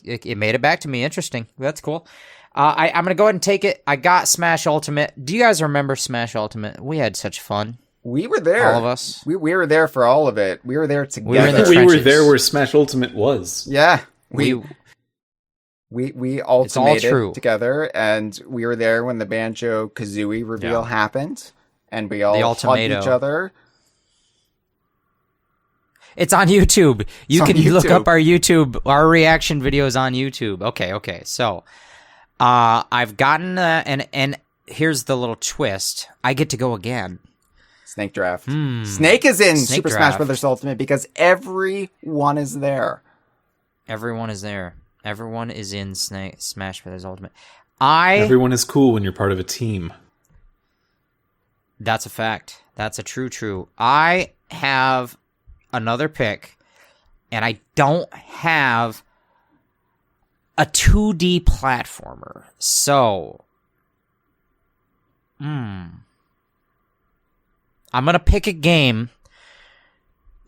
it made it back to me. Interesting. That's cool. I'm going to go ahead and take it. I got Smash Ultimate. Do you guys remember Smash Ultimate? We had such fun. We were there. All of us. We were there for all of it. We were there together. We were there where Smash Ultimate was. Yeah. We ultimated together, and we were there when the Banjo-Kazooie reveal happened, and we all hugged each other. It's on YouTube. You can look up our reaction videos on YouTube. Okay. So, I've gotten and here's the little twist. I get to go again. Snake Draft. Snake is in Super Smash Bros. Ultimate because everyone is there. Everyone is there. Everyone is in Smash Bros. Ultimate. Everyone is cool when you're part of a team. That's a fact. That's a true. I have another pick, and I don't have a 2D platformer. So, I'm going to pick a game.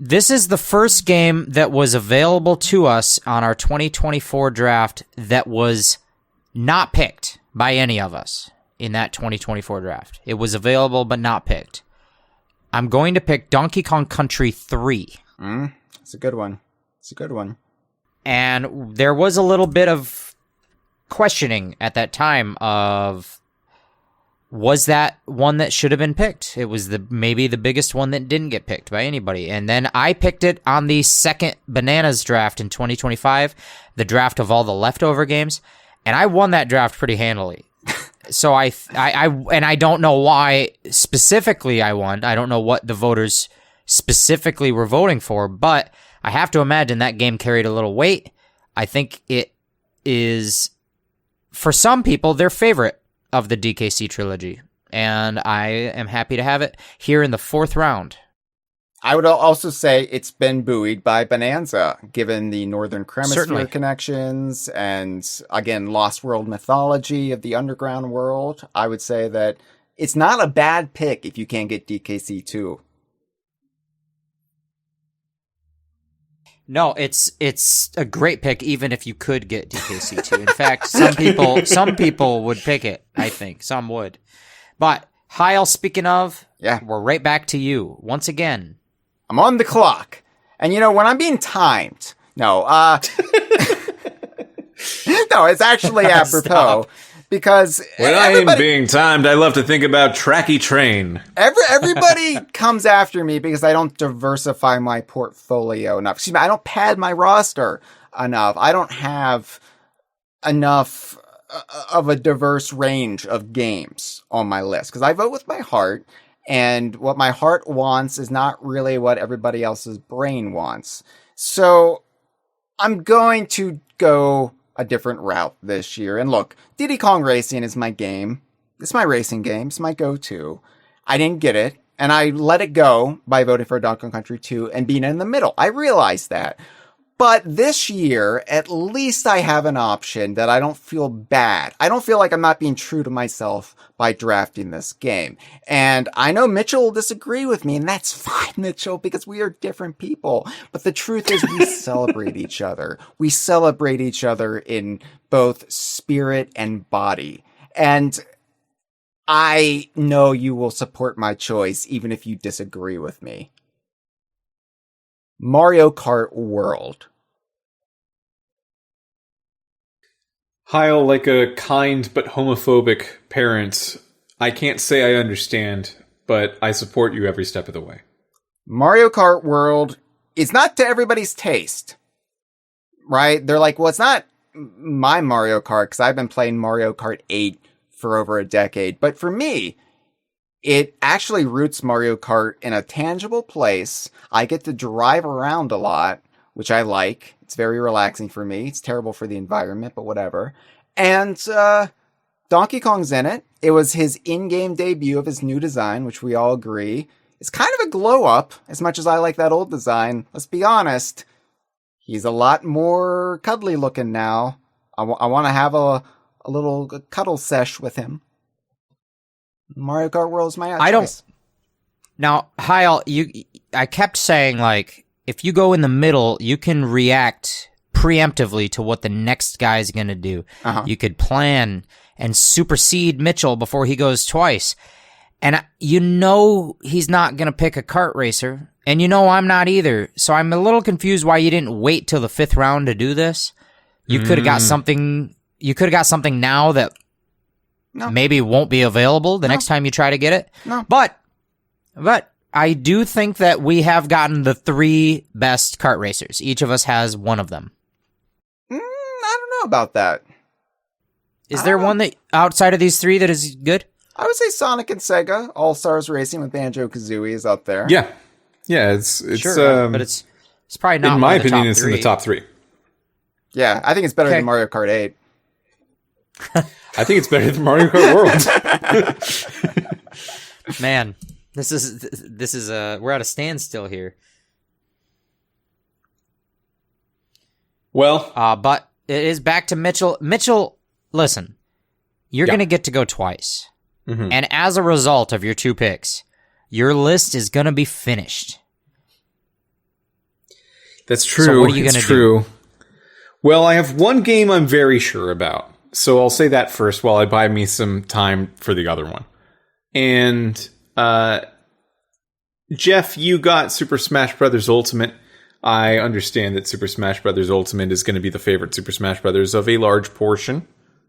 This is the first game that was available to us on our 2024 draft that was not picked by any of us in that 2024 draft. It was available but not picked. I'm going to pick Donkey Kong Country 3. It's a good one. And there was a little bit of questioning at that time of, was that one that should have been picked? It was maybe the biggest one that didn't get picked by anybody. And then I picked it on the second Bananas draft in 2025, the draft of all the leftover games, and I won that draft pretty handily. So I don't know why specifically I won. I don't know what the voters specifically were voting for, but I have to imagine that game carried a little weight. I think it is, for some people, their favorite of the DKC trilogy, and I am happy to have it here in the fourth round. I would also say it's been buoyed by Bananza, given the Northern Hemisphere connections and, again, Lost World mythology of the underground world. I would say that it's not a bad pick if you can't get DKC2. No, it's a great pick even if you could get DKC2. In fact, some people would pick it, I think. Some would. But, Hyle, speaking of, we're right back to you once again. I'm on the clock. And when I'm being timed, no, it's actually apropos. Because when I am being timed, I love to think about Tracky Train. Everybody comes after me because I don't diversify my portfolio enough. Excuse me, I don't pad my roster enough. I don't have enough of a diverse range of games on my list because I vote with my heart. And what my heart wants is not really what everybody else's brain wants. So I'm going to go a different route this year. And look, Diddy Kong Racing is my game. It's my racing game. It's my go-to. I didn't get it. And I let it go by voting for Donkey Kong Country 2 and being in the middle. I realized that. But this year, at least I have an option that I don't feel bad. I don't feel like I'm not being true to myself by drafting this game. And I know Mitchell will disagree with me, and that's fine, Mitchell, because we are different people. But the truth is we celebrate each other. We celebrate each other in both spirit and body. And I know you will support my choice, even if you disagree with me. Mario Kart World. Hyle, like a kind but homophobic parent, I can't say I understand, but I support you every step of the way. Mario Kart World is not to everybody's taste, right? They're like, well, it's not my Mario Kart because I've been playing Mario Kart 8 for over a decade. But for me, it actually roots Mario Kart in a tangible place. I get to drive around a lot, which I like. It's very relaxing for me. It's terrible for the environment, but whatever. And Donkey Kong's in it. It was his in-game debut of his new design, which we all agree. It's kind of a glow-up, as much as I like that old design. Let's be honest. He's a lot more cuddly looking now. I want to have a little cuddle sesh with him. Mario Kart World is my choice. I don't... Now, Hyle, I kept saying, like, if you go in the middle, you can react preemptively to what the next guy's going to do. Uh-huh. You could plan and supersede Mitchell before he goes twice. And you know he's not going to pick a kart racer. And you know I'm not either. So I'm a little confused why you didn't wait till the 5th round to do this. You could have got something... You could have got something now that maybe won't be available the next time you try to get it. No. But I do think that we have gotten the 3 best kart racers. Each of us has one of them. I don't know about that. Is there one that outside of these 3 that is good? I would say Sonic and Sega All-Stars Racing with Banjo-Kazooie is up there. Yeah, it's sure, but it's probably not. In my opinion, it's in the top 3. Yeah, I think it's better than Mario Kart 8. I think it's better than Mario Kart World. Man, this is we're at a standstill here. Well, but it is back to Mitchell. Mitchell, listen, you're going to get to go twice. Mm-hmm. And as a result of your 2 picks, your list is going to be finished. That's true. So what are you going to do? Well, I have one game I'm very sure about. So I'll say that first while I buy me some time for the other one. And Jeff, you got Super Smash Bros. Ultimate. I understand that Super Smash Bros. Ultimate is going to be the favorite Super Smash Bros. Of a large portion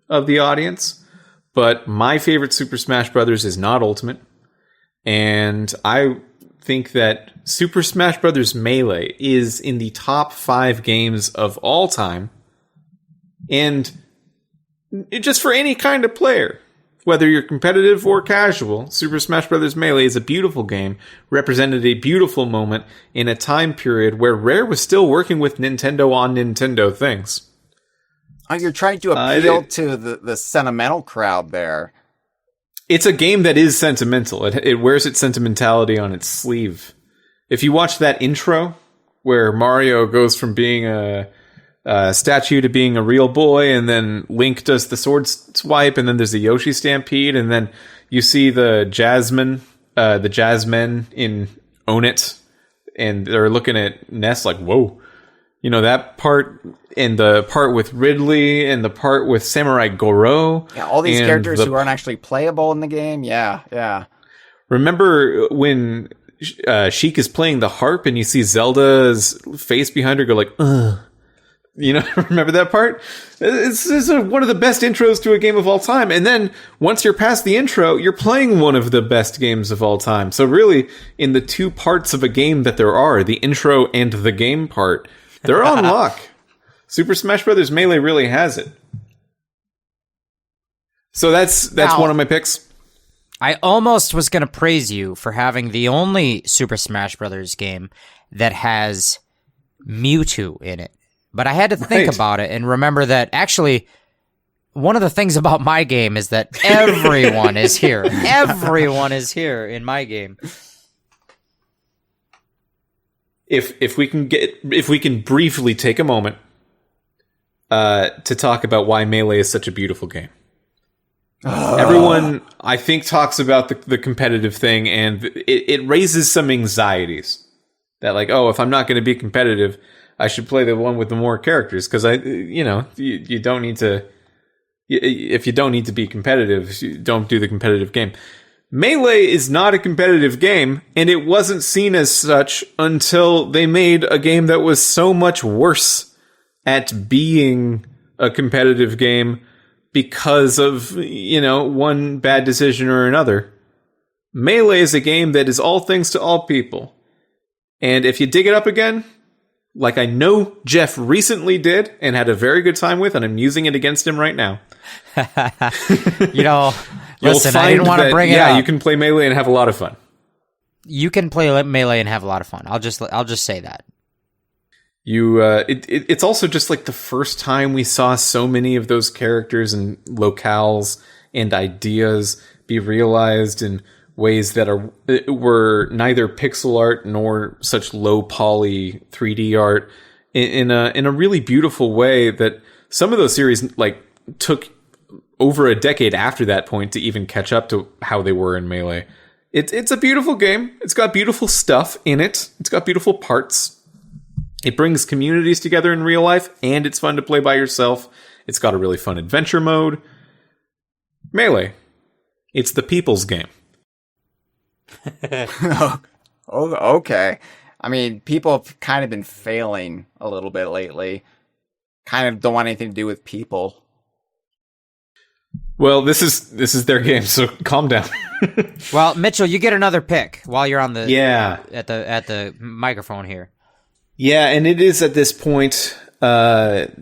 of the audience. But my favorite Super Smash Bros. Is not Ultimate. And I think that Super Smash Bros. Melee is in the top 5 games of all time. And just for any kind of player, whether you're competitive or casual, Super Smash Bros. Melee is a beautiful game, represented a beautiful moment in a time period where Rare was still working with Nintendo on Nintendo things. Oh, you're trying to appeal to the sentimental crowd there. It's a game that is sentimental. It wears its sentimentality on its sleeve. If you watch that intro, where Mario goes from being a statue to being a real boy, and then Link does the sword swipe, and then there's the Yoshi Stampede, and then you see the Jasmine in Own It, and they're looking at Ness like, whoa. You know, that part, and the part with Ridley, and the part with Samurai Goro. Yeah, all these characters who aren't actually playable in the game. Yeah. Remember when Sheik is playing the harp, and you see Zelda's face behind her go like, ugh. You know, remember that part? It's one of the best intros to a game of all time. And then once you're past the intro, you're playing one of the best games of all time. So really, in the 2 parts of a game that there are, the intro and the game part, they're on lock. Super Smash Bros. Melee really has it. So that's one of my picks. I almost was going to praise you for having the only Super Smash Bros. Game that has Mewtwo in it. But I had to think about it and remember that actually one of the things about my game is that everyone is here. Everyone is here in my game. if we can briefly take a moment to talk about why Melee is such a beautiful game. Everyone, I think, talks about the competitive thing, and it raises some anxieties. That like, oh, if I'm not going to be competitive, I should play the one with the more characters, because you don't need to. If you don't need to be competitive, you don't do the competitive game. Melee is not a competitive game, and it wasn't seen as such until they made a game that was so much worse at being a competitive game because of, one bad decision or another. Melee is a game that is all things to all people. And if you dig it up again, like I know Jeff recently did and had a very good time with, and I'm using it against him right now. Listen, I didn't want to bring it up. Yeah, you can play Melee and have a lot of fun. You can play Melee and have a lot of fun. I'll just say that. It's also just like the first time we saw so many of those characters and locales and ideas be realized in ways that were neither pixel art nor such low poly 3D art in a really beautiful way that some of those series like took over a decade after that point to even catch up to how they were in Melee. It's a beautiful game. It's got beautiful stuff in it. It's got beautiful parts. It brings communities together in real life, and it's fun to play by yourself. It's got a really fun adventure mode. Melee. It's the people's game. Okay. I mean, people have kind of been failing a little bit lately. Kind of don't want anything to do with people. Well, this is their game, so calm down. Well, Mitchell, you get another pick while you're on the at the microphone here. Yeah, and it is at this point 12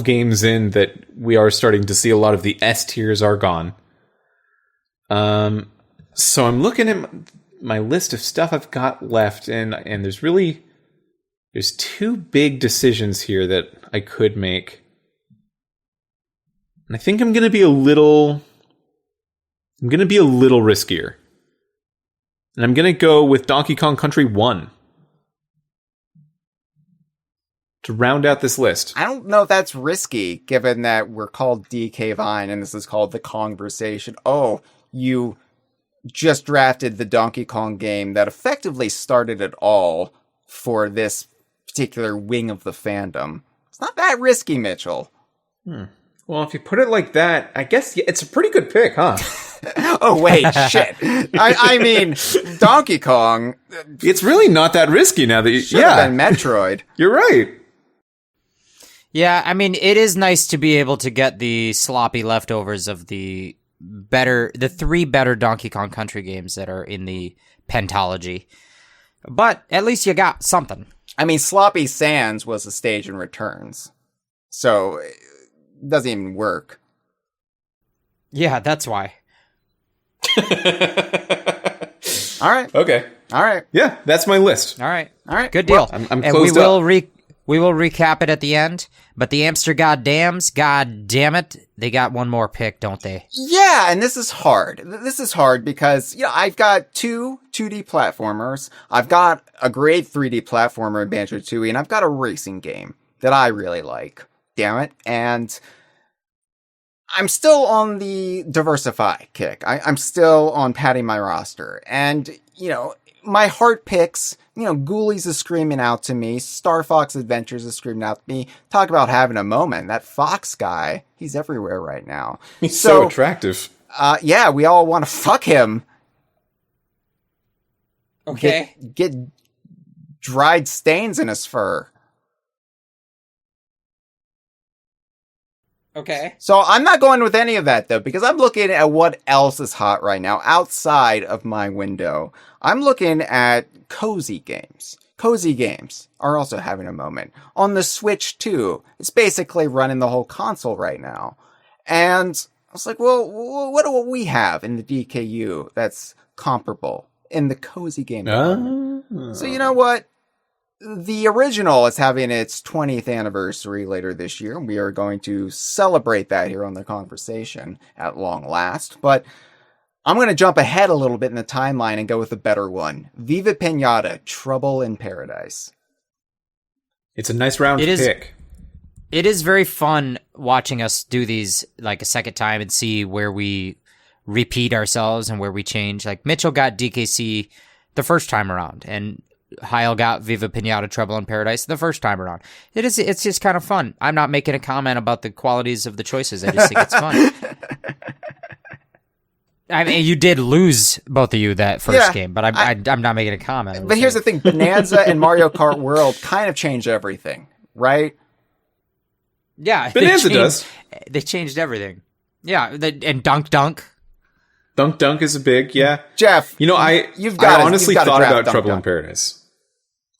games in that we are starting to see a lot of the S tiers are gone. So I'm looking at my list of stuff I've got left, and there's two big decisions here that I could make. And I think I'm going to be a little riskier. And I'm going to go with Donkey Kong Country 1 to round out this list. I don't know if that's risky, given that we're called DK Vine and this is called the Kongversation. Oh, you just drafted the Donkey Kong game that effectively started it all for this particular wing of the fandom. It's not that risky, Mitchell. Well, if you put it like that, I guess it's a pretty good pick, huh? Oh, wait, shit. I mean, Donkey Kong. It's really not that risky now that you... Should have been Metroid. You're right. Yeah, I mean, it is nice to be able to get the sloppy leftovers of the three better Donkey Kong Country games that are in the pentology. But at least you got something. I mean, Sloppy Sands was a stage in Returns. So... doesn't even work. Yeah, that's why. All right. Okay. All right. Yeah, that's my list. All right. All right. Good deal. I'm and closed up. We will recap it at the end. But the Amster Goddams, god damn it, they got one more pick, don't they? Yeah, and this is hard. This is hard because, I've got two 2D platformers. I've got a great 3D platformer in Banjo-Tooie, and I've got a racing game that I really like. Damn it. And I'm still on the diversify kick. I'm still on padding my roster. And, my heart picks, Ghoulies is screaming out to me. Star Fox Adventures is screaming out to me. Talk about having a moment. That Fox guy, he's everywhere right now. He's so attractive. Yeah, we all want to fuck him. Okay. Get dried stains in his fur. Okay. So I'm not going with any of that, though, because I'm looking at what else is hot right now outside of my window. I'm looking at cozy games. Cozy games are also having a moment. On the Switch, too. It's basically running the whole console right now. And I was like, well, what do we have in the DKU that's comparable in the cozy game? So you know what? The original is having its 20th anniversary later this year, and we are going to celebrate that here on the Kongversation at long last. But I'm going to jump ahead a little bit in the timeline and go with a better one. Viva Pinata, Trouble in Paradise. It's a nice round pick. It is very fun watching us do these like a second time and see where we repeat ourselves and where we change. Like Mitchell got DKC the first time around, and Hyle got Viva Pinata, Trouble in Paradise the first time around. It's just kind of fun. I'm not making a comment about the qualities of the choices. I just think it's fun. I mean, you did lose, both of you, that first game, but I'm not making a comment. But here's the thing. Bananza and Mario Kart World kind of changed everything, right? Yeah. Bananza does. They changed everything. Yeah, and Dunk Dunk. Dunk Dunk is a big, yeah. Jeff, you know, I honestly thought about Trouble in Paradise.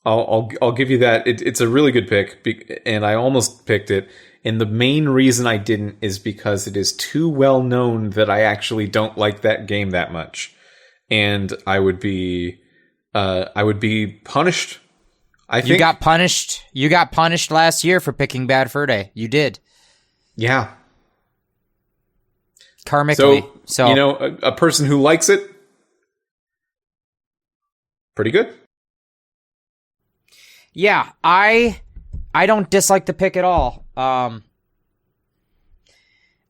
I'll give you that. It's a really good pick, and I almost picked it. And the main reason I didn't is because it is too well known that I actually don't like that game that much, and I would be punished. I think you got punished. You got punished last year for picking Bad Fur Day. You did. Yeah. Karmically. So you know, a person who likes it, pretty good. Yeah, I don't dislike the pick at all.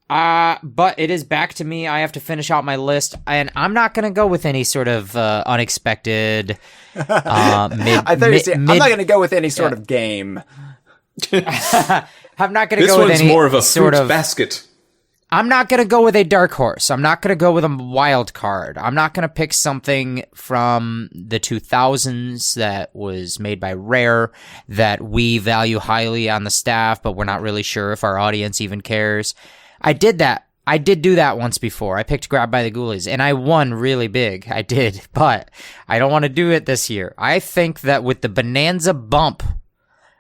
But it is back to me. I have to finish out my list, and I'm not going to go with any sort of unexpected. I'm not going to go with any sort of game. I'm not going to go with any. This one's more of a sort fruit of basket. I'm not going to go with a dark horse. I'm not going to go with a wild card. I'm not going to pick something from the 2000s that was made by Rare that we value highly on the staff, but we're not really sure if our audience even cares. I did that. I did do that once before. I picked Grab by the Ghoulies, and I won really big. I did, but I don't want to do it this year. I think that with the Bananza bump,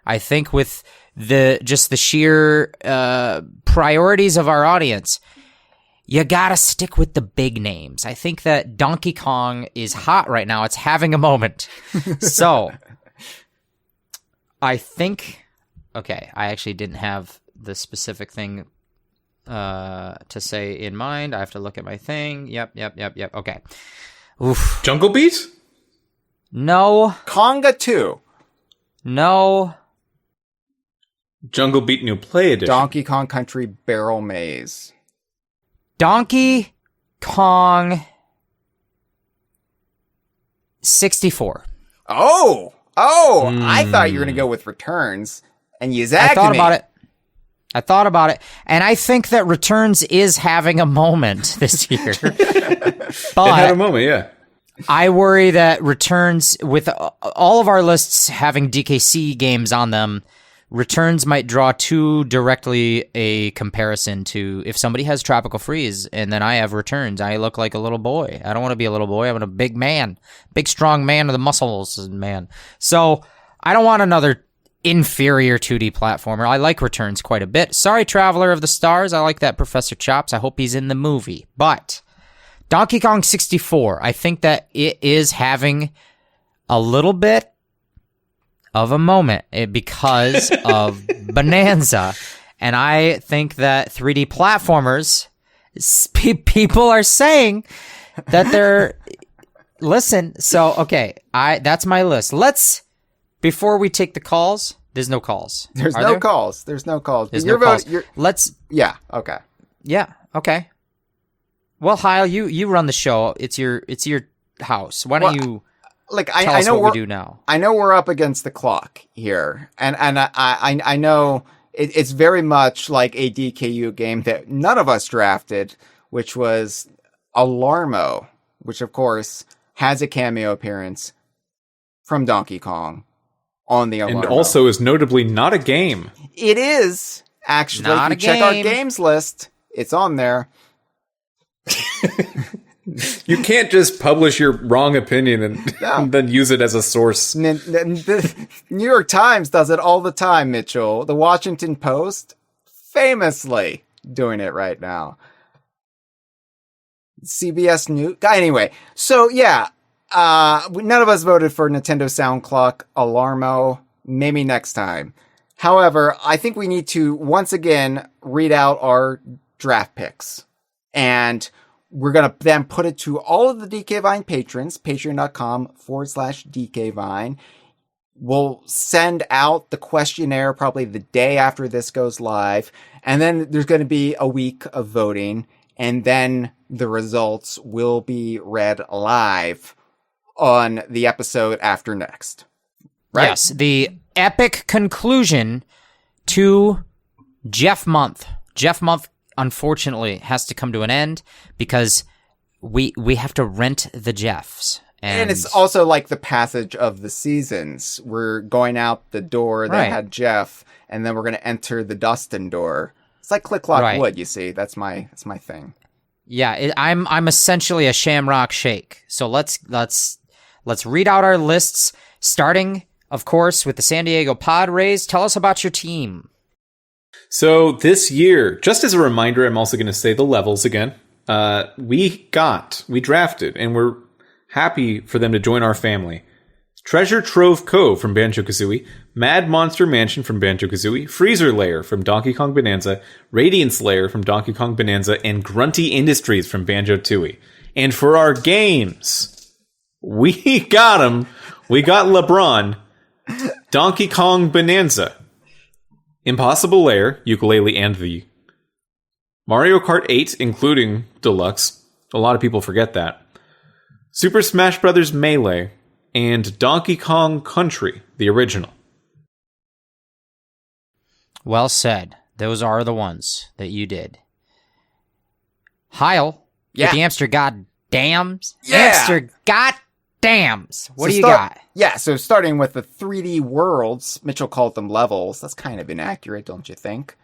I think with the sheer priorities of our audience, you gotta stick with the big names. I think that Donkey Kong is hot right now. It's having a moment. So, I think... Okay, I actually didn't have the specific thing to say in mind. I have to look at my thing. Yep. Okay. Oof. Jungle Beat? No. Conga 2. No. Jungle Beat New Play Edition. Donkey Kong Country Barrel Maze. Donkey Kong 64. Oh! I thought you were going to go with Returns, and you zagged me. I thought about it, and I think that Returns is having a moment this year. But it had a moment, yeah. I worry that Returns, with all of our lists having DKC games on them, Returns might draw too directly a comparison to if somebody has Tropical Freeze and then I have Returns. I look like a little boy. I don't want to be a little boy. I want a big man, big strong man with the muscles, man. So I don't want another inferior 2D platformer. I like Returns quite a bit. Sorry, Traveler of the Stars. I like that Professor Chops. I hope he's in the movie. But Donkey Kong 64, I think that it is having a little bit of a moment because of Bonanza. And I think that 3D platformers, people are saying that they're... Listen, so, okay, that's my list. Before we take the calls, there's no calls. There's no calls. There's no calls. Yeah, okay. Yeah, okay. Well, Hyle, you run the show. It's your house. Why don't you... Like tell us what we do now. I know we're up against the clock here, and I know it's very much like a DKU game that none of us drafted, which was Alarmo, which of course has a cameo appearance from Donkey Kong on the Alarmo, and also is notably not a game. It is actually. Not if you check our games list, it's on there. You can't just publish your wrong opinion and then use it as a source. The New York Times does it all the time, Mitchell. The Washington Post, famously doing it right now. CBS News. Anyway, so yeah, none of us voted for Nintendo Sound Clock Alarmo. Maybe next time. However, I think we need to once again read out our draft picks. And we're going to then put it to all of the DK Vine patrons, patreon.com/DK Vine. We'll send out the questionnaire probably the day after this goes live. And then there's going to be a week of voting. And then the results will be read live on the episode after next. Right? Yes, the epic conclusion to Jeff Month. Jeff Month, unfortunately, has to come to an end because we have to rent the Jeffs. And it's also like the passage of the seasons. We're going out the door that had Jeff, and then we're going to enter the Dustin door. It's like Click Clock Wood, you see. That's my thing. Yeah, I'm essentially a Shamrock Shake. So let's read out our lists, starting, of course, with the San Diego Padres. Tell us about your team. So this year, just as a reminder, I'm also going to say the levels again. We drafted, and we're happy for them to join our family. Treasure Trove Cove from Banjo-Kazooie, Mad Monster Mansion from Banjo-Kazooie, Freezer Lair from Donkey Kong Bananza, Radiance Lair from Donkey Kong Bananza, and Grunty Industries from Banjo-Tooie. And for our games, we got them. We got LeBron, Donkey Kong Bananza, Impossible Lair, Yooka-Laylee and the Mario Kart 8, including Deluxe. A lot of people forget that. Super Smash Bros. Melee, and Donkey Kong Country, the original. Well said. Those are the ones that you did. Hyle, with the Amster Goddams. Amster Goddams. What do you got? Yeah, so starting with the 3D worlds, Mitchell called them levels. That's kind of inaccurate, don't you think?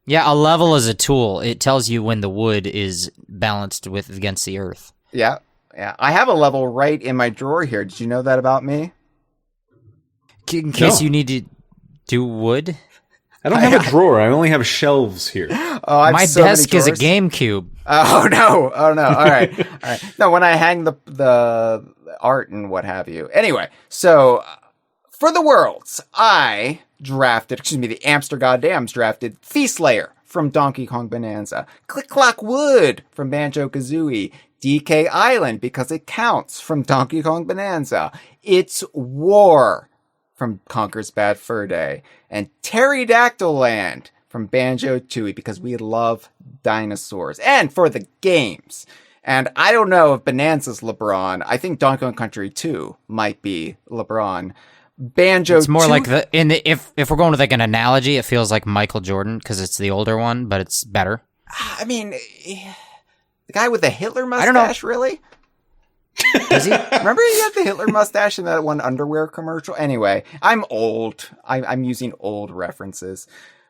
Yeah, a level is a tool. It tells you when the wood is balanced against the earth. Yeah. Yeah, I have a level right in my drawer here. Did you know that about me? In case you need to do wood? I don't have a drawer. I only have shelves here. My desk is a GameCube. Oh, no. All right. No, when I hang the art and what have you. Anyway, so for the worlds, the Amster Goddams drafted Feast Layer from Donkey Kong Bananza, Click Clock Wood from Banjo-Kazooie, DK Island, because it counts, from Donkey Kong Bananza. It's War from Conker's Bad Fur Day. And Pterodactyl Land from Banjo-Tooie, because we love dinosaurs. And for the games. And I don't know if Bananza's LeBron. I think Donkey Kong Country 2 might be LeBron. Banjo-Tooie. It's more like if we're going with like an analogy, it feels like Michael Jordan because it's the older one, but it's better. I mean, the guy with the Hitler mustache, really? Is he? Remember he had the Hitler mustache in that one underwear commercial? Anyway, I'm old. I'm using old references.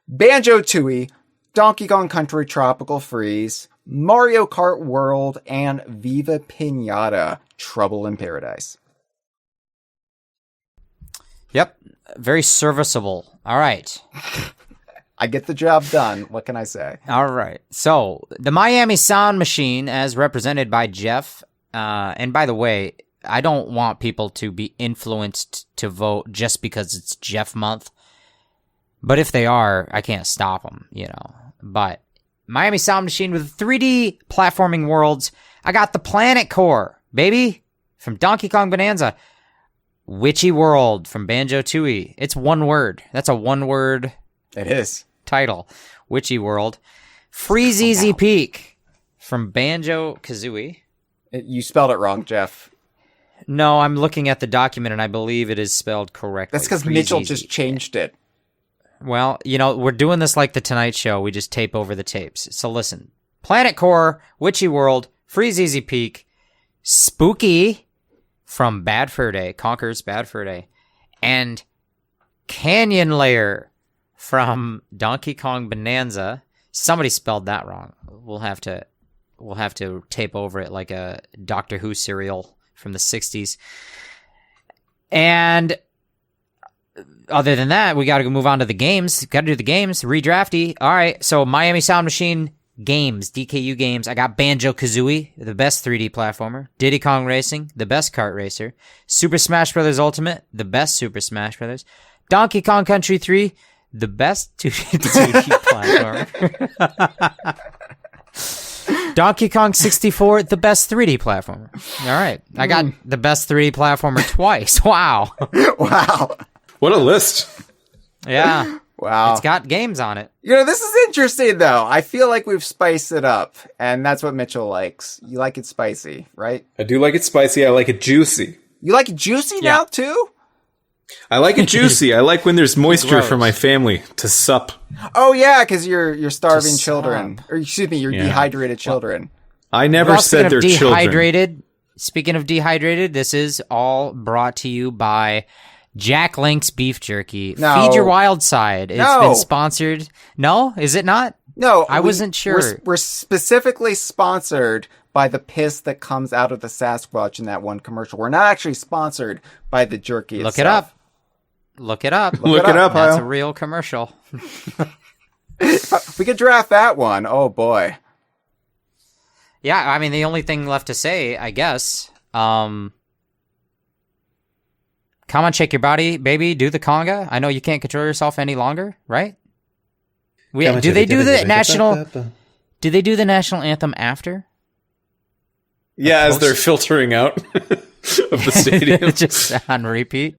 Banjo-Tooie, Donkey Kong Country Tropical Freeze, Mario Kart World, and Viva Pinata, Trouble in Paradise. Yep. Very serviceable. All right. I get the job done. What can I say? All right. So, the Miami Sound Machine, as represented by Jeff, and by the way, I don't want people to be influenced to vote just because it's Jeff month. But if they are, I can't stop them, But Miami Sound Machine with 3D platforming worlds. I got the Planet Core, baby, from Donkey Kong Bananza. Witchy World from Banjo-Tooie. It's one word. That's a one-word. It is. Title. Witchy World. Freeze Easy Peak from Banjo-Kazooie. You spelled it wrong, Jeff. No, I'm looking at the document and I believe it is spelled correctly. That's because Mitchell just changed it. Well, we're doing this like the Tonight Show. We just tape over the tapes. So listen. Planet Core, Witchy World, Freeze Easy Peak, Spooky from Bad Fur Day, Conker's Bad Fur Day, and Canyon Layer from Donkey Kong Bananza. Somebody spelled that wrong. We'll have to tape over it like a Doctor Who serial from the 60s. And other than that, we got to move on to the games. Got to do the games. ReDraftee. All right. So Miami Sound Machine games, DKU games. I got Banjo-Kazooie, the best 3D platformer. Diddy Kong Racing, the best kart racer. Super Smash Bros. Ultimate, the best Super Smash Bros. Donkey Kong Country 3, the best 2D platformer. Donkey Kong 64, the best 3D platformer. All right. I got the best 3D platformer twice. Wow. Wow. What a list. Yeah. Wow. It's got games on it. This is interesting, though. I feel like we've spiced it up, and that's what Mitchell likes. You like it spicy, right? I do like it spicy. I like it juicy. You like it juicy now, too? I like it juicy. I like when there's moisture Gross. for my family to sup. Oh, yeah, because you're starving To children. Or, excuse me, you're dehydrated children. I never said they're children. Dehydrated. Speaking of dehydrated, this is all brought to you by Jack Link's Beef Jerky. No. Feed your wild side. It's been sponsored. No? Is it not? No. I wasn't sure. We're specifically sponsored by the piss that comes out of the Sasquatch in that one commercial. We're not actually sponsored by the jerky itself. Look it up. Look it up. Look it up, That's Hyle. a real commercial. We could draft that one. Oh, boy. Yeah, I mean, the only thing left to say, I guess, come on, shake your body, baby, do the conga. I know you can't control yourself any longer, right? Do they do the national anthem after? Yeah, as they're filtering out of the stadium. Just on repeat.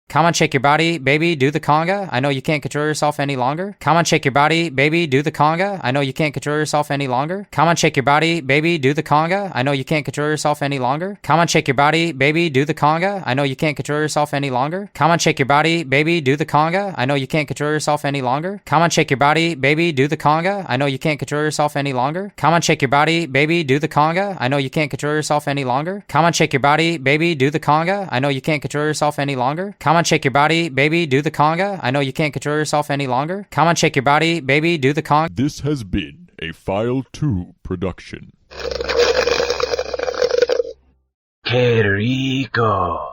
Come on, shake your body, baby, do the conga. I know you can't control yourself any longer. Come on, shake your body, baby, do the conga. I know you can't control yourself any longer. Come on, shake your body, baby, do the conga. I know you can't control yourself any longer. Come on, shake your body, baby, do the conga. I know you can't control yourself any longer. Come on, shake your body, baby, do the conga. I know you can't control yourself any longer. Come on, shake your body, baby, do the conga. I know you can't control yourself any longer. Come on, shake your body, baby, do the conga. I know you can't control yourself any longer. Come on, shake your body, baby, do the conga. I know you can't control yourself any longer. Come on, shake your body, baby, do the conga. I know you can't control yourself any longer. Come on, shake your body, baby, do the conga. This has been a File 2 production. Que rico.